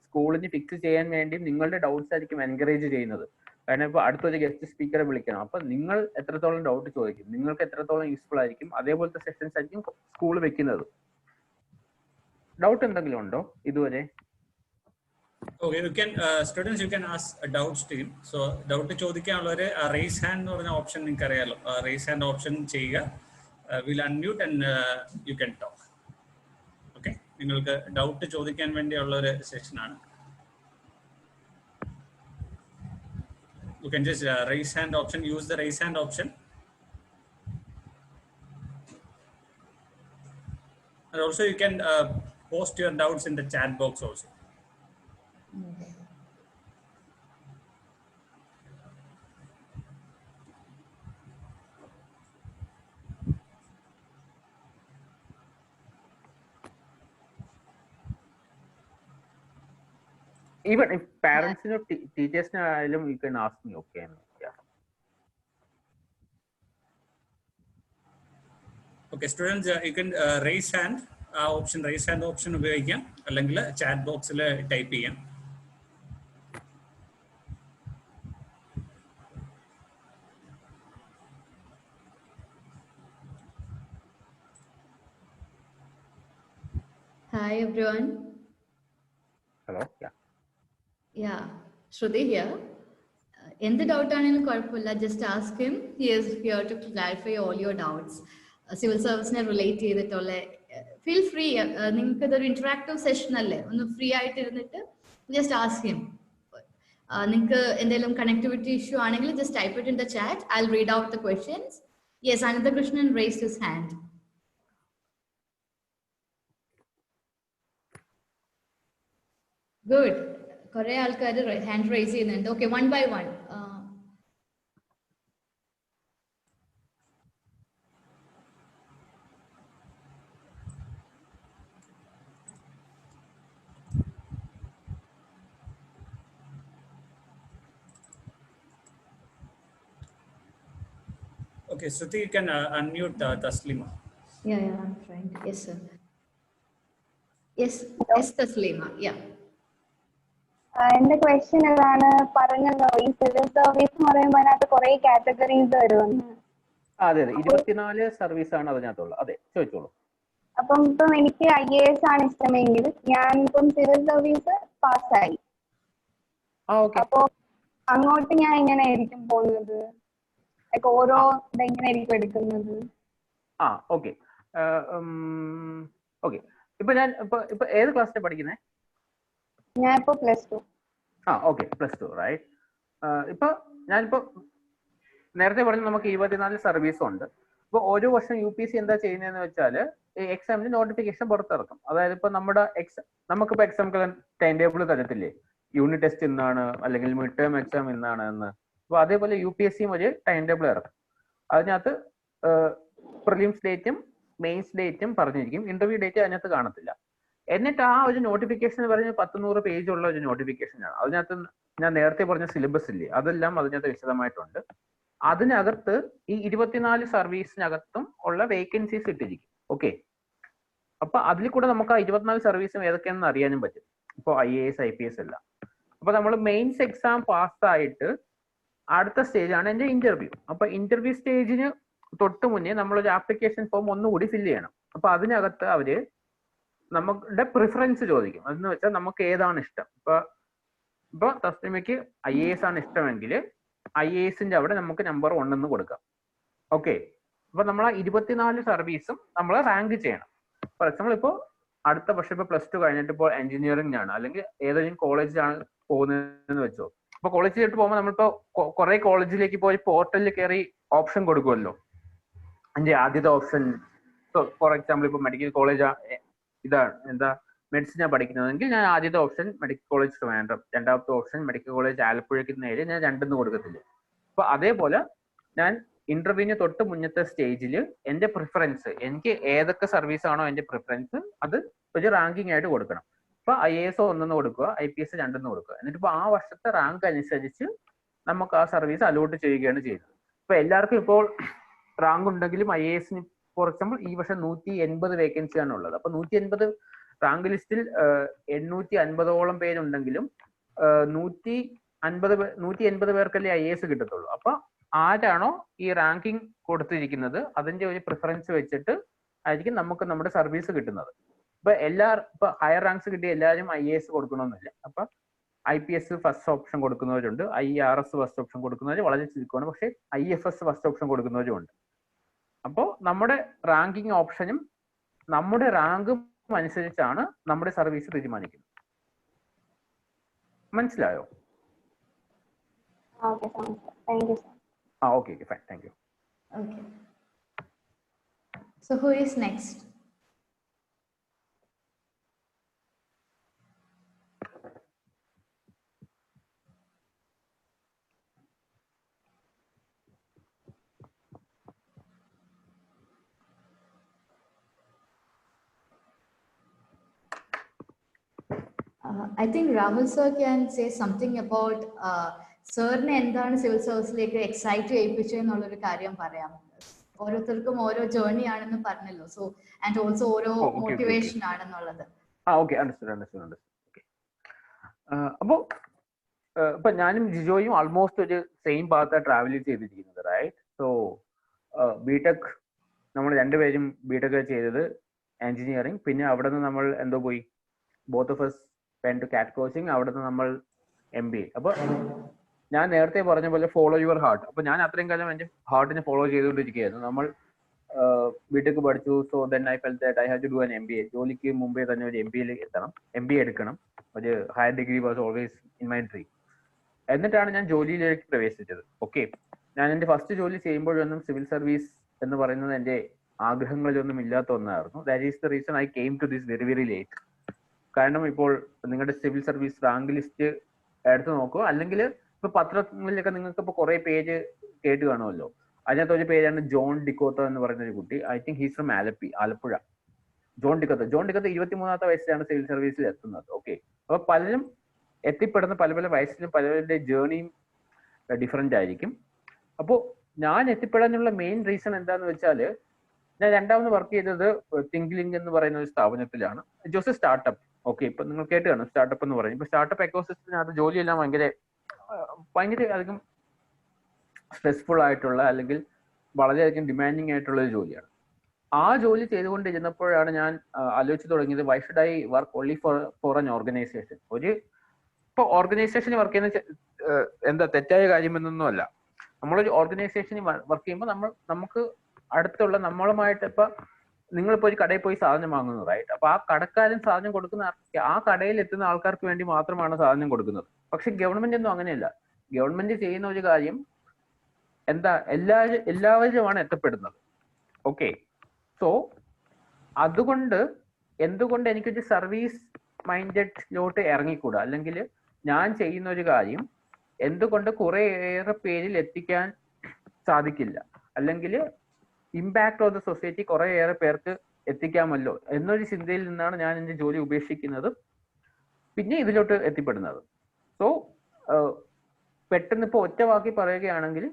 സ്കൂളിന് ഫിക്സ് ചെയ്യാൻ വേണ്ടി നിങ്ങളുടെ ഡൗട്ട്സ് ആയിരിക്കും എൻകറേജ് ചെയ്യുന്നത്. കാരണം ഇപ്പോൾ അടുത്തൊരു ഗസ്റ്റ് സ്പീക്കറെ വിളിക്കണം. അപ്പൊ നിങ്ങൾ എത്രത്തോളം ഡൗട്ട് ചോദിക്കും, നിങ്ങൾക്ക് എത്രത്തോളം യൂസ്ഫുൾ ആയിരിക്കും, അതേപോലത്തെ സെഷൻസ് ആയിരിക്കും സ്കൂൾ വെക്കുന്നത്. ഡൗട്ട് എന്തെങ്കിലും ഉണ്ടോ ഇതുവരെ? Okay, you can students, you can ask a doubts team. So doubt ചോദിക്കാനുള്ളവരെ raise hand എന്ന് പറഞ്ഞ ഓപ്ഷൻ നിങ്ങൾക്ക് അറിയാലോ, raise hand ഓപ്ഷൻ ചെയ്യുക. We'll unmute and you can talk. Okay, നിങ്ങൾക്ക് ഡൗട്ട് ചോദിക്കാൻ വേണ്ടിയുള്ള ഒരു സെഷൻ ആണ്. You can just raise hand option, use the raise hand option. And also you can post your doubts in the chat box also. Even if parents, teachers, you can ask me. Okay, yeah. Okay, students, you can raise hand. Option raise hand option ഉപയോഗിക്കാം, അല്ലെങ്കിൽ chat ബോക്സിൽ type ചെയ്യാം. Hi everyone. Hello, yeah. Yeah, Shruti here. എന്ത് doubt ആണെങ്കിലും കുഴപ്പമില്ല, just ask him. He is here to clarify all your doubts. Civil സർവീസിനെ relate ചെയ്തിട്ടുള്ള feel free. നിങ്ങൾക്ക് ഇതൊരു ഇന്ററാക്റ്റീവ് സെഷൻ അല്ലേ, ഒന്ന് ഫ്രീ ആയിട്ട് ഇരുന്നിട്ട് ജസ്റ്റ് ആസ്ക് ഹിം. നിങ്ങൾക്ക് എന്തെങ്കിലും കണക്ടിവിറ്റി ഇഷ്യൂ ആണെങ്കിൽ just type it in the chat. I will read out the questions. Yes, Ananthakrishnan raised his hand. Good, കുറെ ആൾക്കാർ ഹാൻഡ് റേസ് ചെയ്യുന്നുണ്ട്. Okay, one by one. Okay, Shruti, you can unmute Taslima. Yeah, I'm trying. Yes, sir. Yes, Taslima. Yeah. എന്റെ question ഇതാണ്, പറഞ്ഞല്ലോ ഈ civil service എന്ന് പറയുമ്പോൾ അതിനകത്ത് കുറെ കാറ്റഗറീസ് വരുമെന്ന്. അതെ, 24 സർവീസ് ആണ് അതിനകത്തുള്ളത്. അതെ, ചോദിച്ചോളൂ. അപ്പം ഇപ്പം എനിക്ക് IAS ആണ് ഇഷ്ടമെങ്കിൽ ഞാൻ ഇപ്പം സിവിൽ സർവീസ് പാസ്സായി. അപ്പൊ അങ്ങോട്ട് ഞാൻ എങ്ങനെയായിരിക്കും പോകുന്നത്? ഓരോ ഇതെങ്ങനെയായിരിക്കും എടുക്കുന്നത്? ഓക്കെ. ഇപ്പൊ ഞാൻ ഇപ്പൊ ഏത് ക്ലാസ്സിലാണ് പഠിക്കുന്നത്? ഞാൻ ഇപ്പൊ +2. Okay, +2, right. ഇപ്പൊ ഞാനിപ്പോ നേരത്തെ പറഞ്ഞു നമുക്ക് 24 സർവീസ് ഉണ്ട്. ഇപ്പൊ ഓരോ വർഷം UPSC എന്താ ചെയ്യുന്നതെന്ന് വെച്ചാല് ഈ എക്സാമിന് നോട്ടിഫിക്കേഷൻ പുറത്തിറക്കും. അതായത് ഇപ്പൊ നമുക്കിപ്പോ എക്സാം ടൈം ടേബിൾ തരത്തില്ലേ, യൂണിറ്റ് ടെസ്റ്റ് ഇന്നാണ് അല്ലെങ്കിൽ മിഡ് ടേം എക്സാം ഇന്നാണ് എന്ന്. അപ്പൊ അതേപോലെ UPSC ഒരു ടൈം ടേബിൾ ഇറക്കും. അതിനകത്ത് പ്രിലിംസ് ഡേറ്റും മെയിൻസ് ഡേറ്റും പറഞ്ഞിരിക്കും, ഇന്റർവ്യൂ ഡേറ്റ് അതിനകത്ത് കാണത്തില്ല. എന്നിട്ട് ആ ഒരു നോട്ടിഫിക്കേഷൻ പറഞ്ഞ് 100 പേജുള്ള ഒരു നോട്ടിഫിക്കേഷനാണ്. അതിനകത്ത് ഞാൻ നേരത്തെ പറഞ്ഞ സിലബസ് ഇല്ലേ, അതെല്ലാം അതിനകത്ത് വിശദമായിട്ടുണ്ട്. അതിനകത്ത് ഈ 24 സർവീസിനകത്തും ഉള്ള വേക്കൻസീസ് ഇട്ടിരിക്കും. ഓക്കെ, അപ്പൊ അതിൽ കൂടെ നമുക്ക് ആ 24 സർവീസും ഏതൊക്കെയാണെന്ന് അറിയാനും പറ്റും. ഇപ്പോൾ IAS IPS എല്ലാം. അപ്പൊ നമ്മൾ മെയിൻസ് എക്സാം പാസ്സായിട്ട് അടുത്ത സ്റ്റേജ് ആണ് എന്റെ ഇന്റർവ്യൂ. അപ്പൊ ഇന്റർവ്യൂ സ്റ്റേജിന് തൊട്ട് മുന്നേ നമ്മളൊരു ആപ്ലിക്കേഷൻ ഫോം ഒന്നുകൂടി ഫില്ല് ചെയ്യണം. അപ്പൊ അതിനകത്ത് അവര് നമ്മുടെ പ്രിഫറൻസ് ചോദിക്കും. അതെന്ന് വെച്ചാൽ നമുക്ക് ഏതാണ് ഇഷ്ടം. ഇപ്പൊ തസ്ലിമയ്ക്ക് IAS ആണ് ഇഷ്ടമെങ്കിൽ IASന്റെ അവിടെ നമുക്ക് നമ്പർ 1 എന്ന് കൊടുക്കാം. ഓക്കെ, അപ്പൊ നമ്മൾ ആ 24 സർവീസും നമ്മൾ റാങ്ക് ചെയ്യണം. ഫോർ എക്സാമ്പിൾ ഇപ്പോൾ അടുത്ത വർഷം ഇപ്പൊ +2 കഴിഞ്ഞിട്ട് ഇപ്പോൾ എഞ്ചിനീയറിംഗ് ആണ് അല്ലെങ്കിൽ ഏതെങ്കിലും കോളേജിലാണ് പോകുന്നതെന്ന് വെച്ചോ. ഇപ്പൊ കോളേജിലോട്ട് പോകുമ്പോൾ നമ്മളിപ്പോ കുറെ കോളേജിലേക്ക് പോയി പോർട്ടലിൽ കയറി ഓപ്ഷൻ കൊടുക്കുമല്ലോ. അതിന്റെ ആദ്യത്തെ ഓപ്ഷൻ ഫോർ എക്സാമ്പിൾ ഇപ്പൊ മെഡിക്കൽ കോളേജ് ഇതാണ് മെഡിസിനാ പഠിക്കുന്നതെങ്കിൽ ഞാൻ ആദ്യത്തെ ഓപ്ഷൻ മെഡിക്കൽ കോളേജ് ട്രിവാൻഡ്രം, രണ്ടാമത്തെ ഓപ്ഷൻ മെഡിക്കൽ കോളേജ് ആലപ്പുഴയ്ക്ക് നേരെ ഞാൻ 2 കൊടുക്കത്തില്ല. അപ്പൊ അതേപോലെ ഞാൻ ഇന്റർവ്യൂവിന് തൊട്ട് മുന്നത്തെ സ്റ്റേജിൽ എന്റെ പ്രിഫറൻസ്, എനിക്ക് ഏതൊക്കെ സർവീസ് ആണോ എന്റെ പ്രിഫറൻസ് അത് ഒരു റാങ്കിങ് ആയിട്ട് കൊടുക്കണം. ഇപ്പൊ IAS 1 കൊടുക്കുക, IPS 2 കൊടുക്കുക. എന്നിട്ട് ഇപ്പൊ ആ വർഷത്തെ റാങ്ക് അനുസരിച്ച് നമുക്ക് ആ സർവീസ് അലോട്ട് ചെയ്യുകയാണ് ചെയ്യുന്നത്. ഇപ്പൊ എല്ലാവർക്കും ഇപ്പോൾ റാങ്ക് ഉണ്ടെങ്കിലും IASന് ഫോർ എക്സാമ്പിൾ ഈ വർഷം 180 വേക്കൻസി ആണ് ഉള്ളത്. അപ്പൊ 180 റാങ്ക് ലിസ്റ്റിൽ 850ഓളം പേരുണ്ടെങ്കിലും 180 പേർക്കല്ലേ IAS കിട്ടത്തുള്ളൂ. അപ്പൊ ആരാണോ ഈ റാങ്കിങ് കൊടുത്തിരിക്കുന്നത് അതിന്റെ ഒരു പ്രിഫറൻസ് വെച്ചിട്ട് ആയിരിക്കും നമുക്ക് നമ്മുടെ സർവീസ് കിട്ടുന്നത്. ഇപ്പൊ ഹയർ റാങ്ക്സ് കിട്ടിയ എല്ലാവരും IAS കൊടുക്കണമെന്നില്ല. അപ്പൊ IPS ഫസ്റ്റ് ഓപ്ഷൻ കൊടുക്കുന്നവരുണ്ട്, IRS ഫസ്റ്റ് ഓപ്ഷൻ കൊടുക്കുന്നവർ വളരെ ചുരുക്കമാണ്. പക്ഷെ IFS ഫസ്റ്റ് ഓപ്ഷൻ കൊടുക്കുന്നവരും ഉണ്ട്. അപ്പോൾ നമ്മുടെ റാങ്കിങ് ഓപ്ഷനും നമ്മുടെ റാങ്കും അനുസരിച്ചാണ് നമ്മുടെ സർവീസ് തീരുമാനിക്കുന്നത്. മനസ്സിലായോ? Okay, thank you, sir. Okay, fine, thank you. Okay. So who is next? I think Rahul sir can say something about സാറിനെ എന്താണ് സിവിൽ സർവീസിലേക്ക് എക്സൈറ്റ് ചെയ്യിപ്പിച്ചെന്നുള്ളൊരു കാര്യം പറയാം. ഓരോരുത്തർക്കും ഓരോ ജേർണി ആണെന്ന് പറഞ്ഞല്ലോ. സോ ആൻഡ് ഓൾസോ ഓരോ മോട്ടിവേഷൻ ആണെന്നുള്ളത്. അണ്ടർസ്റ്റാൻഡ്. അപ്പോ ഇപ്പൊ ഞാനും ജിജോയും ആൾമോസ്റ്റ് ഒരു സെയിം പാത്താണ് ട്രാവൽ ചെയ്തിരിക്കുന്നത്, റൈറ്റ്? സോ ബിടെക് നമ്മൾ രണ്ടുപേരും ബിടെക് ചെയ്തത് എഞ്ചിനീയറിംഗ്. പിന്നെ അവിടെ നിന്ന് നമ്മൾ എന്തോ പോയി, both of us went to CAT coaching. അവിടെ നിന്ന് നമ്മൾ MBA. അപ്പൊ ഞാൻ നേരത്തെ പറഞ്ഞ പോലെ ഫോളോ യുവർ ഹാർട്ട്. അപ്പൊ ഞാൻ അത്രയും കാലം എന്റെ ഹാർട്ടിനെ ഫോളോ ചെയ്തുകൊണ്ടിരിക്കുകയായിരുന്നു. നമ്മൾ ബിടെക് പഠിച്ചു. So then I felt that I have to do an MBA. ജോലിക്ക് മുമ്പേ തന്നെ ഒരു MBA എത്തണം, MBA എടുക്കണം. ഒരു higher degree was always in my dream. എന്നിട്ടാണ് ഞാൻ ജോലിയിലേക്ക് പ്രവേശിച്ചത്. ഓക്കെ, ഞാൻ എന്റെ ഫസ്റ്റ് ജോലി ചെയ്യുമ്പോഴൊന്നും സിവിൽ സർവീസ് എന്ന് പറയുന്നത് എന്റെ ആഗ്രഹങ്ങളിലൊന്നും ഇല്ലാത്ത ഒന്നായിരുന്നു. That is the reason I came to this very very late. കാരണം ഇപ്പോൾ നിങ്ങളുടെ സിവിൽ സർവീസ് റാങ്ക് ലിസ്റ്റ് എടുത്ത് നോക്കുക, അല്ലെങ്കിൽ ഇപ്പൊ പത്രങ്ങളിലൊക്കെ നിങ്ങൾക്ക് ഇപ്പൊ കുറെ പേര് കേട്ട് കാണുമല്ലോ. അതിനകത്ത് ഒരു പേരാണ് ജോൺ ഡിക്കോത്തോ എന്ന് പറയുന്ന ഒരു കുട്ടി. I think he's from Alappuzha. John ഡിക്കോത്തോ 23-ാമത്തെ വയസ്സിലാണ് സിവിൽ സർവീസിൽ എത്തുന്നത്. ഓക്കെ, അപ്പൊ പലരും എത്തിപ്പെടുന്ന പല പല വയസ്സിലും പലരുടെ ജേർണിയും ഡിഫറെന്റ് ആയിരിക്കും. അപ്പോൾ ഞാൻ എത്തിപ്പെടാനുള്ള മെയിൻ റീസൺ എന്താന്ന് വെച്ചാൽ, ഞാൻ രണ്ടാമത് വർക്ക് ചെയ്തത് തിങ്ക്ലിങ്ക് എന്ന് പറയുന്ന ഒരു സ്ഥാപനത്തിലാണ്. ജോസ് സ്റ്റാർട്ടപ്പ്. ഓക്കെ, ഇപ്പൊ നിങ്ങൾ കേട്ട് കാണും സ്റ്റാർട്ടപ്പ് എന്ന് പറയും. ഇപ്പൊ സ്റ്റാർട്ടപ്പ് എക്കോസിസ്റ്റത്തിനകത്ത് ജോലിയെല്ലാം ഭയങ്കര അധികം സ്ട്രെസ്ഫുൾ ആയിട്ടുള്ള അല്ലെങ്കിൽ വളരെയധികം ഡിമാൻഡിങ് ആയിട്ടുള്ള ഒരു ജോലിയാണ്. ആ ജോലി ചെയ്തുകൊണ്ടിരുന്നപ്പോഴാണ് ഞാൻ ആലോചിച്ച് തുടങ്ങിയത്, why should I work only for an organisation. ഇപ്പൊ ഓർഗനൈസേഷന് വർക്ക് ചെയ്യുന്ന എന്താ തെറ്റായ കാര്യമെന്നൊന്നും അല്ല. നമ്മളൊരു ഓർഗനൈസേഷനിൽ വർക്ക് ചെയ്യുമ്പോൾ നമുക്ക് അടുത്തുള്ള നമ്മളുമായിട്ട് ഇപ്പൊ നിങ്ങളിപ്പോ ഒരു കടയിൽ പോയി സാധനം വാങ്ങുന്നു, റൈറ്റ്? അപ്പൊ ആ കടക്കാരൻ സാധനം കൊടുക്കുന്ന ആ കടയിൽ എത്തുന്ന ആൾക്കാർക്ക് വേണ്ടി മാത്രമാണ് സാധനം കൊടുക്കുന്നത്. പക്ഷെ ഗവൺമെന്റ് ഒന്നും അങ്ങനെയല്ല. ഗവൺമെന്റ് ചെയ്യുന്ന ഒരു കാര്യം എന്താ, എല്ലാവരുമാണ് എത്തപ്പെടുന്നത്. ഓക്കെ, സോ അതുകൊണ്ട് എന്തുകൊണ്ട് എനിക്കൊരു സർവീസ് മൈൻഡഡിലോട്ട് ഇറങ്ങിക്കൂടാ? അല്ലെങ്കിൽ ഞാൻ ചെയ്യുന്ന ഒരു കാര്യം എന്തുകൊണ്ട് കുറേയേറെ പേരിൽ എത്തിക്കാൻ സാധിക്കില്ല? അല്ലെങ്കിൽ ഇമ്പാക്ട് ഓഫ് ദ സൊസൈറ്റി കുറേയേറെ പേർക്ക് എത്തിക്കാമല്ലോ എന്നൊരു ചിന്തയിൽ നിന്നാണ് ഞാൻ എൻ്റെ ജോലി ഉപേക്ഷിക്കുന്നത്, പിന്നെ ഇതിലോട്ട് എത്തിപ്പെടുന്നത്. സോ പെട്ടെന്ന് ഇപ്പോൾ ഒറ്റ വാക്കി പറയുകയാണെങ്കിൽ,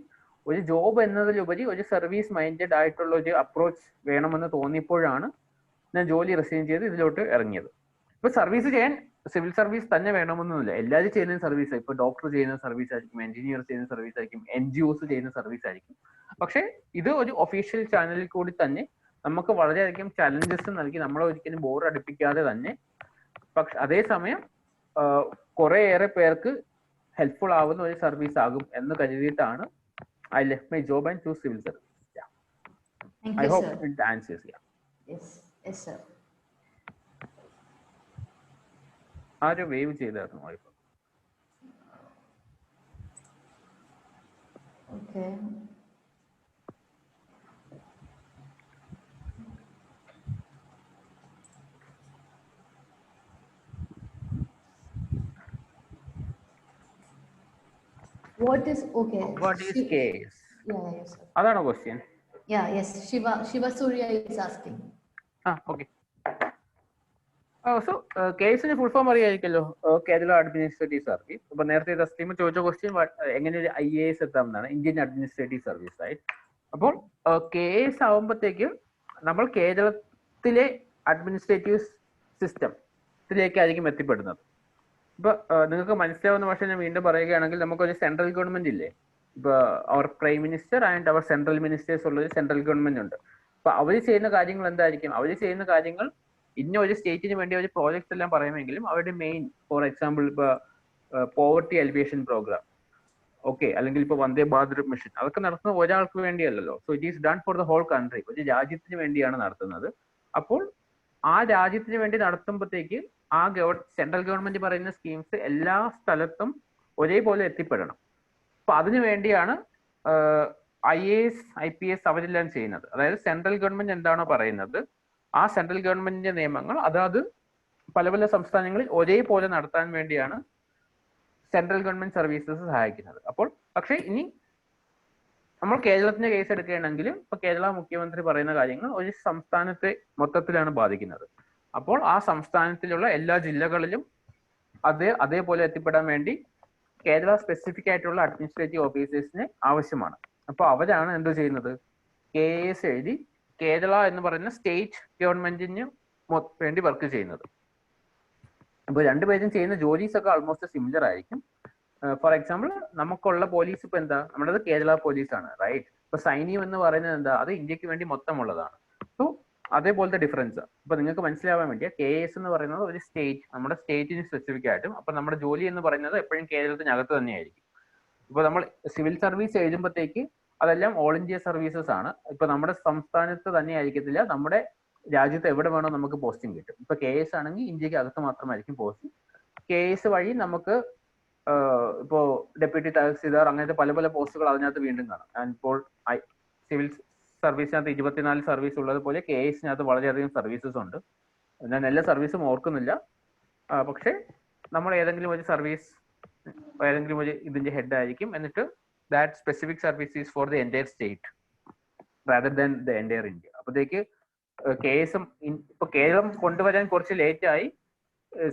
ഒരു ജോബ് എന്നതിലുപരി ഒരു സർവീസ് മൈൻഡഡ് ആയിട്ടുള്ള ഒരു അപ്രോച്ച് വേണമെന്ന് തോന്നിയപ്പോഴാണ് ഞാൻ ജോലി റിസൈൻ ചെയ്ത് ഇതിലോട്ട് ഇറങ്ങിയത്. ഇപ്പൊ സർവീസ് ചെയ്യാൻ സിവിൽ സർവീസ് തന്നെ വേണമെന്നൊന്നുമില്ല. എല്ലാവരും ചെയ്യുന്ന സർവീസ്, ഇപ്പൊ ഡോക്ടർ ചെയ്യുന്ന സർവീസ് ആയിരിക്കും, എഞ്ചിനീയർ ചെയ്യുന്ന സർവീസ് ആയിരിക്കും, NGOs ചെയ്യുന്ന സർവീസ് ആയിരിക്കും. പക്ഷെ ഇത് ഒരു ഒഫീഷ്യൽ ചാനലിൽ കൂടി തന്നെ നമുക്ക് വളരെയധികം ചലഞ്ചസ് നൽകി നമ്മളെ ഒരിക്കലും ബോർ അടുപ്പിക്കാതെ തന്നെ, പക്ഷെ അതേസമയം കുറേയേറെ പേർക്ക് ഹെൽപ്ഫുൾ ആവുന്ന ഒരു സർവീസ് ആകും എന്ന് കരുതിയിട്ടാണ് I left my job and chose civil service. Yeah. Thank I you, hope sir. it answers. Yeah. Yes, sir. ആരോ വേവ് ചെയ്തായിരുന്നു വൈഫ്. Okay. What is case? Yeah, yes, sir. അതാണോ question? Yeah, yes. Shiva Surya is asking. Okay. So കേസിന് full form അറിയായിരിക്കല്ലോ, Kerala administrative service. അപ്പൊ നേരത്തെ തസ്ലീം ചോദിച്ച question എങ്ങനെ ഒരു IAS എത്താമെന്നാണ്, ഇന്ത്യൻ അഡ്മിനിസ്ട്രേറ്റീവ് സർവീസ്, റൈറ്റ്? അപ്പോൾ കേസ് ആവുമ്പോഴത്തേക്ക് നമ്മൾ കേരളത്തിലെ അഡ്മിനിസ്ട്രേറ്റീവ് സിസ്റ്റത്തിലേക്കായിരിക്കും എത്തിപ്പെടുന്നത്. ഇപ്പൊ നിങ്ങൾക്ക് മനസ്സിലാവുന്ന ഭാഷ ഞാൻ വീണ്ടും പറയുകയാണെങ്കിൽ നമുക്കൊരു സെൻട്രൽ ഗവൺമെന്റ് ഇല്ലേ, ഇപ്പൊ അവർ പ്രൈം മിനിസ്റ്റർ ആൻഡ് അവർ സെൻട്രൽ മിനിസ്റ്റേഴ്സ് ഉള്ളൊരു സെൻട്രൽ ഗവൺമെന്റ് ഉണ്ട്. അപ്പൊ അവര് ചെയ്യുന്ന കാര്യങ്ങൾ എന്തായിരിക്കും? അവര് ചെയ്യുന്ന കാര്യങ്ങൾ ഇന്ന ഒരു സ്റ്റേറ്റിന് വേണ്ടി അവർ പ്രോജക്ട്സ് എല്ലാം പറയുമെങ്കിലും അവരുടെ മെയിൻ, ഫോർ എക്സാമ്പിൾ ഇപ്പൊ പോവർട്ടി അലിവേഷൻ പ്രോഗ്രാം, ഓക്കെ, അല്ലെങ്കിൽ ഇപ്പൊ വന്ദേ ഭാരത് മിഷൻ, അതൊക്കെ നടത്തുന്ന ഒരാൾക്ക് വേണ്ടിയല്ലല്ലോ. So it is done for the whole country, ഒരു രാജ്യത്തിന് വേണ്ടിയാണ് നടത്തുന്നത്. അപ്പോൾ ആ രാജ്യത്തിന് വേണ്ടി നടത്തുമ്പോഴത്തേക്ക് ആ സെൻട്രൽ ഗവൺമെന്റ് പറയുന്ന സ്കീംസ് എല്ലാ സ്ഥലത്തും ഒരേപോലെ എത്തിപ്പെടണം. അപ്പൊ അതിനു വേണ്ടിയാണ് IAS IPS അവരെല്ലാം ചെയ്യുന്നത്. അതായത് സെൻട്രൽ ഗവൺമെന്റ് എന്താണോ പറയുന്നത് ആ സെൻട്രൽ ഗവൺമെന്റിന്റെ നിയമങ്ങൾ അതാത് പല പല സംസ്ഥാനങ്ങളിൽ ഒരേപോലെ നടത്താൻ വേണ്ടിയാണ് സെൻട്രൽ ഗവൺമെന്റ് സർവീസസ് സഹായിക്കുന്നത്. അപ്പോൾ പക്ഷേ ഇനി നമ്മൾ കേരളത്തിന്റെ കേസ് എടുക്കുകയാണെങ്കിൽ ഇപ്പൊ കേരള മുഖ്യമന്ത്രി പറയുന്ന കാര്യങ്ങൾ ഒരു സംസ്ഥാനത്തെ മൊത്തത്തിലാണ് ബാധിക്കുന്നത്. അപ്പോൾ ആ സംസ്ഥാനത്തിലുള്ള എല്ലാ ജില്ലകളിലും അതേപോലെ എത്തിപ്പെടാൻ വേണ്ടി കേരള സ്പെസിഫിക് ആയിട്ടുള്ള അഡ്മിനിസ്ട്രേറ്റീവ് ഓഫീസേഴ്സിന് ആവശ്യമാണ്. അപ്പൊ അവരാണ് എന്ത് ചെയ്യുന്നത്? KAS എഴുതി കേരള എന്ന് പറയുന്ന സ്റ്റേറ്റ് ഗവൺമെന്റിന് വേണ്ടി വർക്ക് ചെയ്യുന്നത്. അപ്പൊ രണ്ടുപേരും ചെയ്യുന്ന ജോലീസ് ഒക്കെ ആൾമോസ്റ്റ് സിമിലർ ആയിരിക്കും. ഫോർ എക്സാമ്പിൾ നമുക്കുള്ള പോലീസ് ഇപ്പൊ എന്താ, നമ്മുടേത് കേരള പോലീസ് ആണ്, റൈറ്റ്? ഇപ്പൊ സൈന്യം എന്ന് പറയുന്നത് എന്താ, അത് ഇന്ത്യക്ക് വേണ്ടി മൊത്തമുള്ളതാണ്. സോ അതേപോലത്തെ ഡിഫറൻസ് ഇപ്പൊ നിങ്ങൾക്ക് മനസ്സിലാവാൻ വേണ്ടിയാ. KAS എന്ന് പറയുന്നത് ഒരു സ്റ്റേറ്റ്, നമ്മുടെ സ്റ്റേറ്റിന് സ്പെസിഫിക് ആയിട്ടും, അപ്പൊ നമ്മുടെ ജോലി എന്ന് പറയുന്നത് എപ്പോഴും കേരളത്തിനകത്ത് തന്നെയായിരിക്കും. ഇപ്പൊ നമ്മൾ സിവിൽ സർവീസ് എഴുതുമ്പോഴത്തേക്ക് അതെല്ലാം ഓൾ ഇന്ത്യ സർവീസസ് ആണ്. ഇപ്പൊ നമ്മുടെ സംസ്ഥാനത്ത് തന്നെ ആയിരിക്കത്തില്ല, നമ്മുടെ രാജ്യത്ത് എവിടെ വേണോ നമുക്ക് പോസ്റ്റിംഗ് കിട്ടും. ഇപ്പൊ KAS ആണെങ്കിൽ ഇന്ത്യക്ക് അകത്ത് മാത്രമായിരിക്കും പോസ്റ്റിംഗ്. KAS വഴി നമുക്ക് ഇപ്പോ ഡെപ്യൂട്ടി തഹസീൽദാർ അങ്ങനത്തെ പല പല പോസ്റ്റുകൾ അതിനകത്ത് വീണ്ടും കാണാം. ആൻഡ് ഇപ്പോൾ സിവിൽ സർവീസിനകത്ത് 24 സർവീസ് ഉള്ളതുപോലെ KASനകത്ത് വളരെയധികം സർവീസസ് ഉണ്ട്. ഞാൻ എല്ലാ സർവീസും ഓർക്കുന്നില്ല, പക്ഷെ നമ്മൾ ഏതെങ്കിലും ഒരു സർവീസ്, ഏതെങ്കിലും ഒരു ഇതിന്റെ ഹെഡ് ആയിരിക്കും. എന്നിട്ട് that specific service is for the entire state rather than the entire India. അപ്പോഴത്തേക്ക് KAS ഇപ്പൊ കേരളം കൊണ്ടുവരാൻ കുറച്ച് ലേറ്റ് ആയി.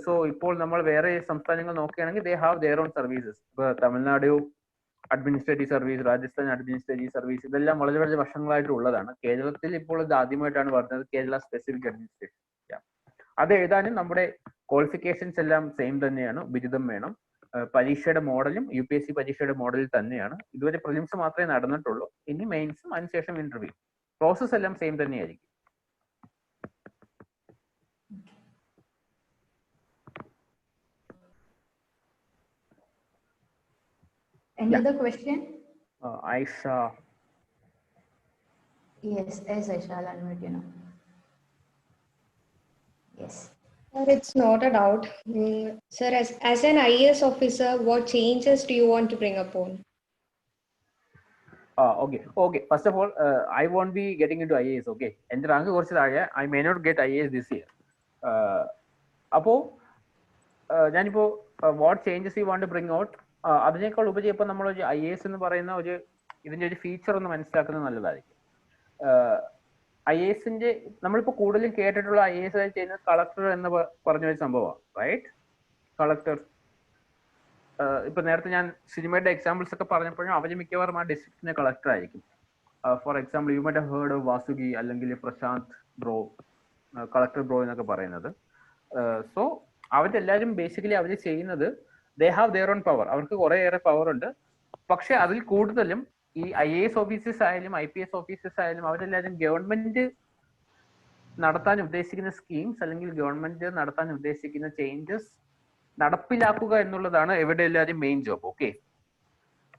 സോ ഇപ്പോൾ നമ്മൾ വേറെ സംസ്ഥാനങ്ങൾ നോക്കുകയാണെങ്കിൽ they have their own services. ഇപ്പൊ Tamil Nadu administrative service, Rajasthan administrative service, ഇതെല്ലാം വളരെ വളരെ വർഷങ്ങളായിട്ടുള്ളതാണ്. കേരളത്തിൽ ഇപ്പോൾ ഇത് ആദ്യമായിട്ടാണ് പറഞ്ഞത്, കേരള സ്പെസിഫിക് അഡ്മിനിസ്ട്രേഷൻ. അത് എഴുതാനും നമ്മുടെ ക്വാളിഫിക്കേഷൻസ് എല്ലാം സെയിം തന്നെയാണ്. ബിരുദം വേണം. പരീക്ഷയുടെ മോഡലും UPSC പരീക്ഷയുടെ മോഡലിൽ തന്നെയാണ്. ഇതുവരെ പ്രിലിംസ് മാത്രമേ നടന്നിട്ടുള്ളൂ. ഇനി മെയിൻസും അതിനുശേഷം ഇന്റർവ്യൂ. പ്രോസസ് എല്ലാം സെയിം തന്നെയായിരിക്കും. Any other question? Aisha. Yes, Aisha, I'll unmute you now. Yes. Sir, it's not a doubt. Sir, as an IAS officer, what changes do you want to bring upon? Okay. First of all, I won't be getting into IAS. Okay, എൻ്റെ rank കുറച്ച് താഴെ. I may not get IAS this year. അപ്പോൾ ഞാനിപ്പോ what changes you want to bring out, അതിനേക്കാൾ ഉപരി ഇപ്പൊ നമ്മൾ ഒരു IAS എന്ന് പറയുന്ന ഒരു ഇതിന്റെ ഒരു ഫീച്ചർ ഒന്ന് മനസ്സിലാക്കുന്നത് നല്ലതായിരിക്കും. IASന്റെ നമ്മളിപ്പോ കൂടുതലും കേട്ടിട്ടുള്ള IAS ആയി ചെയ്യുന്നത് കളക്ടർ എന്ന് പറഞ്ഞ ഒരു സംഭവമാണ്, റൈറ്റ്? കളക്ടർ ഇപ്പൊ നേരത്തെ ഞാൻ സിനിമയുടെ എക്സാമ്പിൾസ് ഒക്കെ പറഞ്ഞപ്പോഴും അവര് മിക്കവാറും ആ ഡിസ്ട്രിക്റ്റിന്റെ കളക്ടർ ആയിരിക്കും. For example you might have heard of Vasuki അല്ലെങ്കിൽ പ്രശാന്ത് ബ്രോ, കളക്ടർ ബ്രോ എന്നൊക്കെ പറയുന്നത്. സോ അവരെല്ലാവരും ബേസിക്കലി അവർ ചെയ്യുന്നത് ദേ ഹാവ് ദെയർ ഓൺ പവർ. അവർക്ക് കുറേയേറെ പവർ ഉണ്ട്. പക്ഷെ അതിൽ കൂടുതലും ഈ IAS ഓഫീസേഴ്സ് ആയാലും IPS ഓഫീസേഴ്സ് ആയാലും അവരെല്ലാവരും ഗവൺമെന്റ് നടത്താൻ ഉദ്ദേശിക്കുന്ന സ്കീംസ് അല്ലെങ്കിൽ ഗവൺമെന്റ് നടത്താൻ ഉദ്ദേശിക്കുന്ന ചേഞ്ചസ് നടപ്പിലാക്കുക എന്നുള്ളതാണ് ഇവരുടെ എല്ലാവരും മെയിൻ ജോബ്. ഓക്കെ,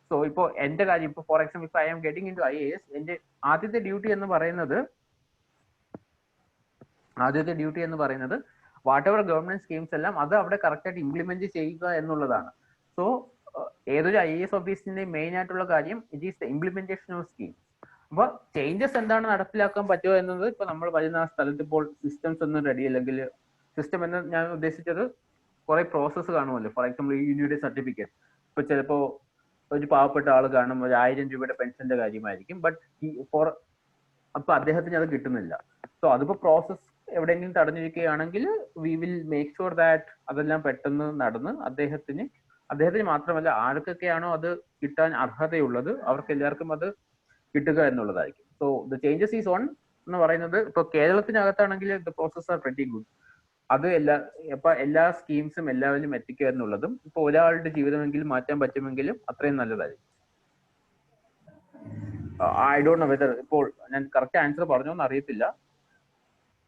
സോ ഇപ്പോ എന്റെ കാര്യം, ഇപ്പൊ ഫോർ എക്സാമ്പിൾ ഇപ്പൊ I am getting into IAS, എന്റെ ആദ്യത്തെ ഡ്യൂട്ടി എന്ന് പറയുന്നത് വാട്ട് എവർ ഗവൺമെന്റ് സ്കീംസ് എല്ലാം അത് അവിടെ കറക്റ്റ് ആയിട്ട് ഇംപ്ലിമെന്റ് ചെയ്യുക എന്നുള്ളതാണ്. സോ ഏതൊരു IAS ഓഫീസിന്റെ മെയിൻ ആയിട്ടുള്ള കാര്യം it is the implementation of scheme. അപ്പൊ ചേഞ്ചസ് എന്താണ് നടപ്പിലാക്കാൻ പറ്റുമോ എന്നത് ഇപ്പൊ നമ്മൾ വരുന്ന സ്ഥലത്ത് ഇപ്പോൾ സിസ്റ്റംസ് ഒന്നും റെഡി അല്ലെങ്കിൽ സിസ്റ്റം എന്ന് ഞാൻ ഉദ്ദേശിച്ചത് കുറെ പ്രോസസ്സ് കാണുമല്ലോ. ഫോർ എക്സാമ്പിൾ യൂണിയുടെ സർട്ടിഫിക്കറ്റ് ഇപ്പൊ ചിലപ്പോ ഒരു പാവപ്പെട്ട ആൾ കാണും, ഒരു 1000 രൂപയുടെ പെൻഷന്റെ കാര്യമായിരിക്കും, ബട്ട് അപ്പൊ അദ്ദേഹത്തിന് അത് കിട്ടുന്നില്ല. സോ അതിപ്പോ പ്രോസസ് എവിടെയെങ്കിലും തടഞ്ഞിരിക്കുകയാണെങ്കിൽ we will make sure that അതെല്ലാം പെട്ടെന്ന് നടന്ന് അദ്ദേഹത്തിന് മാത്രമല്ല ആർക്കൊക്കെയാണോ അത് കിട്ടാൻ അർഹതയുള്ളത് അവർക്ക് എല്ലാവർക്കും അത് കിട്ടുക എന്നുള്ളതായിരിക്കും. So the changes is on എന്ന് പറയുന്നത് ഇപ്പൊ കേരളത്തിനകത്താണെങ്കിൽ the process are very good. അത് എല്ലാ സ്കീംസും എല്ലാവരും എത്തിക്കുക എന്നുള്ളതും ഇപ്പൊ ഒരാളുടെ ജീവിതമെങ്കിലും മാറ്റാൻ പറ്റുമെങ്കിലും അത്രയും നല്ലതായിരിക്കും. ഐ ഡോണ്ട് നോ വെദർ ഇപ്പോൾ ഞാൻ കറക്റ്റ് ആൻസർ പറഞ്ഞോന്ന് അറിയത്തില്ല.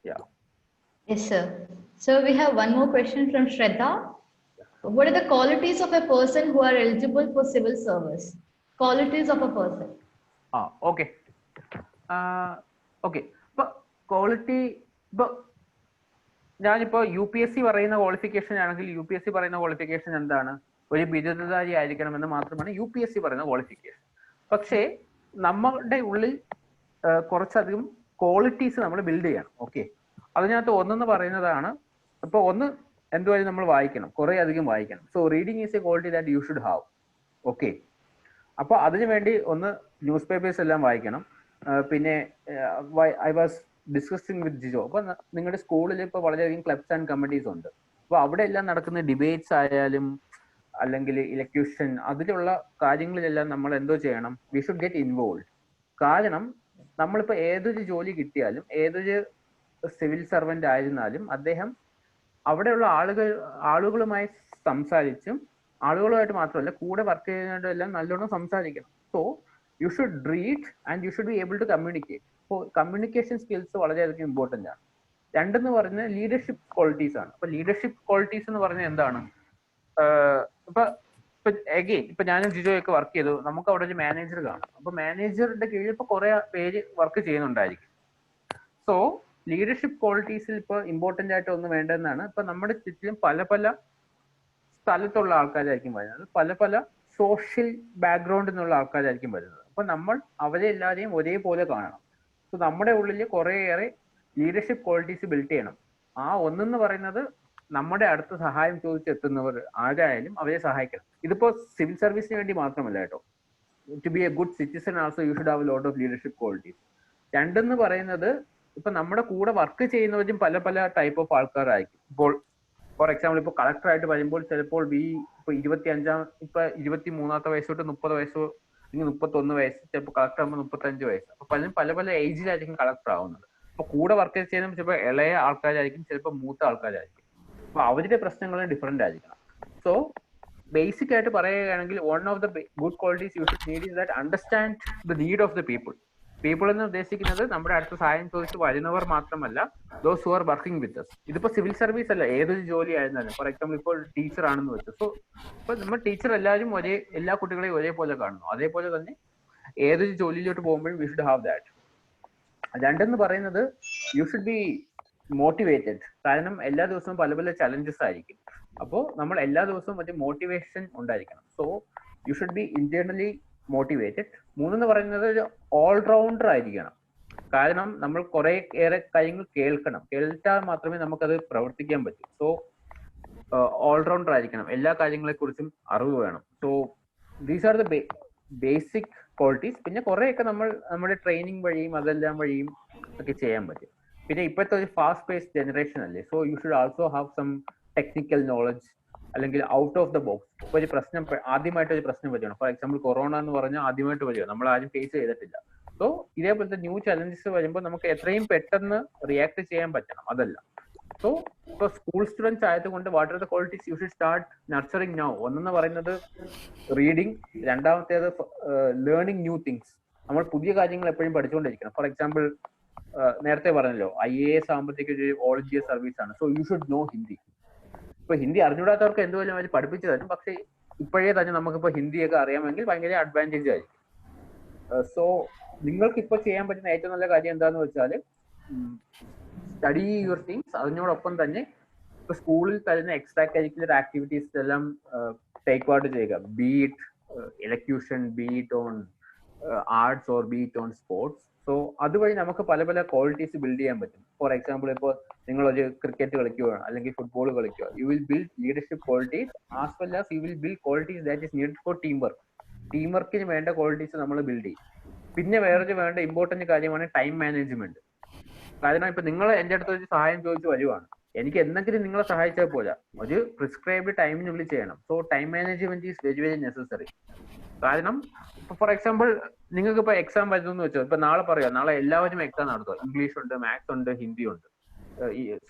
Yes, sir. So we have one more question from Shraddha. What are the qualities of a person who are eligible for civil service? Qualities of a person. Okay ഇപ്പൊ quality, ഇപ്പൊ ഞാനിപ്പോ UPSC പറയുന്ന qualification ആണെങ്കിൽ UPSC പറയുന്ന qualification എന്താണ്? ഒരു ബിരുദധാരി ആയിരിക്കണമെന്ന് മാത്രമാണ് UPSC പറയുന്ന ക്വാളിഫിക്കേഷൻ. പക്ഷേ നമ്മളുടെ ഉള്ളിൽ കുറച്ചധികം ക്വാളിറ്റീസ് നമ്മൾ ബിൽഡ് ചെയ്യണം. ഓക്കെ, അതിനകത്ത് ഒന്നെന്ന് പറയുന്നതാണ്, ഇപ്പൊ ഒന്ന് എന്തുവരെ നമ്മൾ വായിക്കണം, കുറെ അധികം വായിക്കണം. So reading is A quality that you should have. Okay, അപ്പൊ അതിനു വേണ്ടി ഒന്ന് ന്യൂസ് പേപ്പേഴ്സ് എല്ലാം വായിക്കണം. പിന്നെ ഐ വാസ് ഡിസ്കസിങ് വിത്ത് ജിജോ, അപ്പൊ നിങ്ങളുടെ സ്കൂളിൽ ഇപ്പൊ വളരെയധികം ക്ലബ്സ് ആൻഡ് കമ്മിറ്റീസ് ഉണ്ട്. അപ്പൊ അവിടെ എല്ലാം നടക്കുന്ന ഡിബേറ്റ്സ് ആയാലും അല്ലെങ്കിൽ ഇലക്യൂഷൻ, അതിലുള്ള കാര്യങ്ങളിലെല്ലാം നമ്മൾ എന്തോ ചെയ്യണം, വി ഷുഡ് ഗെറ്റ് ഇൻവോൾവ്. കാരണം നമ്മളിപ്പോ ഏതൊരു ജോലി കിട്ടിയാലും ഏതൊരു സിവിൽ സർവന്റ് ആയിരുന്നാലും അദ്ദേഹം അവിടെയുള്ള ആളുകളുമായി സംസാരിച്ചും, ആളുകളുമായിട്ട് മാത്രമല്ല കൂടെ വർക്ക് ചെയ്യുന്നവരെല്ലാം നല്ലോണം സംസാരിക്കണം. So you should read and you should be able to communicate. അപ്പോൾ കമ്മ്യൂണിക്കേഷൻ സ്കിൽസ് വളരെയധികം ഇമ്പോർട്ടൻ്റ് ആണ്. രണ്ടെന്ന് പറയുന്നത് ലീഡർഷിപ്പ് ക്വാളിറ്റീസ് ആണ്. അപ്പൊ ലീഡർഷിപ്പ് ക്വാളിറ്റീസ് എന്ന് പറഞ്ഞാൽ എന്താണ്? ഇപ്പൊ ഞാനും ജിജോയൊക്കെ വർക്ക് ചെയ്തു, നമുക്ക് അവിടെ ഒരു മാനേജർ കാണും. അപ്പൊ മാനേജറുടെ കീഴിൽ ഇപ്പൊ കുറെ പേര് വർക്ക് ചെയ്യുന്നുണ്ടായിരിക്കും. സോ ലീഡർഷിപ്പ് ക്വാളിറ്റീസിൽ ഇപ്പൊ ഇമ്പോർട്ടന്റ് ആയിട്ട് ഒന്ന് വേണ്ടതെന്നാണ്, ഇപ്പൊ നമ്മുടെ ചുറ്റിലും പല പല സ്ഥലത്തുള്ള ആൾക്കാരായിരിക്കും വരുന്നത്, പല പല സോഷ്യൽ ബാക്ക്ഗ്രൗണ്ടിൽ നിന്നുള്ള ആൾക്കാരായിരിക്കും വരുന്നത്. അപ്പൊ നമ്മൾ അവരെ എല്ലാവരെയും ഒരേപോലെ കാണണം. സോ നമ്മുടെ ഉള്ളിൽ കുറേയേറെ ലീഡർഷിപ്പ് ക്വാളിറ്റീസ് ബിൽഡ് ചെയ്യണം. ഒന്നെന്ന് പറയുന്നത് നമ്മുടെ അടുത്ത് സഹായം ചോദിച്ചെത്തുന്നവർ ആരായാലും അവരെ സഹായിക്കണം. ഇതിപ്പോ സിവിൽ സർവീസിന് വേണ്ടി മാത്രമല്ല കേട്ടോ. To be a good citizen also you should have a lot of leadership qualities. രണ്ടെന്ന് പറയുന്നത് ഇപ്പൊ നമ്മുടെ കൂടെ വർക്ക് ചെയ്യുന്നവരും പല പല ടൈപ്പ് ഓഫ് ആൾക്കാരായിരിക്കും. ഇപ്പോൾ ഫോർ എക്സാമ്പിൾ ഇപ്പൊ കളക്ടറായിട്ട് വരുമ്പോൾ ചിലപ്പോൾ ഇപ്പൊ 23-ാമത്തെ വയസ്സ് തൊട്ട് 30 വയസ്സോ അല്ലെങ്കിൽ 31 വയസ്സ്, ചിലപ്പോൾ കളക്ടർ ആകുമ്പോൾ 35 വയസ്സ്. അപ്പൊ പലരും പല പല ഏജിലായിരിക്കും കളക്ടർ ആവുന്നത്. അപ്പൊ കൂടെ വർക്ക് ചെയ്യുന്ന ചിലപ്പോൾ ഇളയ ആൾക്കാരായിരിക്കും, ചിലപ്പോൾ മൂത്ത ആൾക്കാരായിരിക്കും. അപ്പൊ അവരുടെ പ്രശ്നങ്ങൾ ഡിഫറെന്റ് ആയിരിക്കണം. സോ ബേസിക് ആയിട്ട് പറയുകയാണെങ്കിൽ one of the good qualities you should need is that understand the need of the people. People എന്ന് ഉദ്ദേശിക്കുന്നത് നമ്മുടെ അടുത്ത് സഹായം ചോദിച്ച് വരുന്നവർ മാത്രമല്ല, those who are working with us. ഇതിപ്പോ സിവിൽ സർവീസ് അല്ല, ഏതൊരു ജോലി ആയിരുന്നാലും. ഫോർ എക്സാമ്പിൾ ഇപ്പോൾ ടീച്ചർ ആണെന്ന് വെച്ചു. സോ ഇപ്പൊ നമ്മൾ ടീച്ചർ എല്ലാവരും എല്ലാ കുട്ടികളെയും ഒരേപോലെ കാണുന്നു. അതേപോലെ തന്നെ ഏതൊരു ജോലിയിലോട്ട് പോകുമ്പോഴും വി ഷുഡ് ഹാവ് ദാറ്റ്. രണ്ടെന്ന് പറയുന്നത് യു ഷുഡ് ബി മോട്ടിവേറ്റഡ്. കാരണം എല്ലാ ദിവസവും പല പല ചലഞ്ചസ് ആയിരിക്കും. അപ്പോൾ നമ്മൾ എല്ലാ ദിവസവും മറ്റേ മോട്ടിവേഷൻ ഉണ്ടായിരിക്കണം. So you should be internally motivated. മൂന്നെന്ന് പറയുന്നത് ഒരു ഓൾറൗണ്ടർ ആയിരിക്കണം. കാരണം നമ്മൾ കുറെ ഏറെ കാര്യങ്ങൾ കേൾച്ചാൽ മാത്രമേ നമുക്കത് പ്രവർത്തിക്കാൻ പറ്റൂ. സോ ഓൾറൗണ്ടർ ആയിരിക്കണം, എല്ലാ കാര്യങ്ങളെ കുറിച്ചും അറിവ് വേണം. So these are the basic qualities. പിന്നെ കുറെയൊക്കെ നമ്മുടെ ട്രെയിനിങ് വഴിയും അതെല്ലാം വഴിയും ഒക്കെ ചെയ്യാൻ പറ്റും. പിന്നെ ഇപ്പോഴത്തെ ഒരു ഫാസ്റ്റ് പേസ്ഡ് ജനറേഷൻ അല്ലേ. So you should also have some technical knowledge, അല്ലെങ്കിൽ ഔട്ട് ഓഫ് ദ ബോക്സ്. ഇപ്പൊ ഒരു പ്രശ്നം ആദ്യമായിട്ട് ഒരു പ്രശ്നം വരികയാണ്. ഫോർ എക്സാമ്പിൾ കൊറോണ എന്ന് പറഞ്ഞാൽ ആദ്യമായിട്ട് വരിക, നമ്മൾ ആരും ഫേസ് ചെയ്തിട്ടില്ല. സോ ഇതേപോലത്തെ ന്യൂ ചലഞ്ചസ് വരുമ്പോൾ നമുക്ക് എത്രയും പെട്ടെന്ന് റിയാക്ട് ചെയ്യാൻ പറ്റണം. അതല്ല, സോ ഇപ്പൊ സ്കൂൾ സ്റ്റുഡൻസ് ആയതുകൊണ്ട് what are the qualities you should start nurturing now. ഒന്നെന്ന് പറയുന്നത് റീഡിങ്, രണ്ടാമത്തേത് ലേണിംഗ് ന്യൂ തിങ്സ്. നമ്മൾ പുതിയ കാര്യങ്ങൾ എപ്പോഴും പഠിച്ചുകൊണ്ടിരിക്കണം. ഫോർ എക്സാമ്പിൾ നേരത്തെ പറഞ്ഞല്ലോ IAS ആകുമ്പോഴത്തേക്ക് ഒരു ഓൾ ഇന്ത്യ സർവീസ് ആണ്. So you should know Hindi. ഇപ്പൊ ഹിന്ദി അറിഞ്ഞൂടാത്തവർക്ക് എന്തുപോലും അവർ പഠിപ്പിച്ചു തരും. പക്ഷെ ഇപ്പോഴേ തന്നെ നമുക്കിപ്പോ ഹിന്ദിയൊക്കെ അറിയാമെങ്കിൽ ഭയങ്കര അഡ്വാൻറ്റേജ് ആയിരിക്കും. സോ നിങ്ങൾക്ക് ഇപ്പൊ ചെയ്യാൻ പറ്റുന്ന ഏറ്റവും നല്ല കാര്യം എന്താന്ന് വെച്ചാൽ സ്റ്റഡി യുവർ തിങ്സ്. അതിനോടൊപ്പം തന്നെ ഇപ്പൊ സ്കൂളിൽ തരുന്ന എക്സ്ട്രാ കരിക്കുലർ ആക്ടിവിറ്റീസ് എല്ലാം ടേക്ക് പാർട്ട് ചെയ്യുക. B it elocution, B it on arts or B it on sports. So അതുവഴി നമുക്ക് പല പല ക്വാളിറ്റീസ് ബിൽഡ് ചെയ്യാൻ പറ്റും. ഫോർ എക്സാമ്പിൾ ഇപ്പോൾ നിങ്ങളൊരു ക്രിക്കറ്റ് കളിക്കുകയാണ് അല്ലെങ്കിൽ ഫുട്ബോൾ കളിക്കുക, you will build leadership qualities as well as you will build qualities that is needed for team work. Team വർക്കിന് വേണ്ട ക്വാളിറ്റീസ് നമ്മൾ ബിൽഡ് ചെയ്യും. പിന്നെ വേറൊരു വേണ്ട ഇമ്പോർട്ടന്റ് കാര്യമാണ് ടൈം മാനേജ്മെന്റ്. കാരണം ഇപ്പൊ നിങ്ങൾ എൻ്റെ അടുത്ത് ഒരു സഹായം ചോദിച്ച് വരുവാണ്, എനിക്ക് എന്തെങ്കിലും നിങ്ങളെ സഹായിച്ചാൽ പോരാ, ഒരു പ്രിസ്ക്രൈബ്ഡ് ടൈമിനുള്ളിൽ ചെയ്യണം. So time management is very very necessary. കാരണം ഇപ്പൊ ഫോർ എക്സാമ്പിൾ നിങ്ങൾക്ക് ഇപ്പൊ എക്സാം വരുന്നു എന്ന് വെച്ചോ, ഇപ്പൊ നാളെ പറയാം നാളെ എല്ലാവരും എക്സാം നടത്തുക. ഇംഗ്ലീഷ് ഉണ്ട്, മാത്സ് ഉണ്ട്, ഹിന്ദി ഉണ്ട്.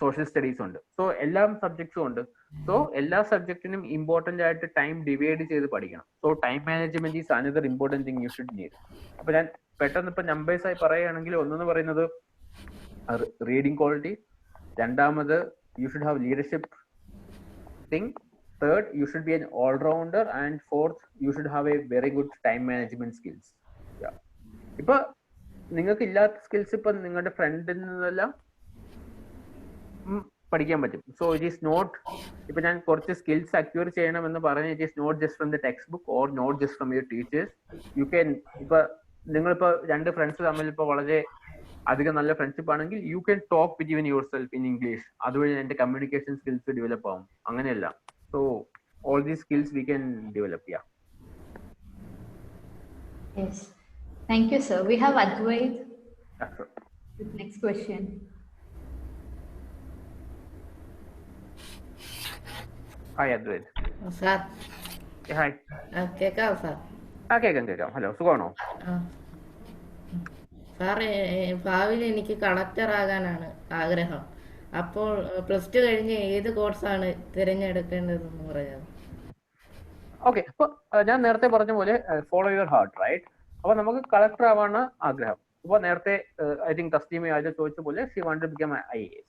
സോഷ്യൽ സ്റ്റഡീസ് ഉണ്ട്. സോ എല്ലാ സബ്ജക്ട്സും ഉണ്ട്. സോ എല്ലാ സബ്ജക്റ്റിനും ഇമ്പോർട്ടന്റ് ആയിട്ട് ടൈം ഡിവൈഡ് ചെയ്ത് പഠിക്കണം. So time management is another important thing you should need. അപ്പൊ ഞാൻ പെട്ടെന്ന് ഇപ്പൊ നമ്പേഴ്സ് ആയി പറയുകയാണെങ്കിൽ, ഒന്നെന്ന് പറയുന്നത് റീഡിംഗ് ക്വാളിറ്റി, രണ്ടാമത് U should have leadership thing, third you should be an all-rounder, and fourth you should have a very good time management skills. Yeah. ഇപ്പൊ നിങ്ങൾക്ക് ഇല്ലാത്ത സ്കിൽസ് ഇപ്പൊ നിങ്ങളുടെ ഫ്രണ്ടിൽ നിന്നെല്ലാം പഠിക്കാൻ പറ്റും. സോ ഇറ്റ് ഈസ് നോട്ട്, ഇപ്പൊ ഞാൻ കുറച്ച് സ്കിൽസ് അക്വയർ ചെയ്യണം എന്ന് പറഞ്ഞാൽ it is not just from the textbook or not just from your teachers. You can, ഇപ്പൊ നിങ്ങളിപ്പോ രണ്ട് ഫ്രണ്ട്സ് തമ്മിൽ ഇപ്പൊ വളരെ അധികം നല്ല ഫ്രണ്ട്ഷിപ്പ് ആണെങ്കിൽ U can talk between your self in English. അതുവഴി എന്റെ കമ്മ്യൂണിക്കേഷൻ സ്കിൽസ് ഡെവലപ്പ് ആവും. അങ്ങനെയല്ല. So all these skills we can develop. Yeah. Yes. Thank you, sir. We have Advait Yeah, sure. with next question. Hi Advait. Sir Yeah, hi. കേൾക്കാവോ sir? കേൾക്കാം. Hello, സുഖമാണോ? Sir, ഭാവിയിൽ എനിക്ക് collector ആകാനാണ് ആഗ്രഹം. അപ്പോൾ plus two കഴിഞ്ഞ് ഏത് കോഴ്സാണ് തിരഞ്ഞെടുക്കേണ്ടതെന്ന് പറയാം. ഓക്കെ, അപ്പൊ ഞാൻ നേരത്തെ പറഞ്ഞ പോലെ ഫോളോ യുവർ ഹാർട്ട്, റൈറ്റ്? അപ്പൊ നമുക്ക് കളക്ടർ ആവാനാണ് ആഗ്രഹം. അപ്പൊ നേരത്തെ ഐ തിങ്ക് തസ്ലീമ ആദ്യം ചോദിച്ച പോലെ she want to become IAS.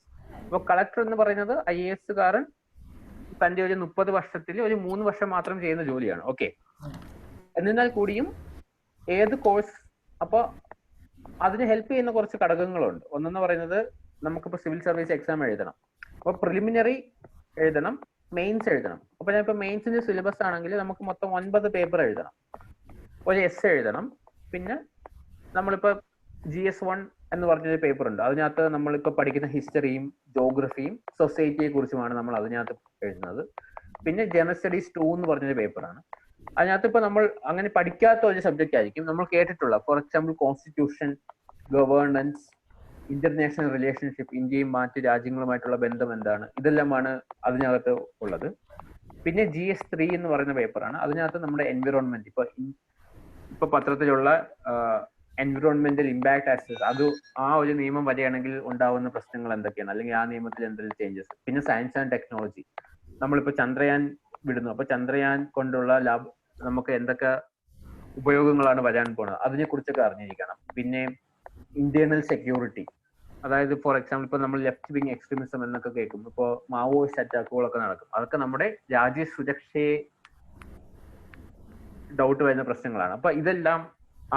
അപ്പൊ കളക്ടർ എന്ന് പറയുന്നത് IAS കാരൻ തന്റെ ഒരു 30 വർഷത്തിൽ ഒരു 3 വർഷം മാത്രം ചെയ്യുന്ന ജോലിയാണ്. ഓക്കെ, എന്നിരുന്നാൽ കൂടിയും ഏത് കോഴ്സ്, അപ്പൊ അതിന് ഹെൽപ്പ് ചെയ്യുന്ന കുറച്ച് ഘടകങ്ങളുണ്ട്. ഒന്നെന്ന് പറയുന്നത് നമുക്കിപ്പോ സിവിൽ സർവീസ് എക്സാം എഴുതണം. അപ്പൊ പ്രിലിമിനറി എഴുതണം, മെയിൻസ് എഴുതണം. അപ്പൊ ഞാൻ ഇപ്പൊ മെയിൻസിന്റെ സിലബസ് ആണെങ്കിൽ നമുക്ക് മൊത്തം 9 പേപ്പർ എഴുതണം, ഒരു എസ് എഴുതണം, പിന്നെ നമ്മളിപ്പോ GS1 എന്ന് പറഞ്ഞൊരു പേപ്പർ ഉണ്ട്. അതിനകത്ത് നമ്മളിപ്പോ പഠിക്കുന്ന ഹിസ്റ്ററിയും ജോഗ്രഫിയും സൊസൈറ്റിയെ കുറിച്ചുമാണ് നമ്മൾ അതിനകത്ത് എഴുതുന്നത്. പിന്നെ ജനറൽ സ്റ്റഡീസ് 2 എന്ന് പറഞ്ഞൊരു പേപ്പറാണ്. അതിനകത്ത് ഇപ്പൊ നമ്മൾ അങ്ങനെ പഠിക്കാത്ത ഒരു സബ്ജക്റ്റ് ആയിരിക്കും നമ്മൾ കേട്ടിട്ടുള്ള. For example constitution, governance, international relationship, ഇന്ത്യയും മറ്റ് രാജ്യങ്ങളുമായിട്ടുള്ള ബന്ധം എന്താണ്, ഇതെല്ലാമാണ് അതിനകത്ത് ഉള്ളത്. പിന്നെ GS3 എന്ന് പറയുന്ന പേപ്പറാണ്. അതിനകത്ത് നമ്മുടെ എൻവിറോൺമെന്റ്, ഇപ്പൊ പത്രത്തിലുള്ള എൻവിറോൺമെന്റൽ ഇമ്പാക്ട് അസസ്, അത് ആ ഒരു നിയമം വരികയാണെങ്കിൽ ഉണ്ടാവുന്ന പ്രശ്നങ്ങൾ എന്തൊക്കെയാണ്, അല്ലെങ്കിൽ ആ നിയമത്തിൽ എന്തെങ്കിലും ചേഞ്ചസ്. പിന്നെ സയൻസ് ആൻഡ് ടെക്നോളജി, നമ്മളിപ്പോ ചന്ദ്രയാൻ വിടുന്നു. അപ്പൊ ചന്ദ്രയാൻ കൊണ്ടുള്ള നമുക്ക് എന്തൊക്കെ ഉപയോഗങ്ങളാണ് വരാൻ പോകുന്നത്, അതിനെ കുറിച്ചൊക്കെ അറിഞ്ഞിരിക്കണം. പിന്നെ ഇന്റേണൽ സെക്യൂരിറ്റി, അതായത് ഫോർ എക്സാമ്പിൾ ഇപ്പൊ നമ്മൾ ലെഫ്റ്റ് വിങ് എക്സ്ട്രീമിസം എന്നൊക്കെ കേൾക്കും. ഇപ്പൊ മാവോയിസ്റ്റ് അറ്റാക്കുകളൊക്കെ നടക്കും. അതൊക്കെ നമ്മുടെ രാജ്യ സുരക്ഷയെ ഡൗട്ട് വരുന്ന പ്രശ്നങ്ങളാണ്. അപ്പൊ ഇതെല്ലാം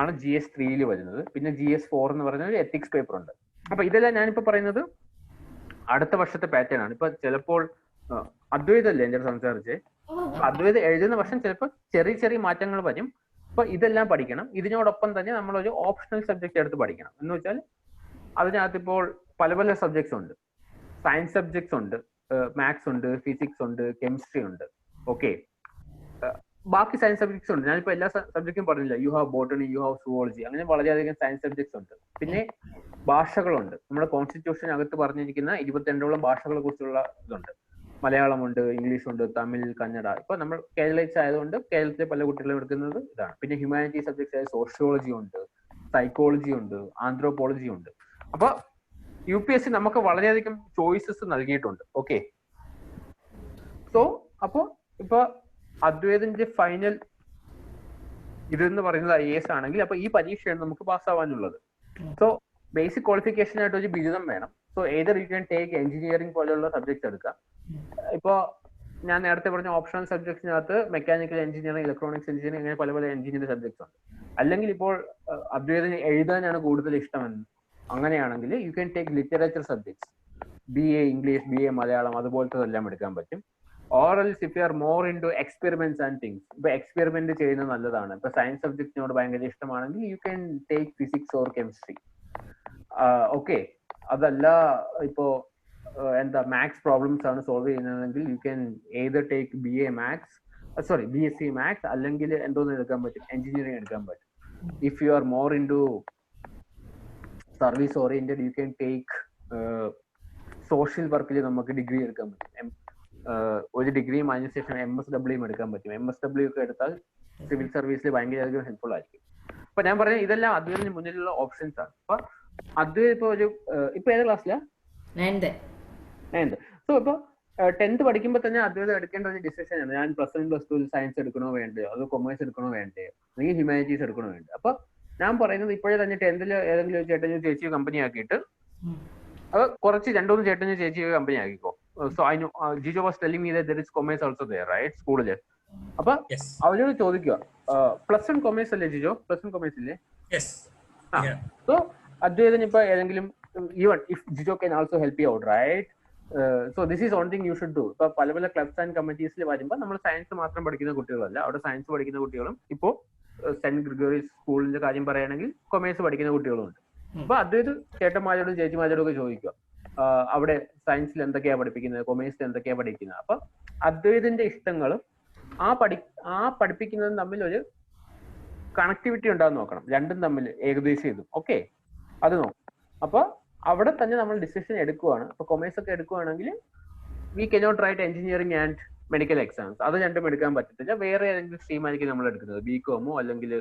ആണ് GS3 വരുന്നത്. പിന്നെ GS4 എന്ന് പറയുന്ന ഒരു എത്തിക്സ് പേപ്പർ ഉണ്ട്. അപ്പൊ ഇതെല്ലാം ഞാനിപ്പോ പറയുന്നത് അടുത്ത വർഷത്തെ പാറ്റേൺ ആണ്. ഇപ്പൊ ചിലപ്പോൾ അദ്വൈതല്ലേ എൻ്റെ സംസാരിച്ച്, അദ്വൈതം എഴുതുന്ന വർഷം ചിലപ്പോൾ ചെറിയ ചെറിയ മാറ്റങ്ങൾ വരും. അപ്പൊ ഇതെല്ലാം പഠിക്കണം. ഇതിനോടൊപ്പം തന്നെ നമ്മളൊരു ഓപ്ഷണൽ സബ്ജക്ട് എടുത്ത് പഠിക്കണം. എന്ന് വെച്ചാൽ അതിനകത്ത് ഇപ്പോൾ പല പല സബ്ജക്ട്സ് ഉണ്ട്. സയൻസ് സബ്ജക്ട്സ് ഉണ്ട്, മാത്സ് ഉണ്ട്, ഫിസിക്സ് ഉണ്ട്, കെമിസ്ട്രി ഉണ്ട്. ഓക്കെ, ബാക്കി സയൻസ് സബ്ജക്ട്സ് ഉണ്ട്. ഞാനിപ്പോ എല്ലാ സബ്ജക്റ്റും പറഞ്ഞില്ല. You have botany, you have zoology, അങ്ങനെ വളരെയധികം സയൻസ് സബ്ജക്ട്സ് ഉണ്ട്. പിന്നെ ഭാഷകളുണ്ട്. നമ്മുടെ കോൺസ്റ്റിറ്റ്യൂഷനകത്ത് പറഞ്ഞിരിക്കുന്ന 22ഓളം ഭാഷകളെ കുറിച്ചുള്ള ഇതുണ്ട്. മലയാളമുണ്ട്, ഇംഗ്ലീഷ് ഉണ്ട്, തമിഴ്, കന്നഡ. ഇപ്പൊ നമ്മൾ കേരളീസ് ആയതുകൊണ്ട് കേരളത്തിലെ പല കുട്ടികളും എടുക്കുന്നത് ഇതാണ്. പിന്നെ ഹ്യൂമാനിറ്റി സബ്ജക്ട്സ് ആയ സോഷ്യോളജി ഉണ്ട്, സൈക്കോളജി ഉണ്ട്, ആന്ത്രോപോളജി ഉണ്ട്. അപ്പൊ UPSC നമുക്ക് വളരെയധികം ചോയ്സസ് നൽകിയിട്ടുണ്ട്. ഓക്കെ, സോ അപ്പോ ഇപ്പൊ അദ്വൈതിന്റെ ഫൈനൽ ഇതെന്ന് പറയുന്നത് IAS ആണെങ്കിൽ അപ്പൊ ഈ പരീക്ഷയാണ് നമുക്ക് പാസ്സാവാനുള്ളത്. സോ ബേസിക് ക്വാളിഫിക്കേഷൻ ആയിട്ട് ഒരു ബിരുദം വേണം. So either you can take engineering പോലെയുള്ള സബ്ജക്ട്സ് എടുക്കാം. ഇപ്പോ ഞാൻ നേരത്തെ പറഞ്ഞ ഓപ്ഷണൽ സബ്ജക്ട്സിനകത്ത് മെക്കാനിക്കൽ എഞ്ചിനീയറിംഗ്, ഇലക്ട്രോണിക്സ് എഞ്ചിനീയറിംഗ്, അങ്ങനെ പല പല എഞ്ചിനീയറിംഗ് സബ്ജക്ട്സ് ഉണ്ട്. അല്ലെങ്കിൽ ഇപ്പോൾ അദ്വൈതിന് എഴുതാനാണ് കൂടുതൽ ഇഷ്ടമെന്ന് അങ്ങനെയാണെങ്കിൽ you can take literature subjects, BA English, BA Malayalam, അതുപോലത്തെല്ലാം എടുക്കാൻ പറ്റും. Or else if you are more into experiments and things, ഇപ്പൊ എക്സ്പെരിമെന്റ് ചെയ്യുന്നത് നല്ലതാണ്. ഇപ്പൊ സയൻസ് സബ്ജക്റ്റിനോട് ഭയങ്കര ഇഷ്ടമാണെങ്കിൽ you can take physics or chemistry. Okay, അതല്ല ഇപ്പോ എന്താ മാത്സ് പ്രോബ്ലംസ് ആണ് സോൾവ് ചെയ്യുന്നതെങ്കിൽ you can either take BSc maths, അല്ലെങ്കിൽ എന്തോന്ന് എടുക്കാൻ പറ്റും, എഞ്ചിനീയറിംഗ് എടുക്കാൻ പറ്റും. If you are more in to service oriented U can take social വർക്കിൽ നമുക്ക് ഡിഗ്രി എടുക്കാൻ പറ്റും. ഒരു ഡിഗ്രിയും അതിനുശേഷം MSW എടുക്കാൻ പറ്റും. MSW ഒക്കെ എടുത്താൽ സിവിൽ സർവീസിൽ ഭയങ്കര ഹെൽപ്ഫുൾ ആയിരിക്കും. അപ്പൊ ഞാൻ പറഞ്ഞ ഇതെല്ലാം അദ്വൈതിന് മുന്നിലുള്ള ഓപ്ഷൻസ് ആണ്. അപ്പൊ അദ്വൈത് ഇപ്പൊ ഏത് ക്ലാസ്സിലാ? 9th. സോ ഇപ്പോൾ 10th പഠിക്കുമ്പോൾ തന്നെ അദ്വൈതം എടുക്കേണ്ട ഒരു ഡിസിഷനാണ്. ഞാൻ +1 +2 സയൻസ് എടുക്കണോ വേണ്ടയോ, അത് കൊമേഴ്സ് എടുക്കണോ വേണ്ടയോ, അല്ലെങ്കിൽ ഹ്യൂമാനിറ്റീസ് എടുക്കണോ വേണ്ടോ. അപ്പൊ ഞാൻ പറയുന്നത് ഇപ്പോഴേ തന്നെ 10th ഏതെങ്കിലും ഒരു ചേട്ടനും ചേച്ചിയോ കമ്പനി ആക്കിയിട്ട് അത് കുറച്ച് 2-3 ചേട്ടനും ചേച്ചിയോ കമ്പനി ആക്കിക്കോ. So I know Jijo was telling me that there is commerce also there, right? സ്കൂളില്. അപ്പൊ അവരോട് ചോദിക്കുക, +1 കൊമേഴ്സ് അല്ലേ ജിജോ? +1 കൊമേഴ്സ് ഇല്ലേ? സോ അദ്വൈതൻ ഇപ്പൊ ഏതെങ്കിലും even if Jijo can also help you out, right? So this is one thing you should do. ഇപ്പൊ പല പല ക്ലബ്സ് ആൻഡ് കമ്മിറ്റീസിൽ വരുമ്പോൾ നമ്മൾ സയൻസ് മാത്രം പഠിക്കുന്ന കുട്ടികളല്ല, അവിടെ സയൻസ് പഠിക്കുന്ന കുട്ടികളും ഇപ്പോ സെന്റ് ഗ്രിഗോറിയസ് സ്കൂളിന്റെ കാര്യം പറയുകയാണെങ്കിൽ കൊമേഴ്സ് പഠിക്കുന്ന കുട്ടികളും ഉണ്ട്. അപ്പൊ അദ്വൈത് ചേട്ടന്മാരോടും ചേച്ചിമാരോടും ഒക്കെ ചോദിക്കുക, അവിടെ സയൻസിൽ എന്തൊക്കെയാ പഠിപ്പിക്കുന്നത്, കൊമേഴ്സിൽ എന്തൊക്കെയാ പഠിക്കുന്നത്. അപ്പൊ അദ്വൈതിന്റെ ഇഷ്ടങ്ങളും ആ പഠിപ്പിക്കുന്നതും തമ്മിൽ ഒരു കണക്ടിവിറ്റി ഉണ്ടാകുന്ന നോക്കണം, രണ്ടും തമ്മിൽ ഏകദേശം ഇതും ഓക്കെ അത് നോക്കും. അപ്പൊ അവിടെ തന്നെ നമ്മൾ ഡിസിഷൻ എടുക്കുവാണ്. അപ്പൊ കൊമേഴ്സ് ഒക്കെ എടുക്കുവാണെങ്കിൽ we cannot write engineering and medical exams, അത് രണ്ടും എടുക്കാൻ പറ്റത്തില്ല. വേറെ ഏതെങ്കിലും സ്ട്രീം ആയിരിക്കും നമ്മൾ എടുക്കുന്നത്, ബികോമോ അല്ലെങ്കിൽ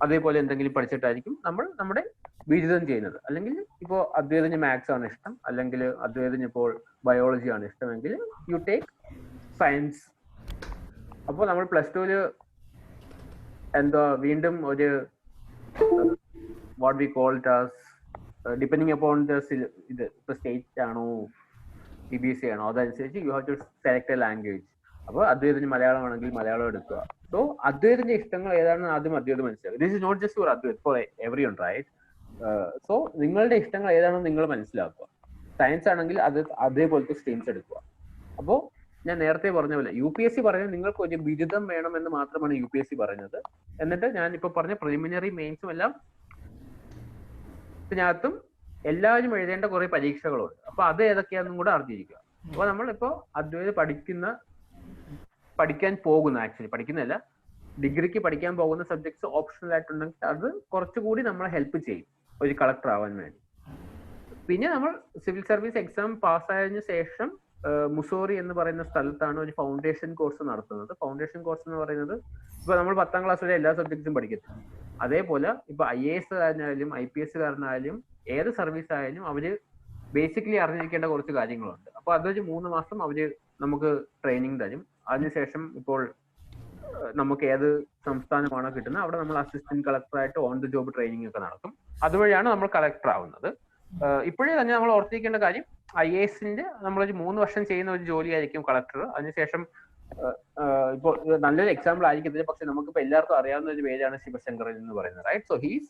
അതേപോലെ എന്തെങ്കിലും പഠിച്ചിട്ടായിരിക്കും നമ്മൾ നമ്മുടെ ബിരുദം ചെയ്യുന്നത്. അല്ലെങ്കിൽ ഇപ്പോൾ അദ്വൈതന് മാത്സ് ആണ് ഇഷ്ടം, അല്ലെങ്കിൽ അദ്വൈതന് ഇപ്പോൾ ബയോളജി ആണ് ഇഷ്ടമെങ്കിൽ യു ടേക്ക് സയൻസ്. അപ്പോൾ നമ്മൾ +2 എന്താ വീണ്ടും ഒരു what we call it as depending upon the ഇത് ഇപ്പൊ സ്റ്റേറ്റ് ആണോ CBSE ആണോ അതനുസരിച്ച് you have to select a language. അപ്പോൾ അദ്വൈതന് മലയാളം ആണെങ്കിൽ മലയാളം എടുക്കുക. സോ അദ്വൈതന്റെ ഇഷ്ടങ്ങൾ ഏതാണെന്ന് ആദ്യം അദ്വൈതം മനസ്സിലാക്കുക. This is not just for Advaith, for everyone, right? So നിങ്ങളുടെ ഇഷ്ടങ്ങൾ ഏതാണെന്ന് നിങ്ങൾ മനസ്സിലാക്കുക. സയൻസ് ആണെങ്കിൽ അത് അതേപോലത്തെ സ്ട്രീംസ് എടുക്കുക. അപ്പോൾ ഞാൻ നേരത്തെ പറഞ്ഞ പോലെ UPSC പറയുന്നത് നിങ്ങൾക്ക് ഒരു ബിരുദം വേണമെന്ന് മാത്രമാണ് UPSC പറയുന്നത്. എന്നിട്ട് ഞാൻ ഇപ്പൊ പറഞ്ഞ പ്രിലിമിനറി മെയിൻസും എല്ലാം ഇതിനകത്തും എല്ലാവരും എഴുതേണ്ട കുറെ പരീക്ഷകളുണ്ട്. അപ്പൊ അത് ഏതൊക്കെയാണെന്നും കൂടെ അറിഞ്ഞിരിക്കുക. അപ്പൊ നമ്മളിപ്പോ അദ്വൈത് പഠിക്കാൻ പോകുന്ന, ആക്ച്വലി പഠിക്കുന്നതല്ല, ഡിഗ്രിക്ക് പഠിക്കാൻ പോകുന്ന സബ്ജക്ട്സ് ഓപ്ഷണൽ ആയിട്ടുണ്ടെങ്കിൽ അത് കുറച്ചുകൂടി നമ്മളെ ഹെൽപ്പ് ചെയ്യും ഒരു കളക്ടർ ആവാൻ വേണ്ടി. പിന്നെ നമ്മൾ സിവിൽ സർവീസ് എക്സാം പാസ്സായതിനു ശേഷം മുസോറി എന്ന് പറയുന്ന സ്ഥലത്താണ് ഒരു ഫൗണ്ടേഷൻ കോഴ്സ് നടത്തുന്നത്. ഫൗണ്ടേഷൻ കോഴ്സ് എന്ന് പറയുന്നത് ഇപ്പൊ നമ്മൾ 10ാം ക്ലാസ് വരെ എല്ലാ സബ്ജക്ട്സും പഠിക്കത്തില്ല. അതേപോലെ ഇപ്പൊ IAS കാരനായാലും IPS കാരനായാലും ഏത് സർവീസ് ആയാലും അവര് ബേസിക്കലി അറിഞ്ഞിരിക്കേണ്ട കുറച്ച് കാര്യങ്ങളുണ്ട്. അപ്പൊ അതൊരു 3 മാസം അവര് നമുക്ക് ട്രെയിനിങ് തരും. അതിനുശേഷം ഇപ്പോൾ നമുക്ക് ഏത് സംസ്ഥാനമാണോ കിട്ടുന്നത് അവിടെ നമ്മൾ അസിസ്റ്റന്റ് കളക്ടറായിട്ട് ഓൺ ദി ജോബ് ട്രെയിനിങ് ഒക്കെ നടക്കും. അതുവഴിയാണ് നമ്മൾ കളക്ടർ ആവുന്നത്. ഇപ്പോഴേ തന്നെ നമ്മൾ ഓർത്തിരിക്കേണ്ട കാര്യം, IASന്റെ നമ്മളൊരു 3 വർഷം ചെയ്യുന്ന ഒരു ജോലിയായിരിക്കും കളക്ടർ. അതിനുശേഷം ഇപ്പോൾ നല്ലൊരു എക്സാമ്പിൾ ആയിരിക്കത്തില്ല, പക്ഷെ നമുക്കിപ്പോൾ എല്ലാവർക്കും അറിയാവുന്ന ഒരു പേരാണ് ശിവശങ്കരൻ എന്ന് പറയുന്നത്, right? So he's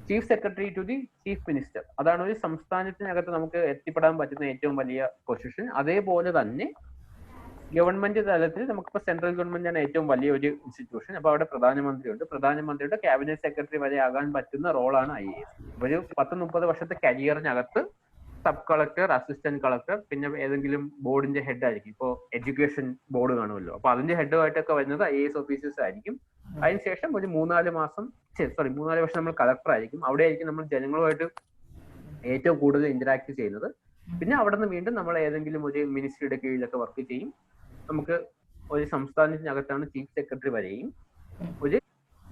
chief secretary to the chief minister. അതാണ് ഒരു സംസ്ഥാനത്തിനകത്ത് നമുക്ക് എത്തിപ്പെടാൻ പറ്റുന്ന ഏറ്റവും വലിയ പൊസിഷൻ. അതേപോലെ തന്നെ ഗവൺമെന്റ് തലത്തിൽ നമുക്കിപ്പോൾ സെൻട്രൽ ഗവൺമെന്റ് ആണ് ഏറ്റവും വലിയ ഒരു ഇൻസ്റ്റിറ്റ്യൂഷൻ. അപ്പൊ അവിടെ പ്രധാനമന്ത്രിയുണ്ട്. പ്രധാനമന്ത്രിയുടെ ക്യാബിനറ്റ് സെക്രട്ടറി വരെ ആകാൻ പറ്റുന്ന റോളാണ് IAS. ഒരു 10-30 വർഷത്തെ കരിയറിനകത്ത് സബ് കളക്ടർ, അസിസ്റ്റന്റ് കളക്ടർ, പിന്നെ ഏതെങ്കിലും ബോർഡിന്റെ ഹെഡ് ആയിരിക്കും. ഇപ്പോൾ എഡ്യൂക്കേഷൻ ബോർഡ് കാണുമല്ലോ, അപ്പൊ അതിന്റെ ഹെഡുമായിട്ടൊക്കെ വരുന്നത് IAS ഓഫീസേഴ്സ് ആയിരിക്കും. അതിനുശേഷം ഒരു 3-4 വർഷം നമ്മൾ കളക്ടർ ആയിരിക്കും. അവിടെ ആയിരിക്കും നമ്മൾ ജനങ്ങളുമായിട്ട് ഏറ്റവും കൂടുതൽ ഇന്ററാക്ട് ചെയ്യുന്നത്. പിന്നെ അവിടെ നിന്ന് വീണ്ടും നമ്മൾ ഏതെങ്കിലും ഒരു മിനിസ്ട്രിയുടെ കീഴിലൊക്കെ വർക്ക് ചെയ്യും. നമുക്ക് ഒരു സംസ്ഥാനത്തിനകത്താണ് ചീഫ് സെക്രട്ടറി വരെയും, ഒരു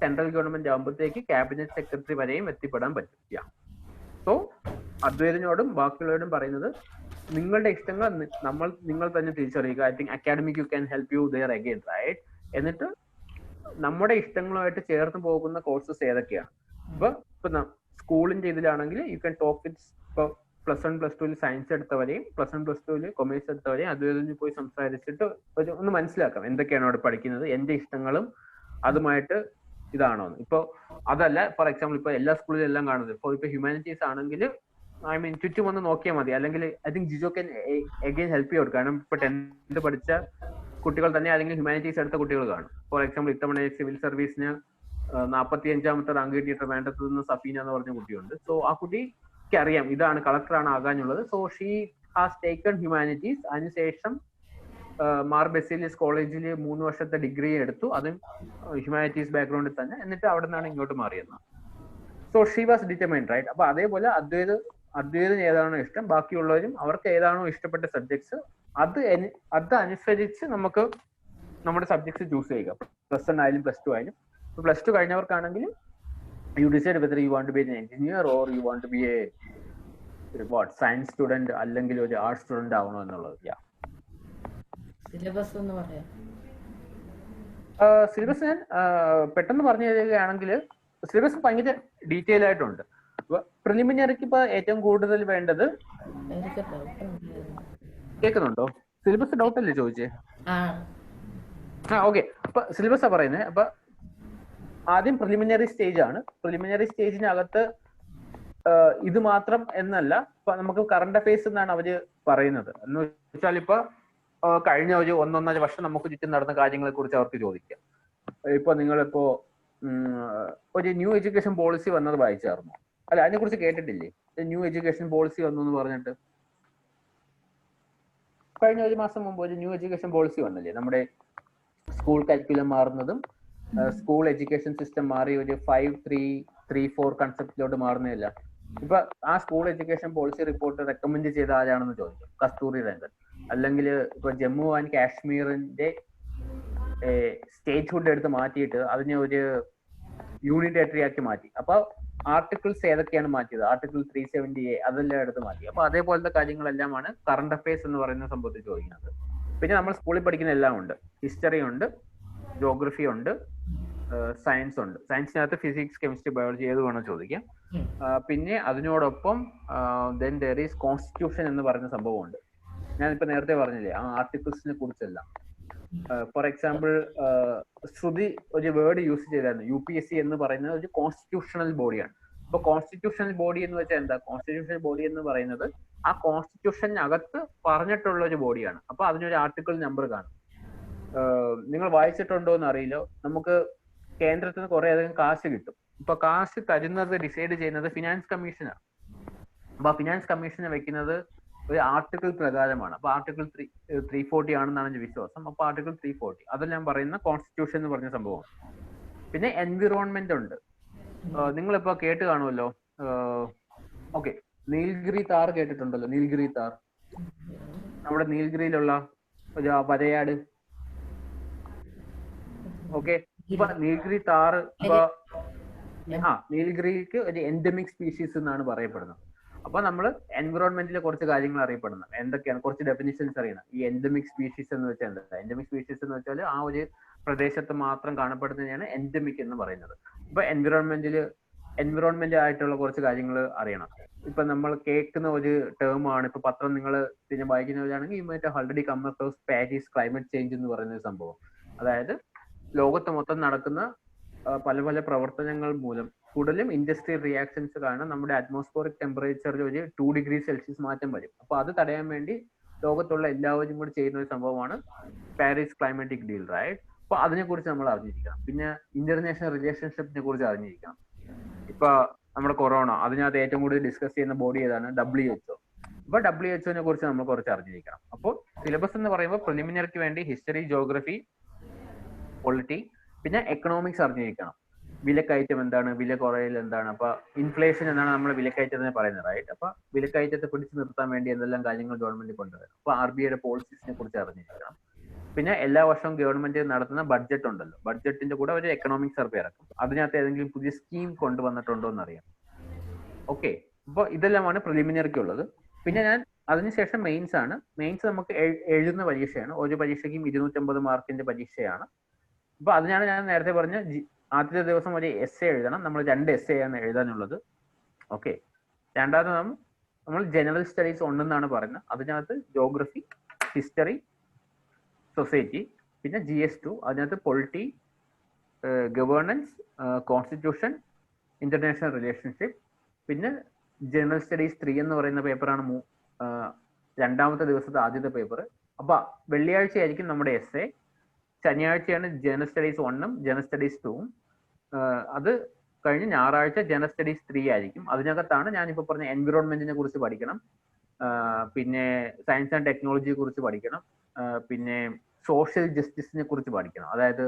സെൻട്രൽ ഗവൺമെന്റ് ആകുമ്പോഴത്തേക്ക് ക്യാബിനറ്റ് സെക്രട്ടറി വരെയും എത്തിപ്പെടാൻ പറ്റില്ല. സോ അദ്വൈതനോടും ബാക്കിയുള്ളവരോടും പറയുന്നത്, നിങ്ങളുടെ ഇഷ്ടങ്ങൾ നിങ്ങൾ തന്നെ തിരിച്ചറിയുക. I think academic you can help you there again, right? എന്നിട്ട് നമ്മുടെ ഇഷ്ടങ്ങളുമായിട്ട് ചേർന്ന് പോകുന്ന കോഴ്സസ് ഏതൊക്കെയാണ്. ഇപ്പൊ സ്കൂളിന്റെ ഇതിലാണെങ്കിൽ യു ക്യാൻ ടോക്ക് വിത്ത് ഇപ്പൊ +1 +2 സയൻസ് എടുത്തവരെയും +1 +2 കൊമേഴ്സ് എടുത്തവരെയും അതുവരെ പോയി സംസാരിച്ചിട്ട് ഒന്ന് മനസ്സിലാക്കാം എന്തൊക്കെയാണ് അവിടെ പഠിക്കുന്നത്, എന്റെ ഇഷ്ടങ്ങളും അതുമായിട്ട് ഇതാണോ. ഇപ്പൊ അതല്ല, ഫോർ എക്സാമ്പിൾ ഇപ്പൊ എല്ലാ സ്കൂളിലും എല്ലാം കാണുന്നത്, ഇപ്പൊ ഹ്യൂമാനിറ്റീസ് ആണെങ്കിൽ ചുറ്റും ഒന്ന് നോക്കിയാൽ മതി. അല്ലെങ്കിൽ I think Jijo can again help you out. കാരണം ഇപ്പൊ 10th പഠിച്ച കുട്ടികൾ തന്നെ അല്ലെങ്കിൽ ഹ്യൂമാനിറ്റീസ് എടുത്ത കുട്ടികൾ കാണും. ഫോർ എക്സാമ്പിൾ ഇത്തവണ സിവിൽ സർവീസിന് 45ാമത്തെ റാങ്ക് കിട്ടിയിട്ട് വേണ്ടത് നിന്ന് സഫീന എന്ന് പറഞ്ഞ കുട്ടിയുണ്ട്. സോ ആ കുട്ടിക്ക് അറിയാം ഇതാണ് കളക്ടറാണ് ആകാനുള്ളത്. So she has taken humanities. അതിനുശേഷം മാർ ബെസേലിയസ് കോളേജിൽ 3 വർഷത്തെ ഡിഗ്രി എടുത്തു, അതും ഹ്യൂമാനിറ്റീസ് ബാക്ക്ഗ്രൗണ്ടിൽ തന്നെ. എന്നിട്ട് അവിടെ നിന്നാണ് ഇങ്ങോട്ട് മാറിയത്. So she was determined, right? അപ്പൊ അതേപോലെ അദ്വൈതം ഏതാണോ ഇഷ്ടം, ബാക്കിയുള്ളവരും അവർക്ക് ഏതാണോ ഇഷ്ടപ്പെട്ട സബ്ജക്ട്സ് അതനുസരിച്ച് നമുക്ക് നമ്മുടെ സബ്ജക്ട്സ് ചൂസ് ചെയ്യുക. +1 ആയാലും +2 ആയാലും. +2 കഴിഞ്ഞവർക്കാണെങ്കിൽ you decide whether you want to be an engineer or you want to be a science student അല്ലെങ്കിൽ ഒരു ആർട്സ് സ്റ്റുഡന്റ് ആവണോ എന്നുള്ളത്. സിലബസ് എന്ന് പറയാം. സിലബസ് ഞാൻ പെട്ടെന്ന് പറഞ്ഞു തരികയാണെങ്കിൽ സിലബസ് ഭയങ്കര ഡീറ്റെയിൽ ആയിട്ടുണ്ട്. പ്രിലിമിനറിക്ക് ഇപ്പൊ ഏറ്റവും കൂടുതൽ വേണ്ടത്, എനിക്ക് ഡൗട്ട് ഉണ്ടായിരുന്നു. കേൾക്കുന്നുണ്ടോ? സിലബസ് ഡൗട്ട് അല്ലേ ചോദിച്ചേ? ആ ഓക്കെ. അപ്പൊ സിലബസാ പറയുന്നത്. അപ്പൊ ആദ്യം പ്രിലിമിനറി സ്റ്റേജ് ആണ്. പ്രിലിമിനറി സ്റ്റേജിനകത്ത് ഇത് മാത്രം എന്നല്ല, ഇപ്പൊ നമുക്ക് കറണ്ട് അഫയേഴ്സ് എന്നാണ് അവര് പറയുന്നത്. എന്ന് വെച്ചാൽ ഇപ്പൊ കഴിഞ്ഞ ഒരു 1.5 വർഷം നമുക്ക് ചുറ്റും നടന്ന കാര്യങ്ങളെ കുറിച്ച് അവർക്ക് ചോദിക്കാം. ഇപ്പൊ നിങ്ങളിപ്പോ ഒരു ന്യൂ എഡ്യൂക്കേഷൻ പോളിസി വന്നത് വായിച്ചായിരുന്നു? അല്ല, അതിനെ കുറിച്ച് കേട്ടിട്ടില്ലേ? ന്യൂ എഡ്യൂക്കേഷൻ പോളിസി വന്നു എന്ന് പറഞ്ഞിട്ട് കഴിഞ്ഞ ഒരു മാസം മുമ്പ് ഒരു ന്യൂ എഡ്യൂക്കേഷൻ പോളിസി വന്നില്ലേ? നമ്മുടെ സ്കൂൾ കരിക്കുലം മാറുന്നതും സ്കൂൾ എഡ്യൂക്കേഷൻ സിസ്റ്റം മാറി ഒരു 5-3-3-4 കൺസെപ്റ്റിലോട്ട് മാറുന്നില്ല. ഇപ്പൊ ആ school education policy report recommend ചെയ്ത ആരാണെന്ന് ചോദിക്കും. കസ്തൂരി രംഗൻ. അല്ലെങ്കിൽ ഇപ്പൊ ജമ്മു ആൻഡ് കാശ്മീരിന്റെ സ്റ്റേറ്റ്ഹുഡ് എടുത്ത് മാറ്റിയിട്ട് അതിനെ ഒരു യൂണിയൻ ടെറിട്ടറി ആക്കി മാറ്റി. അപ്പൊ ആർട്ടിക്കിൾസ് ഏതൊക്കെയാണ് മാറ്റിയത്? ആർട്ടിക്കിൾ 370A അതെല്ലാം എടുത്ത് മാറ്റി. അപ്പൊ അതേപോലത്തെ കാര്യങ്ങളെല്ലാമാണ് കറണ്ട് അഫയേഴ്സ് എന്ന് പറയുന്ന സംഭവത്തിൽ ചോദിക്കുന്നത്. പിന്നെ നമ്മൾ സ്കൂളിൽ പഠിക്കുന്ന എല്ലാം ഉണ്ട്. ഹിസ്റ്ററി ഉണ്ട്, ജോഗ്രഫി ഉണ്ട്, സയൻസ് ഉണ്ട്. സയൻസിനകത്ത് ഫിസിക്സ്, കെമിസ്ട്രി, ബയോളജി ഏത് വേണം ചോദിക്കാം. പിന്നെ അതിനോടൊപ്പം ദെൻ ദർ ഈസ് കോൺസ്റ്റിറ്റ്യൂഷൻ എന്ന് പറയുന്ന സംഭവമുണ്ട്. ഞാനിപ്പോ നേരത്തെ പറഞ്ഞില്ലേ ആ ആർട്ടിക്കിൾസിനെ കുറിച്ചെല്ലാം. ഫോർ എക്സാമ്പിൾ ശ്രുതി ഒരു വേർഡ് യൂസ് ചെയ്തായിരുന്നു, UPSC എന്ന് പറയുന്നത് ഒരു കോൺസ്റ്റിറ്റ്യൂഷണൽ ബോഡിയാണ്. അപ്പൊ കോൺസ്റ്റിറ്റ്യൂഷണൽ ബോഡി എന്ന് വെച്ചാൽ എന്താ? കോൺസ്റ്റിറ്റ്യൂഷണൽ ബോഡി എന്ന് പറയുന്നത് ആ കോൺസ്റ്റിറ്റ്യൂഷനകത്ത് പറഞ്ഞിട്ടുള്ള ഒരു ബോഡിയാണ്. അപ്പൊ അതിനൊരു ആർട്ടിക്കിൾ നമ്പർ കാണും. നിങ്ങൾ വായിച്ചിട്ടുണ്ടോ എന്ന് അറിയില്ല, നമുക്ക് കേന്ദ്രത്തിൽ നിന്ന് കുറെ അധികം കാശ് കിട്ടും. ഇപ്പൊ കാശ് തരുന്നത് ഡിസൈഡ് ചെയ്യുന്നത് ഫിനാൻസ് കമ്മീഷനാണ്. അപ്പൊ ഫിനാൻസ് കമ്മീഷനെ വെക്കുന്നത് ഒരു ആർട്ടിക്കിൾ പ്രകാരമാണ്. അപ്പൊ ആർട്ടിക്കിൾ 340 ആണെന്നാണ് എന്റെ വിശ്വാസം. അപ്പൊ ആർട്ടിക്കിൾ 340 അതെല്ലാം പറയുന്ന കോൺസ്റ്റിറ്റ്യൂഷൻ എന്ന് പറഞ്ഞ സംഭവമാണ്. പിന്നെ എൻവിറോൺമെന്റ് ഉണ്ട്. നിങ്ങളിപ്പോ കേട്ട് കാണുമല്ലോ, ഓക്കെ, നീൽഗിരി താർ കേട്ടിട്ടുണ്ടല്ലോ? നീൽഗിരി താർ, നമ്മുടെ നീൽഗിരിയിലുള്ള ഒരു വരയാട്. ഓക്കെ, ഇപ്പൊ നീൽഗിരി താർ ഇപ്പൊ നീൽഗിരിക്ക് ഒരു എൻഡമിക് സ്പീഷീസ് എന്നാണ് പറയപ്പെടുന്നത്. അപ്പൊ നമ്മൾ എൻവിറോൺമെന്റിലെ കുറച്ച് കാര്യങ്ങൾ അറിയപ്പെടണം. എന്തൊക്കെയാണ്? കുറച്ച് ഡെഫിനിഷൻസ് അറിയണം. ഈ എൻഡമിക് സ്പീഷീസ് എന്ന് വെച്ചാൽ എന്താ? എൻഡമിക് സ്പീഷീസ് എന്ന് വെച്ചാൽ ആ ഒരു പ്രദേശത്ത് മാത്രം കാണപ്പെടുന്നതിനാണ് എൻഡമിക് എന്ന് പറയുന്നത്. ഇപ്പൊ എൻവിറോൺമെന്റ് ആയിട്ടുള്ള കുറച്ച് കാര്യങ്ങൾ അറിയണം. ഇപ്പൊ നമ്മൾ കേൾക്കുന്ന ഒരു ടേം ആണ്, ഇപ്പൊ പത്രം നിങ്ങൾ പിന്നെ വായിക്കുന്നവരാണെങ്കിൽ you might already come across Paris climate change എന്ന് പറയുന്ന സംഭവം. അതായത് ലോകത്ത് മൊത്തം നടക്കുന്ന പല പല പ്രവർത്തനങ്ങൾ മൂലം കൂടുതലും ഇൻഡസ്ട്രിയൽ റിയാക്ഷൻസ് കാരണം നമ്മുടെ അറ്റ്മോസ്ഫിയറിക് ടെമ്പറേച്ചറിൽ ഒരു 2 ഡിഗ്രി സെൽഷ്യസ് മാറ്റം വരും. അപ്പൊ അത് തടയാൻ വേണ്ടി ലോകത്തുള്ള എല്ലാവരും കൂടി ചെയ്യുന്ന ഒരു സംഭവമാണ് പാരീസ് ക്ലൈമാറ്റിക് ഡീൽ, റൈറ്റ്? അപ്പൊ അതിനെ കുറിച്ച് നമ്മൾ അറിഞ്ഞിരിക്കണം. പിന്നെ ഇന്റർനാഷണൽ റിലേഷൻഷിപ്പിനെ കുറിച്ച് അറിഞ്ഞിരിക്കണം. ഇപ്പൊ നമ്മുടെ കൊറോണ, അതിനകത്ത് ഏറ്റവും കൂടുതൽ ഡിസ്കസ് ചെയ്യുന്ന ബോഡി ഏതാണ്? WHO. അപ്പൊ WHO കുറിച്ച് നമ്മൾ കുറച്ച് അറിഞ്ഞിരിക്കണം. അപ്പോൾ സിലബസ് എന്ന് പറയുമ്പോൾ പ്രിലിമിനറിക്ക് വേണ്ടി ഹിസ്റ്ററി, ജോഗ്രഫി, പൊളിറ്റി, പിന്നെ എക്കണോമിക്സ് അറിഞ്ഞിരിക്കണം. വിലക്കയറ്റം എന്താണ്, വില കുറയൽ എന്താണ്, അപ്പൊ ഇൻഫ്ലേഷൻ എന്നാണ് നമ്മൾ വിലക്കയറ്റത്തിനെ പറയുന്നത്, റൈറ്റ്? അപ്പൊ വിലക്കയറ്റത്തെ പിടിച്ചു നിർത്താൻ വേണ്ടി എന്തെല്ലാം കാര്യങ്ങൾ ഗവൺമെന്റ് കൊണ്ടുവരും. അപ്പൊ RBIയുടെ പോളിസീസിനെ കുറിച്ച് അറിഞ്ഞിരിക്കണം. പിന്നെ എല്ലാ വർഷവും ഗവൺമെന്റ് നടത്തുന്ന ബഡ്ജറ്റ് ഉണ്ടല്ലോ, ബഡ്ജറ്റിന്റെ കൂടെ ഒരു എക്കണോമിക് സർവേ ഇറക്കും. അതിനകത്ത് ഏതെങ്കിലും പുതിയ സ്കീം കൊണ്ടുവന്നിട്ടുണ്ടോ എന്ന് അറിയാം. ഓക്കെ, അപ്പൊ ഇതെല്ലാമാണ് പ്രിലിമിനറിക്ക് ഉള്ളത്. പിന്നെ ഞാൻ അതിനുശേഷം മെയിൻസ് ആണ്. മെയിൻസ് നമുക്ക് എഴുതുന്ന പരീക്ഷയാണ്. ഒരു പരീക്ഷയ്ക്കും 250 മാർക്കിന്റെ പരീക്ഷയാണ്. അപ്പൊ അതിനാണ് ഞാൻ നേരത്തെ പറഞ്ഞ ആദ്യത്തെ ദിവസം ഒരു essay എഴുതണം. നമ്മൾ 2 essay ആണ് എഴുതാനുള്ളത്. ഓക്കെ, രണ്ടാമത് നമ്മൾ ജനറൽ സ്റ്റഡീസ് ഉണ്ടെന്നാണ് പറയുന്നത്. അതിനകത്ത് ജോഗ്രഫി, ഹിസ്റ്ററി, സൊസൈറ്റി, പിന്നെ GS2, അതിനകത്ത് polity, governance, constitution, international relationship, പിന്നെ ജനറൽ സ്റ്റഡീസ് 3 എന്ന് പറയുന്ന പേപ്പറാണ് രണ്ടാമത്തെ ദിവസത്തെ ആദ്യത്തെ പേപ്പർ. അപ്പൊ വെള്ളിയാഴ്ച ആയിരിക്കും നമ്മുടെ essay, ശനിയാഴ്ചയാണ് ജനറൽ സ്റ്റഡീസ് 1ഉം ജനറൽ സ്റ്റഡീസ് 2ഉം. അത് കഴിഞ്ഞ് ഞായറാഴ്ച ജനറൽ സ്റ്റഡീസ് 3 ആയിരിക്കും. അതിനകത്താണ് ഞാനിപ്പോൾ പറഞ്ഞ എൻവിറോൺമെന്റിനെ കുറിച്ച് പഠിക്കണം, പിന്നെ സയൻസ് ആൻഡ് ടെക്നോളജിയെ കുറിച്ച് പഠിക്കണം, പിന്നെ സോഷ്യൽ ജസ്റ്റിസിനെ കുറിച്ച് പഠിക്കണം. അതായത്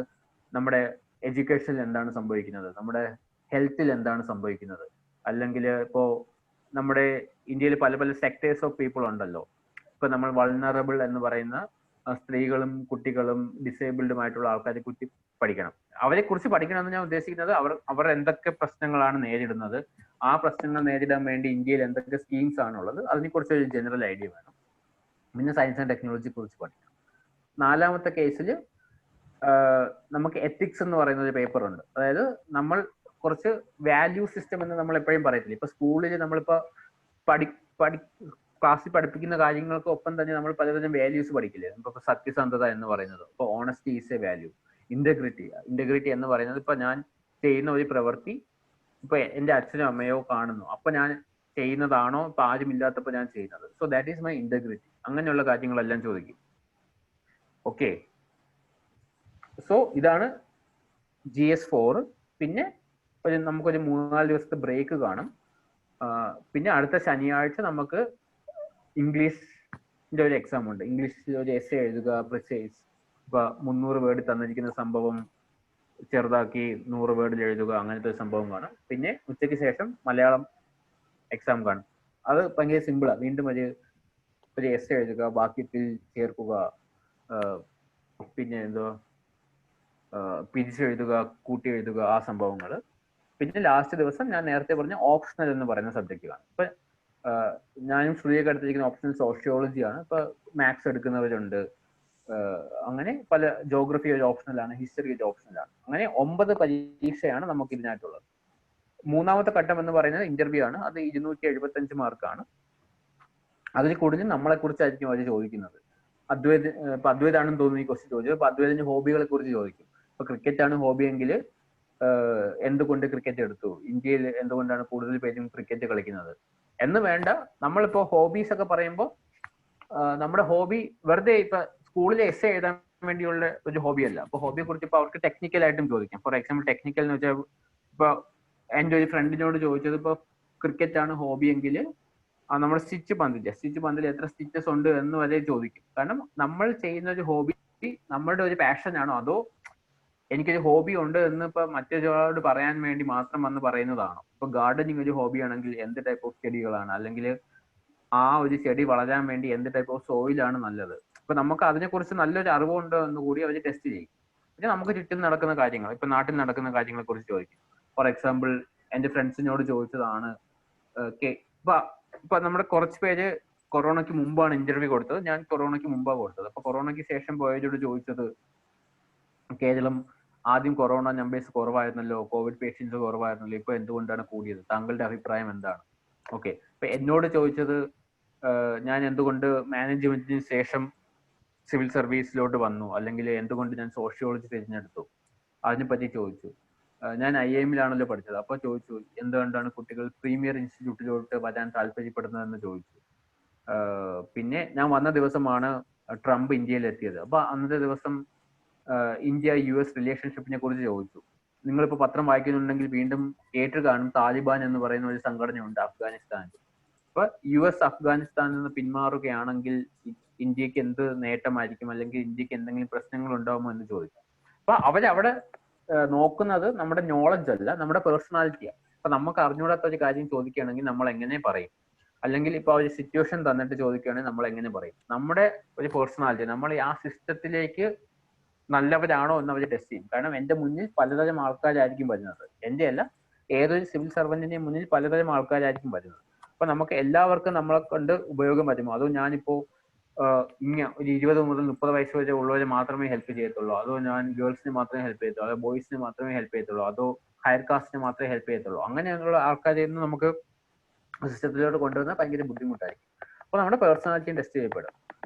നമ്മുടെ എഡ്യൂക്കേഷനിൽ എന്താണ് സംഭവിക്കുന്നത്, നമ്മുടെ ഹെൽത്തിൽ എന്താണ് സംഭവിക്കുന്നത്, അല്ലെങ്കിൽ ഇപ്പോൾ നമ്മുടെ ഇന്ത്യയിൽ പല പല സെക്ടേഴ്സ് ഓഫ് പീപ്പിൾ ഉണ്ടല്ലോ. ഇപ്പൊ നമ്മൾ വൾനറബിൾ എന്ന് പറയുന്ന സ്ത്രീകളും കുട്ടികളും ഡിസേബിൾഡുമായിട്ടുള്ള ആൾക്കാരെ കുറിച്ച് പഠിക്കണം. അവരെ കുറിച്ച് പഠിക്കണം എന്ന് ഞാൻ ഉദ്ദേശിക്കുന്നത് അവർ എന്തൊക്കെ പ്രശ്നങ്ങളാണ് നേരിടുന്നത്, ആ പ്രശ്നങ്ങൾ നേരിടാൻ വേണ്ടി ഇന്ത്യയിൽ എന്തൊക്കെ സ്കീംസ് ആണുള്ളത് അതിനെക്കുറിച്ച് ഒരു ജനറൽ ഐഡിയ വേണം. പിന്നെ സയൻസ് ആൻഡ് ടെക്നോളജിയെ കുറിച്ച് പഠിക്കണം. 4ാമത്തെ കേസിൽ നമുക്ക് എത്തിക്സ് എന്ന് പറയുന്ന ഒരു പേപ്പർ ഉണ്ട്. അതായത് നമ്മൾ കുറച്ച് വാല്യൂ സിസ്റ്റം എന്ന് നമ്മൾ എപ്പോഴും പറയത്തില്ല. ഇപ്പൊ സ്കൂളിൽ നമ്മളിപ്പോ ക്ലാസ്സിൽ പഠിപ്പിക്കുന്ന കാര്യങ്ങൾക്കൊപ്പം തന്നെ നമ്മൾ പലതരം വാല്യൂസ് പഠിക്കില്ലേ. ഇപ്പൊ സത്യസന്ധത എന്ന് പറയുന്നത്, ഇപ്പൊ honesty is A value. Integrity എന്ന് പറയുന്നത്, ഇപ്പൊ ഞാൻ ചെയ്യുന്ന ഒരു പ്രവൃത്തി ഇപ്പൊ എന്റെ അച്ഛനോ അമ്മയോ കാണുന്നു, അപ്പൊ ഞാൻ ചെയ്യുന്നതാണോ ഇപ്പൊ ആരുമില്ലാത്തപ്പോ ഞാൻ ചെയ്യുന്നത്. So that is my integrity. അങ്ങനെയുള്ള കാര്യങ്ങളെല്ലാം ചോദിക്കും. ഓക്കെ, സോ ഇതാണ് GS4. പിന്നെ നമുക്കൊരു 3-4 ദിവസത്തെ ബ്രേക്ക് കാണും. പിന്നെ അടുത്ത ശനിയാഴ്ച നമുക്ക് ഇംഗ്ലീഷിന്റെ ഒരു എക്സാം ഉണ്ട്. ഇംഗ്ലീഷിൽ ഒരു എസ്സേ എഴുതുക, പ്രിസൈസ്. ഇപ്പൊ 300 വേർഡ് തന്നിരിക്കുന്ന സംഭവം ചെറുതാക്കി 100 വേർഡിൽ എഴുതുക, അങ്ങനത്തെ ഒരു സംഭവം കാണും. പിന്നെ ഉച്ചയ്ക്ക് ശേഷം മലയാളം എക്സാം കാണും. അത് ഭയങ്കര സിമ്പിളാണ്. വീണ്ടും ഒരു എസ്സേ എഴുതുക, വാക്യത്തിൽ ചേർക്കുക, പിന്നെ എന്തോ പിരിച്ചെഴുതുക, കൂട്ടി എഴുതുക, ആ സംഭവങ്ങൾ. പിന്നെ ലാസ്റ്റ് ദിവസം ഞാൻ നേരത്തെ പറഞ്ഞ ഓപ്ഷണൽ എന്ന് പറയുന്ന സബ്ജക്റ്റ് കാണും. ഇപ്പൊ ഞാനും ശ്രീയൊക്കെ എടുത്തിരിക്കുന്ന ഓപ്ഷണൽ സോഷ്യോളജിയാണ്. ഇപ്പൊ മാത്സ് എടുക്കുന്നവരുണ്ട്, അങ്ങനെ പല. ജോഗ്രഫി ഒരു ഓപ്ഷണലാണ്, ഹിസ്റ്ററി ഒരു ഓപ്ഷണലാണ്. അങ്ങനെ 9 പരീക്ഷയാണ് നമുക്ക് ഇതിനായിട്ടുള്ളത്. 3ാമത്തെ ഘട്ടം എന്ന് പറയുന്നത് ഇന്റർവ്യൂ ആണ്. അത് 275 മാർക്കാണ്. അതിൽ കൂടുതൽ നമ്മളെ കുറിച്ചായിരിക്കും അവർ ചോദിക്കുന്നത്. ഇപ്പൊ അദ്വൈതാണെന്ന് തോന്നുന്നു ഈ ക്വസ്റ്റ്യൻ ചോദിച്ചത്. അപ്പൊ അദ്വൈതിന്റെ ഹോബികളെ കുറിച്ച് ചോദിക്കും. ഇപ്പൊ ക്രിക്കറ്റ് ആണ് ഹോബി എങ്കിൽ എന്തുകൊണ്ട് ക്രിക്കറ്റ് എടുത്തു, ഇന്ത്യയിൽ എന്തുകൊണ്ടാണ് കൂടുതൽ പേരും ക്രിക്കറ്റ് കളിക്കുന്നത് എന്ന് വേണ്ട. നമ്മളിപ്പോ ഹോബീസ് ഒക്കെ പറയുമ്പോൾ നമ്മുടെ ഹോബി വെറുതെ ഇപ്പൊ സ്കൂളിലെ എസ്സേ എഴുതാൻ വേണ്ടിയുള്ള ഒരു ഹോബി അല്ല. അപ്പൊ ഹോബിയെ കുറിച്ച് ഇപ്പൊ അവർക്ക് ടെക്നിക്കൽ ആയിട്ടും ചോദിക്കാം. ഫോർ എക്സാമ്പിൾ ടെക്നിക്കൽ എന്ന് വെച്ചാൽ ഇപ്പൊ എന്റെ ഒരു ഫ്രണ്ടിനോട് ചോദിച്ചത്, ഇപ്പൊ ക്രിക്കറ്റ് ആണ് ഹോബി എങ്കിൽ നമ്മുടെ സ്റ്റിച്ച് പന്തിൽ എത്ര സ്റ്റിച്ചസ് ഉണ്ട് എന്ന് വരെ ചോദിക്കും. കാരണം നമ്മൾ ചെയ്യുന്ന ഒരു ഹോബി നമ്മളുടെ ഒരു പാഷൻ ആണോ, അതോ എനിക്കൊരു ഹോബി ഉണ്ട് എന്ന് ഇപ്പൊ മറ്റൊരാളോട് പറയാൻ വേണ്ടി മാത്രം വന്ന് പറയുന്നതാണോ? ഇപ്പൊ ഗാർഡനിങ് ഒരു ഹോബി ആണെങ്കിൽ എന്ത് ടൈപ്പ് ഓഫ് ചെടികളാണ്, അല്ലെങ്കിൽ ആ ഒരു ചെടി വളരാൻ വേണ്ടി എന്ത് ടൈപ്പ് ഓഫ് സോയിലാണ് നല്ലത്. ഇപ്പൊ നമുക്ക് അതിനെക്കുറിച്ച് നല്ലൊരു അറിവുണ്ടോ എന്ന് കൂടി അവർ ടെസ്റ്റ് ചെയ്യും. പിന്നെ നമുക്ക് ചുറ്റും നടക്കുന്ന കാര്യങ്ങൾ, ഇപ്പൊ നാട്ടിൽ നടക്കുന്ന കാര്യങ്ങളെ കുറിച്ച് ചോദിക്കും. ഫോർ എക്സാമ്പിൾ എന്റെ ഫ്രണ്ട്സിനോട് ചോദിച്ചതാണ്, ഇപ്പൊ നമ്മുടെ കുറച്ച് പേര് കൊറോണയ്ക്ക് മുമ്പാണ് ഇന്റർവ്യൂ കൊടുത്തത്. ഞാൻ കൊറോണയ്ക്ക് മുമ്പാണ് കൊടുത്തത്. അപ്പൊ കൊറോണയ്ക്ക് ശേഷം പോയവരോട് ചോദിച്ചത്, കേരളം ആദ്യം കൊറോണ നമ്പേഴ്സ് കുറവായിരുന്നല്ലോ, കോവിഡ് പേഷ്യൻസ് കുറവായിരുന്നല്ലോ, ഇപ്പൊ എന്തുകൊണ്ടാണ് കൂടിയത്, താങ്കളുടെ അഭിപ്രായം എന്താണ്? ഓക്കെ, ഇപ്പൊ എന്നോട് ചോദിച്ചത് ഞാൻ എന്തുകൊണ്ട് മാനേജ്മെന്റിന് ശേഷം സിവിൽ സർവീസിലോട്ട് വന്നു, അല്ലെങ്കിൽ എന്തുകൊണ്ട് ഞാൻ സോഷ്യോളജി തിരഞ്ഞെടുത്തു, അതിനെപ്പറ്റി ചോദിച്ചു. ഞാൻ IIM-ലാണല്ലോ പഠിച്ചത്. അപ്പൊ ചോദിച്ചു എന്തുകൊണ്ടാണ് കുട്ടികൾ പ്രീമിയർ ഇൻസ്റ്റിറ്റ്യൂട്ടിലോട്ട് വരാൻ താല്പര്യപ്പെടുന്നതെന്ന് ചോദിച്ചു. പിന്നെ ഞാൻ വന്ന ദിവസമാണ് ട്രംപ് ഇന്ത്യയിൽ എത്തിയത്. അപ്പൊ അന്നത്തെ ദിവസം India-US റിലേഷൻഷിപ്പിനെ കുറിച്ച് ചോദിച്ചു. നിങ്ങളിപ്പോ പത്രം വായിക്കുന്നുണ്ടെങ്കിൽ വീണ്ടും കേട്ട് കാണും, താലിബാൻ എന്ന് പറയുന്ന ഒരു സംഘടനയുണ്ട് അഫ്ഗാനിസ്ഥാനിൽ. അപ്പൊ US അഫ്ഗാനിസ്ഥാനിൽ നിന്ന് പിന്മാറുകയാണെങ്കിൽ ഇന്ത്യക്ക് എന്ത് നേട്ടമായിരിക്കും, അല്ലെങ്കിൽ ഇന്ത്യക്ക് എന്തെങ്കിലും പ്രശ്നങ്ങൾ ഉണ്ടാവുമോ എന്ന് ചോദിച്ചു. അപ്പൊ അവരവിടെ നോക്കുന്നത് നമ്മുടെ നോളജ് അല്ല, നമ്മുടെ പേഴ്സണാലിറ്റിയാണ്. അപ്പൊ നമുക്ക് അറിഞ്ഞുകൂടാത്ത ഒരു കാര്യം ചോദിക്കുകയാണെങ്കിൽ നമ്മൾ എങ്ങനെ പറയും, അല്ലെങ്കിൽ ഇപ്പൊ ഒരു സിറ്റുവേഷൻ തന്നിട്ട് ചോദിക്കുകയാണെങ്കിൽ നമ്മൾ എങ്ങനെ പറയും. നമ്മുടെ ഒരു പേഴ്സണാലിറ്റി, നമ്മൾ ആ സിസ്റ്റത്തിലേക്ക് നല്ലവരാണോ എന്ന് അവർ ടെസ്റ്റ് ചെയ്യും. കാരണം എന്റെ മുന്നിൽ പലതരം ആൾക്കാരായിരിക്കും വരുന്നത്. എന്റെ അല്ല, ഏതൊരു സിവിൽ സർവന്റിന്റെ മുന്നിൽ പലതരം ആൾക്കാരായിരിക്കും വരുന്നത്. അപ്പൊ നമുക്ക് എല്ലാവർക്കും നമ്മളെ കൊണ്ട് ഉപയോഗം വരുമോ, അതോ ഞാനിപ്പോ ഒരു 20 മുതൽ 30 വയസ്സ് വരെ ഉള്ളവരെ മാത്രമേ ഹെൽപ്പ് ചെയ്യത്തുള്ളൂ, അതോ ഞാൻ ഗേൾസിന് മാത്രമേ ഹെൽപ്പ് ചെയ്യത്തുള്ളൂ, അതോ ബോയ്സിന് മാത്രമേ ഹെൽപ്പ് ചെയ്യത്തുള്ളൂ, അതോ ഹയർ കാസ്റ്റിന് മാത്രമേ ഹെൽപ്പ് ചെയ്യത്തുള്ളൂ? അങ്ങനെയുള്ള ആൾക്കാരെ ഒന്നും നമുക്ക് സിസ്റ്റത്തിലോട്ട് കൊണ്ടുവന്നാൽ ഭയങ്കര ബുദ്ധിമുട്ടായിരിക്കും. അപ്പൊ നമ്മുടെ പേഴ്സണാലിറ്റി ടെസ്റ്റ് ചെയ്യപ്പെടും.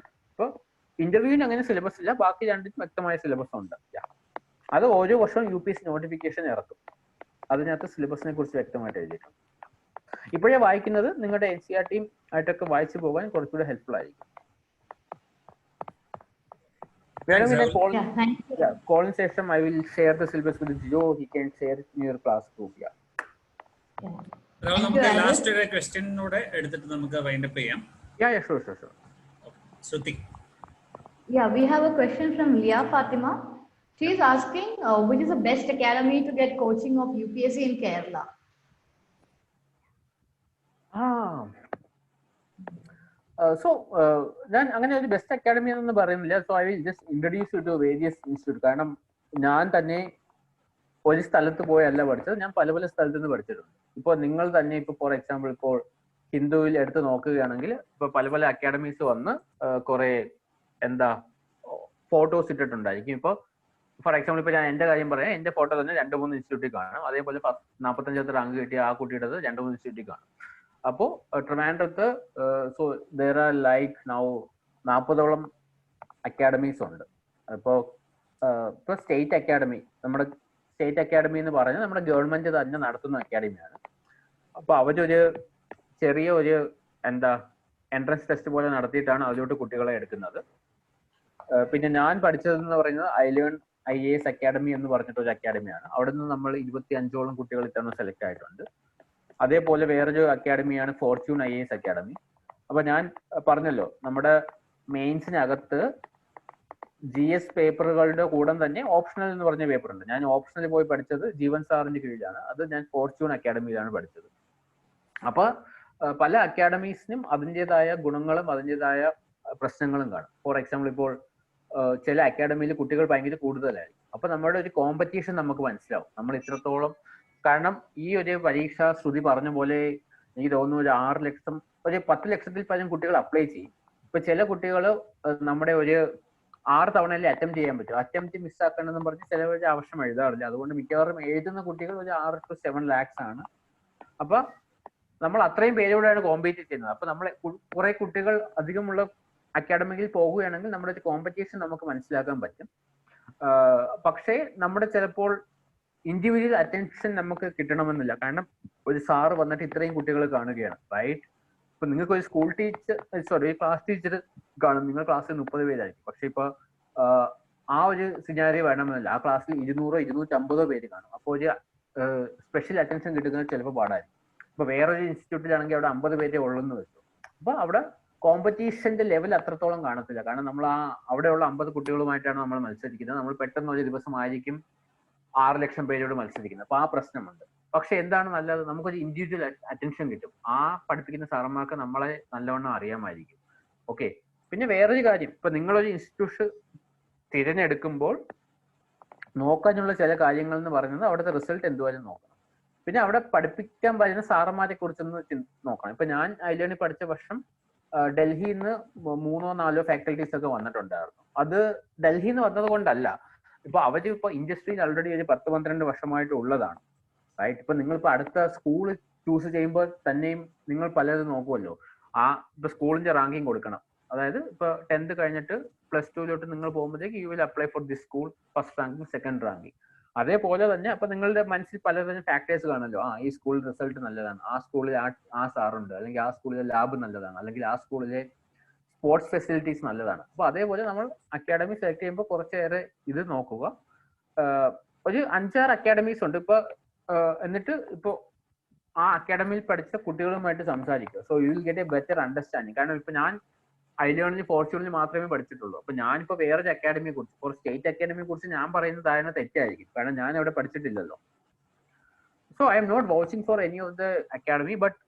അപ്പോൾ ഇന്റർവ്യൂവിന് അങ്ങനെ സിലബസ് ഇല്ല, ബാക്കി രണ്ടിനും വ്യക്തമായ സിലബസ് ഉണ്ട്. അത് ഓരോ വർഷവും UPSC നോട്ടിഫിക്കേഷൻ ഇറക്കും. അതിനകത്ത് സിലബസിനെ കുറിച്ച് വ്യക്തമായിട്ട് എഴുതിയിട്ടുണ്ട്. ഇപ്പോഴേ വായിക്കുന്നത് നിങ്ങളുടെ NCERT ആയിട്ടൊക്കെ വായിച്ചു പോകാൻ കുറച്ചുകൂടെ ഹെൽപ്ഫുൾ ആയിരിക്കും. കോളിന് ശേഷം I will share the syllabus with Gio. He can share it in your class group. നമുക്ക് ലാസ്റ്റ് ഒരു ക്വസ്റ്റ്യനോടെ എടുത്തിട്ട് നമുക്ക് വൈൻഡ് അപ്പ് ചെയ്യാം. Sure. Shruti. Yeah, we have a question from Leah Fatima. She is asking, which is the best academy to get coaching of UPSC in Kerala? ഞാൻ അങ്ങനെ ഒരു best academy എന്നൊന്നും പറയുന്നില്ല. So I will just introduce you to various institute. കാരണം ഞാൻ തന്നെ ഒരു സ്ഥലത്ത് പോയല്ല പഠിച്ചത്, ഞാൻ പല പല സ്ഥലത്ത് നിന്ന് പഠിച്ചിട്ടുണ്ട്. ഇപ്പോൾ നിങ്ങൾ തന്നെ ഇപ്പോൾ ഫോർ എക്സാമ്പിൾ ഇപ്പോൾ ഹിന്ദുവിൽ എടുത്ത് നോക്കുകയാണെങ്കിൽ ഇപ്പൊ പല പല അക്കാഡമീസ് വന്ന് കുറെ എന്താ ഫോട്ടോസ് ഇട്ടിട്ടുണ്ടായിരിക്കും. ഇപ്പോൾ ഫോർ എക്സാമ്പിൾ ഇപ്പൊ ഞാൻ എന്റെ കാര്യം പറയാം, എന്റെ ഫോട്ടോ തന്നെ 2-3 ഇൻസ്റ്റിറ്റ്യൂട്ടിൽ കാണും. അതേപോലെ 45 റാങ്ക് കിട്ടിയ ആ കുട്ടിയുടേത് 2-3 ഇൻസ്റ്റിറ്റ്യൂട്ടിൽ കാണും. അപ്പോൾ ട്രിവാൻഡ്രത്ത് so there are like now 40ഓളം അക്കാഡമീസ് ഉണ്ട്. ഇപ്പോൾ സ്റ്റേറ്റ് അക്കാഡമി, നമ്മുടെ സ്റ്റേറ്റ് അക്കാഡമി എന്ന് പറഞ്ഞാൽ നമ്മുടെ ഗവൺമെന്റ് തന്നെ നടത്തുന്ന അക്കാഡമിയാണ്. അപ്പൊ അവരൊരു ചെറിയ ഒരു എന്താ എൻട്രൻസ് ടെസ്റ്റ് പോലെ നടത്തിയിട്ടാണ് അതിലോട്ട് കുട്ടികളെ എടുക്കുന്നത്. പിന്നെ ഞാൻ പഠിച്ചതെന്ന് പറയുന്നത് ഐലേൺ IAS അക്കാഡമി എന്ന് പറഞ്ഞിട്ടൊരു അക്കാഡമിയാണ്. അവിടെ നിന്ന് നമ്മൾ 25ഓളം കുട്ടികൾ ഇത്തവണ സെലക്ട് ആയിട്ടുണ്ട്. അതേപോലെ വേറൊരു അക്കാഡമിയാണ് ഫോർച്യൂൺ IAS അക്കാഡമി. അപ്പൊ ഞാൻ പറഞ്ഞല്ലോ നമ്മുടെ മെയിൻസിനകത്ത് GS പേപ്പറുകളുടെ കൂടെ തന്നെ ഓപ്ഷണൽ എന്ന് പറഞ്ഞ പേപ്പർ ഉണ്ട്. ഞാൻ ഓപ്ഷണൽ പോയി പഠിച്ചത് ജീവൻ സാറിന്റെ കീഴിലാണ്. അത് ഞാൻ ഫോർച്യൂൺ അക്കാഡമിയിലാണ് പഠിച്ചത്. അപ്പൊ പല അക്കാഡമീസിനും അതിൻ്റെതായ ഗുണങ്ങളും അതിൻ്റെതായ പ്രശ്നങ്ങളും കാണും. ഫോർ എക്സാമ്പിൾ ഇപ്പോൾ ചില അക്കാഡമിയിൽ കുട്ടികൾ ഭയങ്കര കൂടുതലായിരിക്കും. അപ്പൊ നമ്മുടെ ഒരു കോമ്പറ്റീഷൻ നമുക്ക് മനസ്സിലാവും. നമ്മൾ ഇത്രത്തോളം, കാരണം ഈ ഒരു പരീക്ഷ ശ്രുതി പറഞ്ഞ പോലെ എനിക്ക് തോന്നുന്നു ഒരു 6 ലക്ഷം, ഒരു 10 ലക്ഷത്തിൽ പരം കുട്ടികൾ അപ്ലൈ ചെയ്യും. ഇപ്പൊ ചില കുട്ടികൾ നമ്മുടെ ഒരു 6 തവണയിൽ അറ്റംപ്റ്റ് ചെയ്യാൻ പറ്റും. അറ്റംപ്റ്റ് മിസ്സാക്കണമെന്ന് പറഞ്ഞ് ചിലവർ ആവശ്യം എഴുതാറില്ല. അതുകൊണ്ട് മിക്കവാറും എഴുതുന്ന കുട്ടികൾ ഒരു 6 to 7 lakhs ആണ്. അപ്പൊ നമ്മൾ അത്രയും പേരോടാണ് കോമ്പീറ്റ് ചെയ്യുന്നത്. അപ്പൊ നമ്മളെ കുറെ കുട്ടികൾ അധികമുള്ള അക്കാഡമിയിൽ പോകുകയാണെങ്കിൽ നമ്മുടെ ഒരു കോമ്പറ്റീഷൻ നമുക്ക് മനസ്സിലാക്കാൻ പറ്റും. പക്ഷേ നമ്മുടെ ചിലപ്പോൾ ഇൻഡിവിജ്വൽ അറ്റൻഷൻ നമുക്ക് കിട്ടണമെന്നില്ല. കാരണം ഒരു സാറ് വന്നിട്ട് ഇത്രയും കുട്ടികൾ കാണുകയാണ്, റൈറ്റ്? ഇപ്പൊ നിങ്ങൾക്ക് ഒരു school teacher, sorry class teacher കാണും, നിങ്ങൾ ക്ലാസ്സിൽ 30 പേരായിരിക്കും. പക്ഷെ ഇപ്പൊ ആ ഒരു സിനാരി വേണമെന്നില്ല. ആ ക്ലാസ്സിൽ 200-250 പേര് കാണും. അപ്പോൾ ഒരു സ്പെഷ്യൽ അറ്റൻഷൻ കിട്ടുന്നത് ചിലപ്പോൾ പാടായിരിക്കും. ഇപ്പൊ വേറൊരു ഇൻസ്റ്റിറ്റ്യൂട്ടിലാണെങ്കിൽ അവിടെ 50 പേരെ ഉള്ളെന്ന് വെച്ചു. അപ്പൊ അവിടെ കോമ്പറ്റീഷന്റെ ലെവൽ അത്രത്തോളം കാണത്തില്ല. കാരണം നമ്മൾ അവിടെയുള്ള 50 കുട്ടികളുമായിട്ടാണ് നമ്മൾ മത്സരിക്കുന്നത്. നമ്മൾ പെട്ടെന്ന് ഒരു ദിവസമായിരിക്കും 6 ലക്ഷം പേരോട് മത്സരിക്കുന്നത്. അപ്പൊ ആ പ്രശ്നമുണ്ട്. പക്ഷെ എന്താണ് നല്ലത്, നമുക്കൊരു ഇൻഡിവിജ്വൽ അറ്റൻഷൻ കിട്ടും. ആ പഠിപ്പിക്കുന്ന സാറന്മാർക്ക് നമ്മളെ നല്ലവണ്ണം അറിയാമായിരിക്കും. ഓക്കെ. പിന്നെ വേറൊരു കാര്യം, ഇപ്പൊ നിങ്ങളൊരു ഇൻസ്റ്റിറ്റ്യൂഷൻ തിരഞ്ഞെടുക്കുമ്പോൾ നോക്കാനുള്ള ചില കാര്യങ്ങൾ എന്ന് പറയുന്നത് അവിടുത്തെ റിസൾട്ട് എന്തുവാനും നോക്കണം. പിന്നെ അവിടെ പഠിപ്പിക്കാൻ വരുന്ന സാറന്മാരെ കുറിച്ചൊന്ന് നോക്കണം. ഇപ്പൊ ഞാൻ ഐലേണിൽ പഠിച്ച വർഷം ഡൽഹിയിൽ നിന്ന് 3-4 ഫാക്കൽറ്റീസ് ഒക്കെ വന്നിട്ടുണ്ടായിരുന്നു. അത് ഡൽഹിയിൽ നിന്ന് വന്നത് കൊണ്ടല്ല, ഇപ്പൊ അവര് ഇപ്പൊ ഇൻഡസ്ട്രിയിൽ ഓൾറെഡി ഒരു 10-12 വർഷമായിട്ട് ഉള്ളതാണ്, റൈറ്റ്? ഇപ്പൊ നിങ്ങളിപ്പോ അടുത്ത സ്കൂൾ ചൂസ് ചെയ്യുമ്പോൾ തന്നെയും നിങ്ങൾ പലതും നോക്കുമല്ലോ. ഇപ്പൊ സ്കൂളിന്റെ റാങ്കിങ് കൊടുക്കണം. അതായത് ഇപ്പൊ 10th കഴിഞ്ഞിട്ട് +2 നിങ്ങൾ പോകുമ്പോഴത്തേക്ക് you will apply for this school, first ranking, second ranking. അതേപോലെ തന്നെ അപ്പൊ നിങ്ങളുടെ മനസ്സിൽ പലതരം ഫാക്ടേഴ്സ് കാണല്ലോ. ഈ സ്കൂളിൽ റിസൾട്ട് നല്ലതാണ്, ആ സ്കൂളിൽ ആ സാറുണ്ട്, അല്ലെങ്കിൽ ആ സ്കൂളിലെ ലാബ് നല്ലതാണ്, അല്ലെങ്കിൽ ആ സ്കൂളിലെ സ്പോർട്സ് ഫെസിലിറ്റീസ് നല്ലതാണ്. അപ്പൊ അതേപോലെ നമ്മൾ അക്കാഡമി സെലക്ട് ചെയ്യുമ്പോൾ കുറച്ചേറെ ഇത് നോക്കുക. ഒരു 5-6 അക്കാഡമീസ് ഉണ്ട് ഇപ്പൊ. എന്നിട്ട് ഇപ്പോ ആ അക്കാഡമിയിൽ പഠിച്ച കുട്ടികളുമായിട്ട് സംസാരിക്കുക. So you will get A better understanding. കാരണം ഇപ്പൊ ഞാൻ ഐലേണിൽ ഫോർച്യൂണിൽ മാത്രമേ പഠിച്ചിട്ടുള്ളൂ. അപ്പൊ ഞാനിപ്പോ വേറൊരു അക്കാഡമിയെ കുറിച്ച്, ഫോർ സ്റ്റേറ്റ് അക്കാഡമിയെ കുറിച്ച് ഞാൻ പറയുന്നത് ആയിരുന്നു തെറ്റായിരിക്കും. കാരണം ഞാൻ അവിടെ പഠിച്ചിട്ടില്ലല്ലോ. So I'm not vouching for any of the academy. But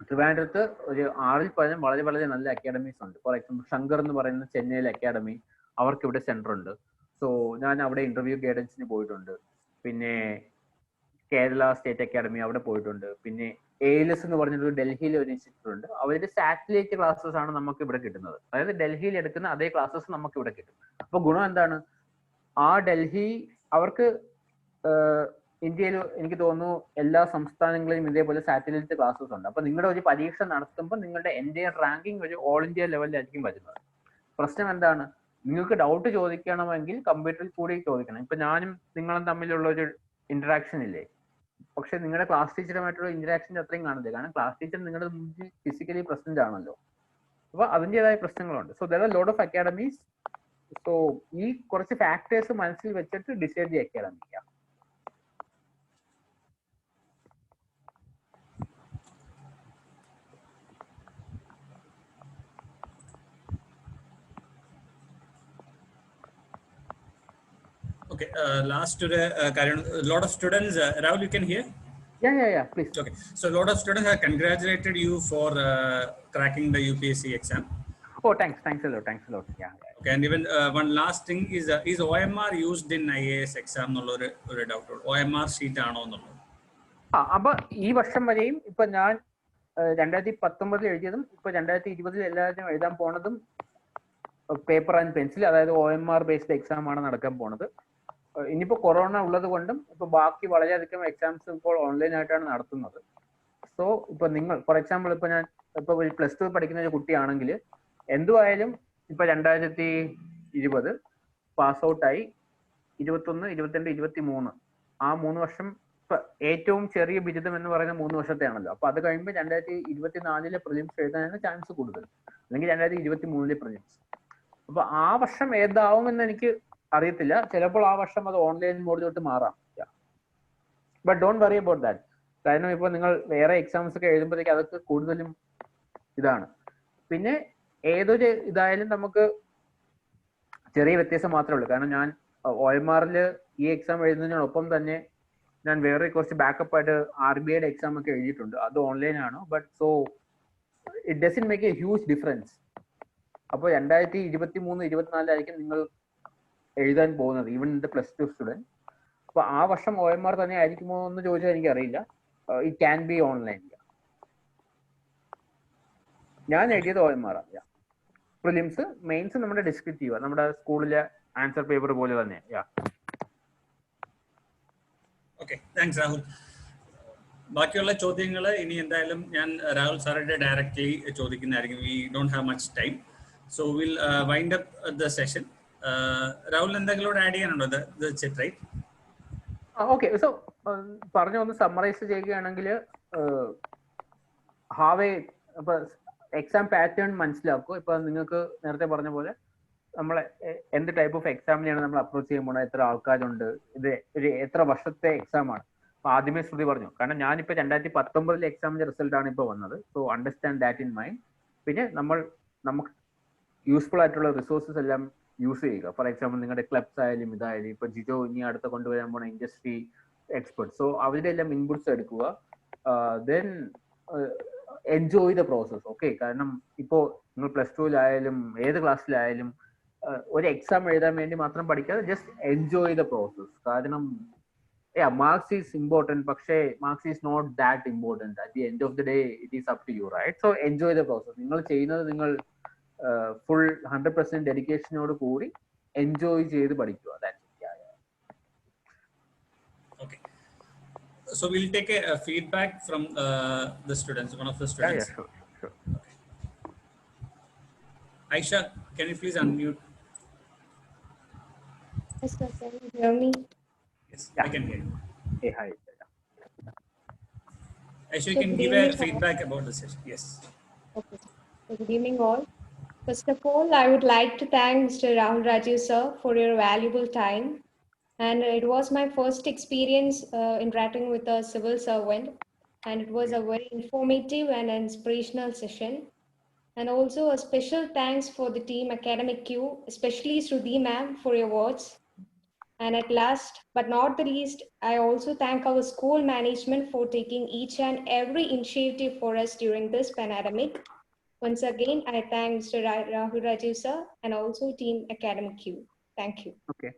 ട്രിവാൻഡ്രത്ത് ഒരു 6-ൽ പരം വളരെ വളരെ നല്ല അക്കാഡമീസ് ഉണ്ട്. ഫോർ എക്സാമ്പിൾ ശങ്കർ എന്ന് പറയുന്ന ചെന്നൈയിലെ അക്കാഡമി, അവർക്ക് ഇവിടെ സെന്റർ ഉണ്ട്. സോ ഞാൻ അവിടെ ഇന്റർവ്യൂ ഗൈഡൻസിന് പോയിട്ടുണ്ട്. പിന്നെ കേരള സ്റ്റേറ്റ് അക്കാഡമി അവിടെ പോയിട്ടുണ്ട്. പിന്നെ ALS എന്ന് പറഞ്ഞൊരു ഡൽഹിയിലെ ഒരു ഇൻസ്റ്റിറ്റ്യൂട്ട് ഉണ്ട്. അവരുടെ സാറ്റലൈറ്റ് ക്ലാസ്സസ് ആണ് നമുക്ക് ഇവിടെ കിട്ടുന്നത്. അതായത് ഡൽഹിയിൽ എടുക്കുന്ന അതേ ക്ലാസ്സസ് നമുക്ക് ഇവിടെ കിട്ടും. അപ്പൊ ഗുണം എന്താണ്, ആ ഡൽഹി അവർക്ക് ഇന്ത്യയിൽ എനിക്ക് തോന്നുന്നു എല്ലാ സംസ്ഥാനങ്ങളിലും ഇതേപോലെ സാറ്റലൈറ്റ് ക്ലാസ്സസ് ഉണ്ട്. അപ്പൊ നിങ്ങളുടെ ഒരു പരീക്ഷ നടത്തുമ്പോൾ നിങ്ങളുടെ എൻ്റയർ റാങ്കിങ് ഒരു ഓൾ ഇന്ത്യ ലെവലിലായിരിക്കും വരുന്നത്. പ്രശ്നം എന്താണ്, നിങ്ങൾക്ക് ഡൗട്ട് ചോദിക്കണമെങ്കിൽ കമ്പ്യൂട്ടറിൽ കൂടി ചോദിക്കണം. ഇപ്പൊ ഞാനും നിങ്ങളും തമ്മിലുള്ള ഒരു ഇന്ററാക്ഷൻ ഇല്ലേ, പക്ഷെ നിങ്ങളുടെ ക്ലാസ് ടീച്ചറുമായിട്ടുള്ള ഇന്ററാക്ഷൻ അത്രയും കാണില്ല. കാരണം ക്ലാസ് ടീച്ചർ നിങ്ങളുടെ മുന്നിൽ ഫിസിക്കലി പ്രസന്റ് ആണല്ലോ. അപ്പൊ അതിൻ്റെതായ പ്രശ്നങ്ങളുണ്ട്. So there are lot of academies. So ഈ കുറച്ച് ഫാക്ടേഴ്സ് മനസ്സിൽ വെച്ചിട്ട് ഡിസൈഡ് ചെയ്യുക അക്കാഡമിക്കാം. Okay, last to the a lot of students, Rahul, you can hear? Yeah, please. Okay, so a lot of students have congratulated you for cracking the UPSC exam. Oh, thanks a lot. Yeah. Okay, and even one last thing is OMR used in IAS exam എന്നുള്ളൊരു doubt. OMR sheet ആണോ എന്നുള്ളത്. അപ്പൊ ഈ വർഷം വരെയും ഇപ്പൊ ഞാൻ 2019 എഴുതിയതും ഇപ്പൊ 2020 എല്ലാവരും എഴുതാൻ പോണതും പേപ്പർ ആൻഡ് പെൻസിൽ, അതായത് OMR ബേസ്ഡ് എക്സാം ആണ് നടക്കാൻ പോണത്. ഇനിയിപ്പോ കൊറോണ ഉള്ളത് കൊണ്ടും ഇപ്പൊ ബാക്കി വളരെയധികം എക്സാംസ് ഇപ്പോൾ ഓൺലൈൻ ആയിട്ടാണ് നടത്തുന്നത്. സോ ഇപ്പൊ നിങ്ങൾ ഫോർ എക്സാമ്പിൾ ഇപ്പൊ ഞാൻ ഇപ്പൊ +2 പഠിക്കുന്ന ഒരു കുട്ടിയാണെങ്കിൽ എന്തുമായാലും ഇപ്പൊ 2020 പാസ് ഔട്ടായി 21, 22, 23 ആ 3 വർഷം ഏറ്റവും ചെറിയ ബിരുദം എന്ന് പറയുന്ന 3 വർഷത്തെയാണല്ലോ. അപ്പൊ അത് കഴിയുമ്പോൾ 2024 പ്രിലിംസ് എഴുതാനാണ് ചാൻസ് കൂടുതൽ, അല്ലെങ്കിൽ 2023 പ്രിലിംസ്. അപ്പൊ ആ വർഷം ഏതാവുമെന്ന് എനിക്ക് അറിയത്തില്ല. ചിലപ്പോൾ ആ വർഷം അത് ഓൺലൈൻ മോഡിലോട്ട് മാറാം. But don't worry about that. കാരണം ഇപ്പൊ നിങ്ങൾ വേറെ എക്സാംസ് ഒക്കെ എഴുതുമ്പോഴത്തേക്ക് അതൊക്കെ കൂടുതലും ഇതാണ്. പിന്നെ ഏതൊരു ഇതായാലും നമുക്ക് ചെറിയ വ്യത്യാസം മാത്രമേ ഉള്ളൂ. കാരണം ഞാൻ OMRൽ ഈ എക്സാം എഴുതുന്നതിനോടൊപ്പം തന്നെ ഞാൻ വേറെ കുറച്ച് ബാക്കപ്പ് ആയിട്ട് RBIയുടെ എക്സാം ഒക്കെ എഴുതിയിട്ടുണ്ട്. അത് ഓൺലൈൻ ആണ്. But so it doesn't make A huge difference. അപ്പോൾ 2023-24 ആയിരിക്കും നിങ്ങൾ എഴുതാൻ പോകുന്നത്, ഈവൻ ദ +2 സ്റ്റുഡൻറ്. അപ്പൊ ആ വർഷം OMR തന്നെ ആയിരിക്കുമോ എന്ന് ചോദിച്ചാൽ എനിക്കറിയില്ല. It can be online. ഞാൻ എഴുതിയത് OMR ആണ്. പ്രിലിംസ് മെയിൻസ് നമ്മുടെ ഡിസ്ക്രിപ്റ്റീവ്, നമ്മുടെ സ്കൂളിലെ ആൻസർ പേപ്പർ പോലെ തന്നെ. Okay, thanks Rahul. ബാക്കിയുള്ള ചോദ്യങ്ങൾ ഇനി എന്തായാലും ഞാൻ രാഹുൽ സാറുടെ ഡയറക്റ്റ്ലി ചോദിക്കുന്നതായിരിക്കും. We don't have much time, so will wind up the session. Rahul എന്തെങ്കിലും ആഡ് ചെയ്യാനുണ്ടോ? റൈറ്റ്. ഓക്കെ, സോ പറഞ്ഞ ഒന്ന് സമ്മറൈസ് ചെയ്യുകയാണെങ്കിൽ ഹാവ് എ ഇപ്പൊ എക്സാം പാറ്റേൺ മനസ്സിലാക്കുക. ഇപ്പൊ നിങ്ങൾക്ക് നേരത്തെ പറഞ്ഞ പോലെ നമ്മളെ എന്ത് ടൈപ്പ് ഓഫ് എക്സാമിനെയാണ് നമ്മൾ അപ്രോച്ച് ചെയ്യുമ്പോൾ, എത്ര ആൾക്കാരുണ്ട്, ഇത് ഒരു എത്ര വർഷത്തെ എക്സാം ആണ്. അപ്പൊ ആദ്യമേ ശ്രുതി പറഞ്ഞു, കാരണം ഞാനിപ്പോ 2019 എക്സാമിന്റെ റിസൾട്ട് ആണ് ഇപ്പൊ വന്നത്. So understand that in mind. പിന്നെ നമുക്ക് യൂസ്ഫുൾ ആയിട്ടുള്ള റിസോഴ്സസ് എല്ലാം യൂസ് ചെയ്യുക. ഫോർ എക്സാമ്പിൾ നിങ്ങളുടെ ക്ലബ്സ് ആയാലും ഇതായാലും ഇപ്പൊ ജിജോ ഇനി അടുത്ത് കൊണ്ടുവരാൻ പോണ ഇൻഡസ്ട്രി എക്സ്പെർട്ട്, സോ അവരുടെ എല്ലാം ഇൻപുട്സ് എടുക്കുക. Then enjoy the process. Okay, കാരണം ഇപ്പോ നിങ്ങൾ +2-ലായാലും ഏത് ക്ലാസ്സിലായാലും ഒരു എക്സാം എഴുതാൻ വേണ്ടി മാത്രം പഠിക്കാതെ ജസ്റ്റ് എൻജോയ് ദ പ്രോസസ്. കാരണം മാർക്സ് ഈസ് ഇമ്പോർട്ടൻറ്റ്, പക്ഷേ marks is not that important. At the end of the day it is up to you, right? So enjoy the process. നിങ്ങൾ ചെയ്യുന്നത് നിങ്ങൾ ഫുൾ 100% ഡെഡിക്കേഷനോട് കൂടി എൻജോയ് ചെയ്ത് പഠിക്കുക. Okay. So we'll take a feedback from the students, one of the students. Yeah, sure. Okay. Aisha, can you please unmute? Yes, sir. Can you hear me? Yes, Yeah. I can hear you. Hey, hi. Aisha, you can give a feedback about the session. Yes. Okay. So good evening all. First of all, I would like to thank Mr. Rahul Rajiv sir for your valuable time. And it was my first experience interacting with a civil servant. And it was a very informative and inspirational session. And also a special thanks for the team Academic Q, especially Shruti ma'am for your words. And at last, but not the least, I also thank our school management for taking each and every initiative for us during this pandemic. Once again, I thank Mr. Rahul Rajiv sir and also team Academic Q. Thank you. Okay.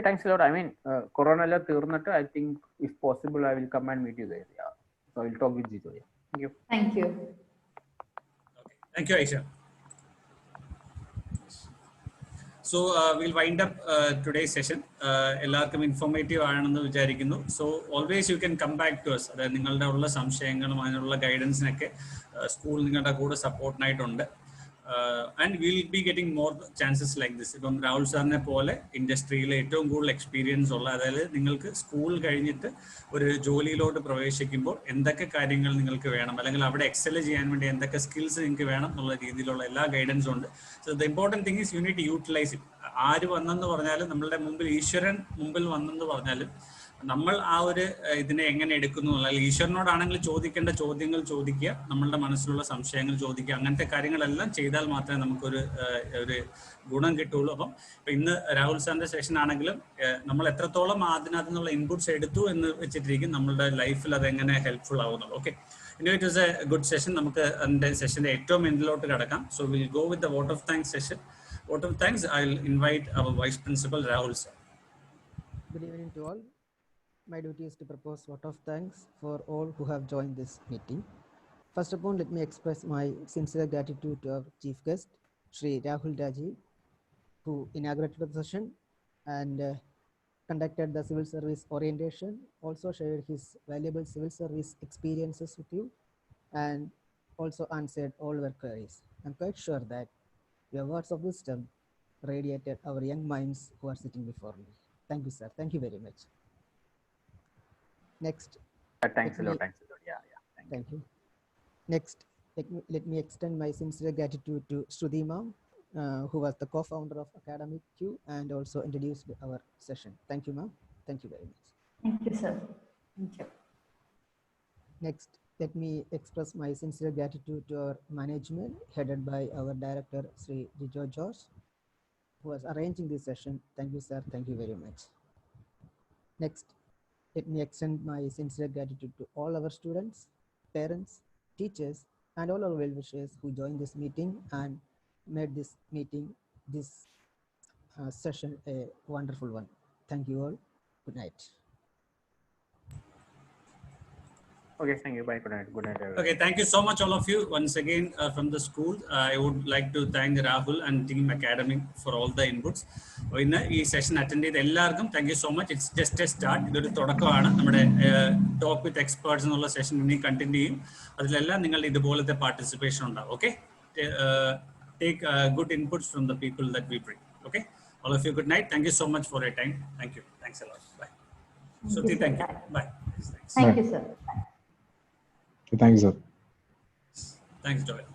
Thanks a lot. I mean, Corona la tirnattu, I think if possible, I will come and meet you there. Yeah. So I will talk with Jito. Yeah. Thank you. Thank you. Okay. Thank you, Aisha. So we'll wind up today's session. എല്ലാവർക്കും informative ആണെന്ന് വിചാരിക്കുന്നു. So always you can come back to us. അതായത് നിങ്ങളുടെ ഉള്ള സംശയങ്ങളും അതിനുള്ള ഗൈഡൻസിനൊക്കെ school നിങ്ങളുടെ കൂടെ സപ്പോർട്ടിനായിട്ടുണ്ട്. And will be getting more chances like this. ഇപ്പം രാഹുൽ സാറിനെ പോലെ ഇൻഡസ്ട്രിയിൽ ഏറ്റവും കൂടുതൽ എക്സ്പീരിയൻസ് ഉള്ള, അതായത് നിങ്ങൾക്ക് സ്കൂൾ കഴിഞ്ഞിട്ട് ഒരു ജോലിയിലോട്ട് പ്രവേശിക്കുമ്പോൾ എന്തൊക്കെ കാര്യങ്ങൾ നിങ്ങൾക്ക് വേണം, അല്ലെങ്കിൽ അവിടെ എക്സൽ ചെയ്യാൻ വേണ്ടി എന്തൊക്കെ സ്കിൽസ് നിങ്ങൾക്ക് വേണം എന്നുള്ള രീതിയിലുള്ള എല്ലാ ഗൈഡൻസും ഉണ്ട്. So the important thing is you need to utilise it. ആര് വന്നെന്ന് പറഞ്ഞാലും, നമ്മളുടെ മുമ്പിൽ ഈശ്വരൻ മുമ്പിൽ വന്നെന്ന് പറഞ്ഞാലും നമ്മൾ ആ ഒരു ഇതിനെ എങ്ങനെ എടുക്കുന്നു അല്ലെങ്കിൽ ഈശ്വരനോടാണെങ്കിൽ ചോദിക്കേണ്ട ചോദ്യങ്ങൾ ചോദിക്കുക, നമ്മളുടെ മനസ്സിലുള്ള സംശയങ്ങൾ ചോദിക്കുക, അങ്ങനത്തെ കാര്യങ്ങളെല്ലാം ചെയ്താൽ മാത്രമേ നമുക്കൊരു ഒരു ഗുണം കിട്ടുള്ളൂ. അപ്പം ഇന്ന് രാഹുൽ സാറിന്റെ സെഷൻ ആണെങ്കിലും നമ്മൾ എത്രത്തോളം അതിനകത്ത് നിന്നുള്ള ഇൻപുട്സ് എടുത്തു എന്ന് വെച്ചിട്ടിരിക്കും നമ്മളുടെ ലൈഫിൽ അതെങ്ങനെ ഹെൽപ്ഫുൾ ആവുന്നുള്ളൂ. Okay, it was a good session. നമുക്ക് അതിന്റെ സെഷന്റെ ഏറ്റവും എൻഡിലോട്ട് കിടക്കാം. So will go with the vote of thanks session. Vote of thanks, I will invite our Vice Principal Rahul sir. Good evening to all. My duty is to propose vote of thanks for all who have joined this meeting. First of all, let me express my sincere gratitude to our chief guest, Shri Rahul Rajiv, who inaugurated the session and conducted the civil service orientation, also shared his valuable civil service experiences with you, and also answered all your queries. I'm quite sure that your words of wisdom radiated our young minds who are sitting before me. Thank you, sir. Thank you very much. Next. Thanks a lot. Yeah. Thank you. Next, let me extend my sincere gratitude to Shruti ma'am, who was the co-founder of Academic Q and also introduced our session. Thank you, ma'am. Thank you very much. Thank you, sir. Thank you. Next, let me express my sincere gratitude to our management headed by our director, Sri Jijo George, who was arranging this session. Thank you, sir. Thank you very much. Next, let me extend my sincere gratitude to all our students, parents, teachers, and all our well-wishers who joined this meeting and made this meeting, this session a wonderful one. Thank you all. Good night. Okay, thank you. Bye. Good night. Good night, everyone. Okay, thank you so much, all of you. Once again, from the school, I would like to thank Rahul and Team Academic for all the inputs. ഇന്ന് ഈ session attend ചെയ്ത എല്ലാവർക്കും thank you so much. It's just A start. ഇതൊരു തുടക്കമാണ്. നമ്മുടെ talk with experts എന്നുള്ള session ഇനി continue ചെയ്യും. അതിലെല്ലാം നിങ്ങളുടെ ഇതുപോലത്തെ പാർട്ടിസിപ്പേഷൻ ഉണ്ടാവും. Okay, take good inputs from the people that we bring. Okay, all of you, good night. Thank you so much for your time. Thank you. Thanks a lot. Bye. Shruti, thank you. Bye. Thanks. Thank you, sir. Thank you, sir. Thanks, Joel.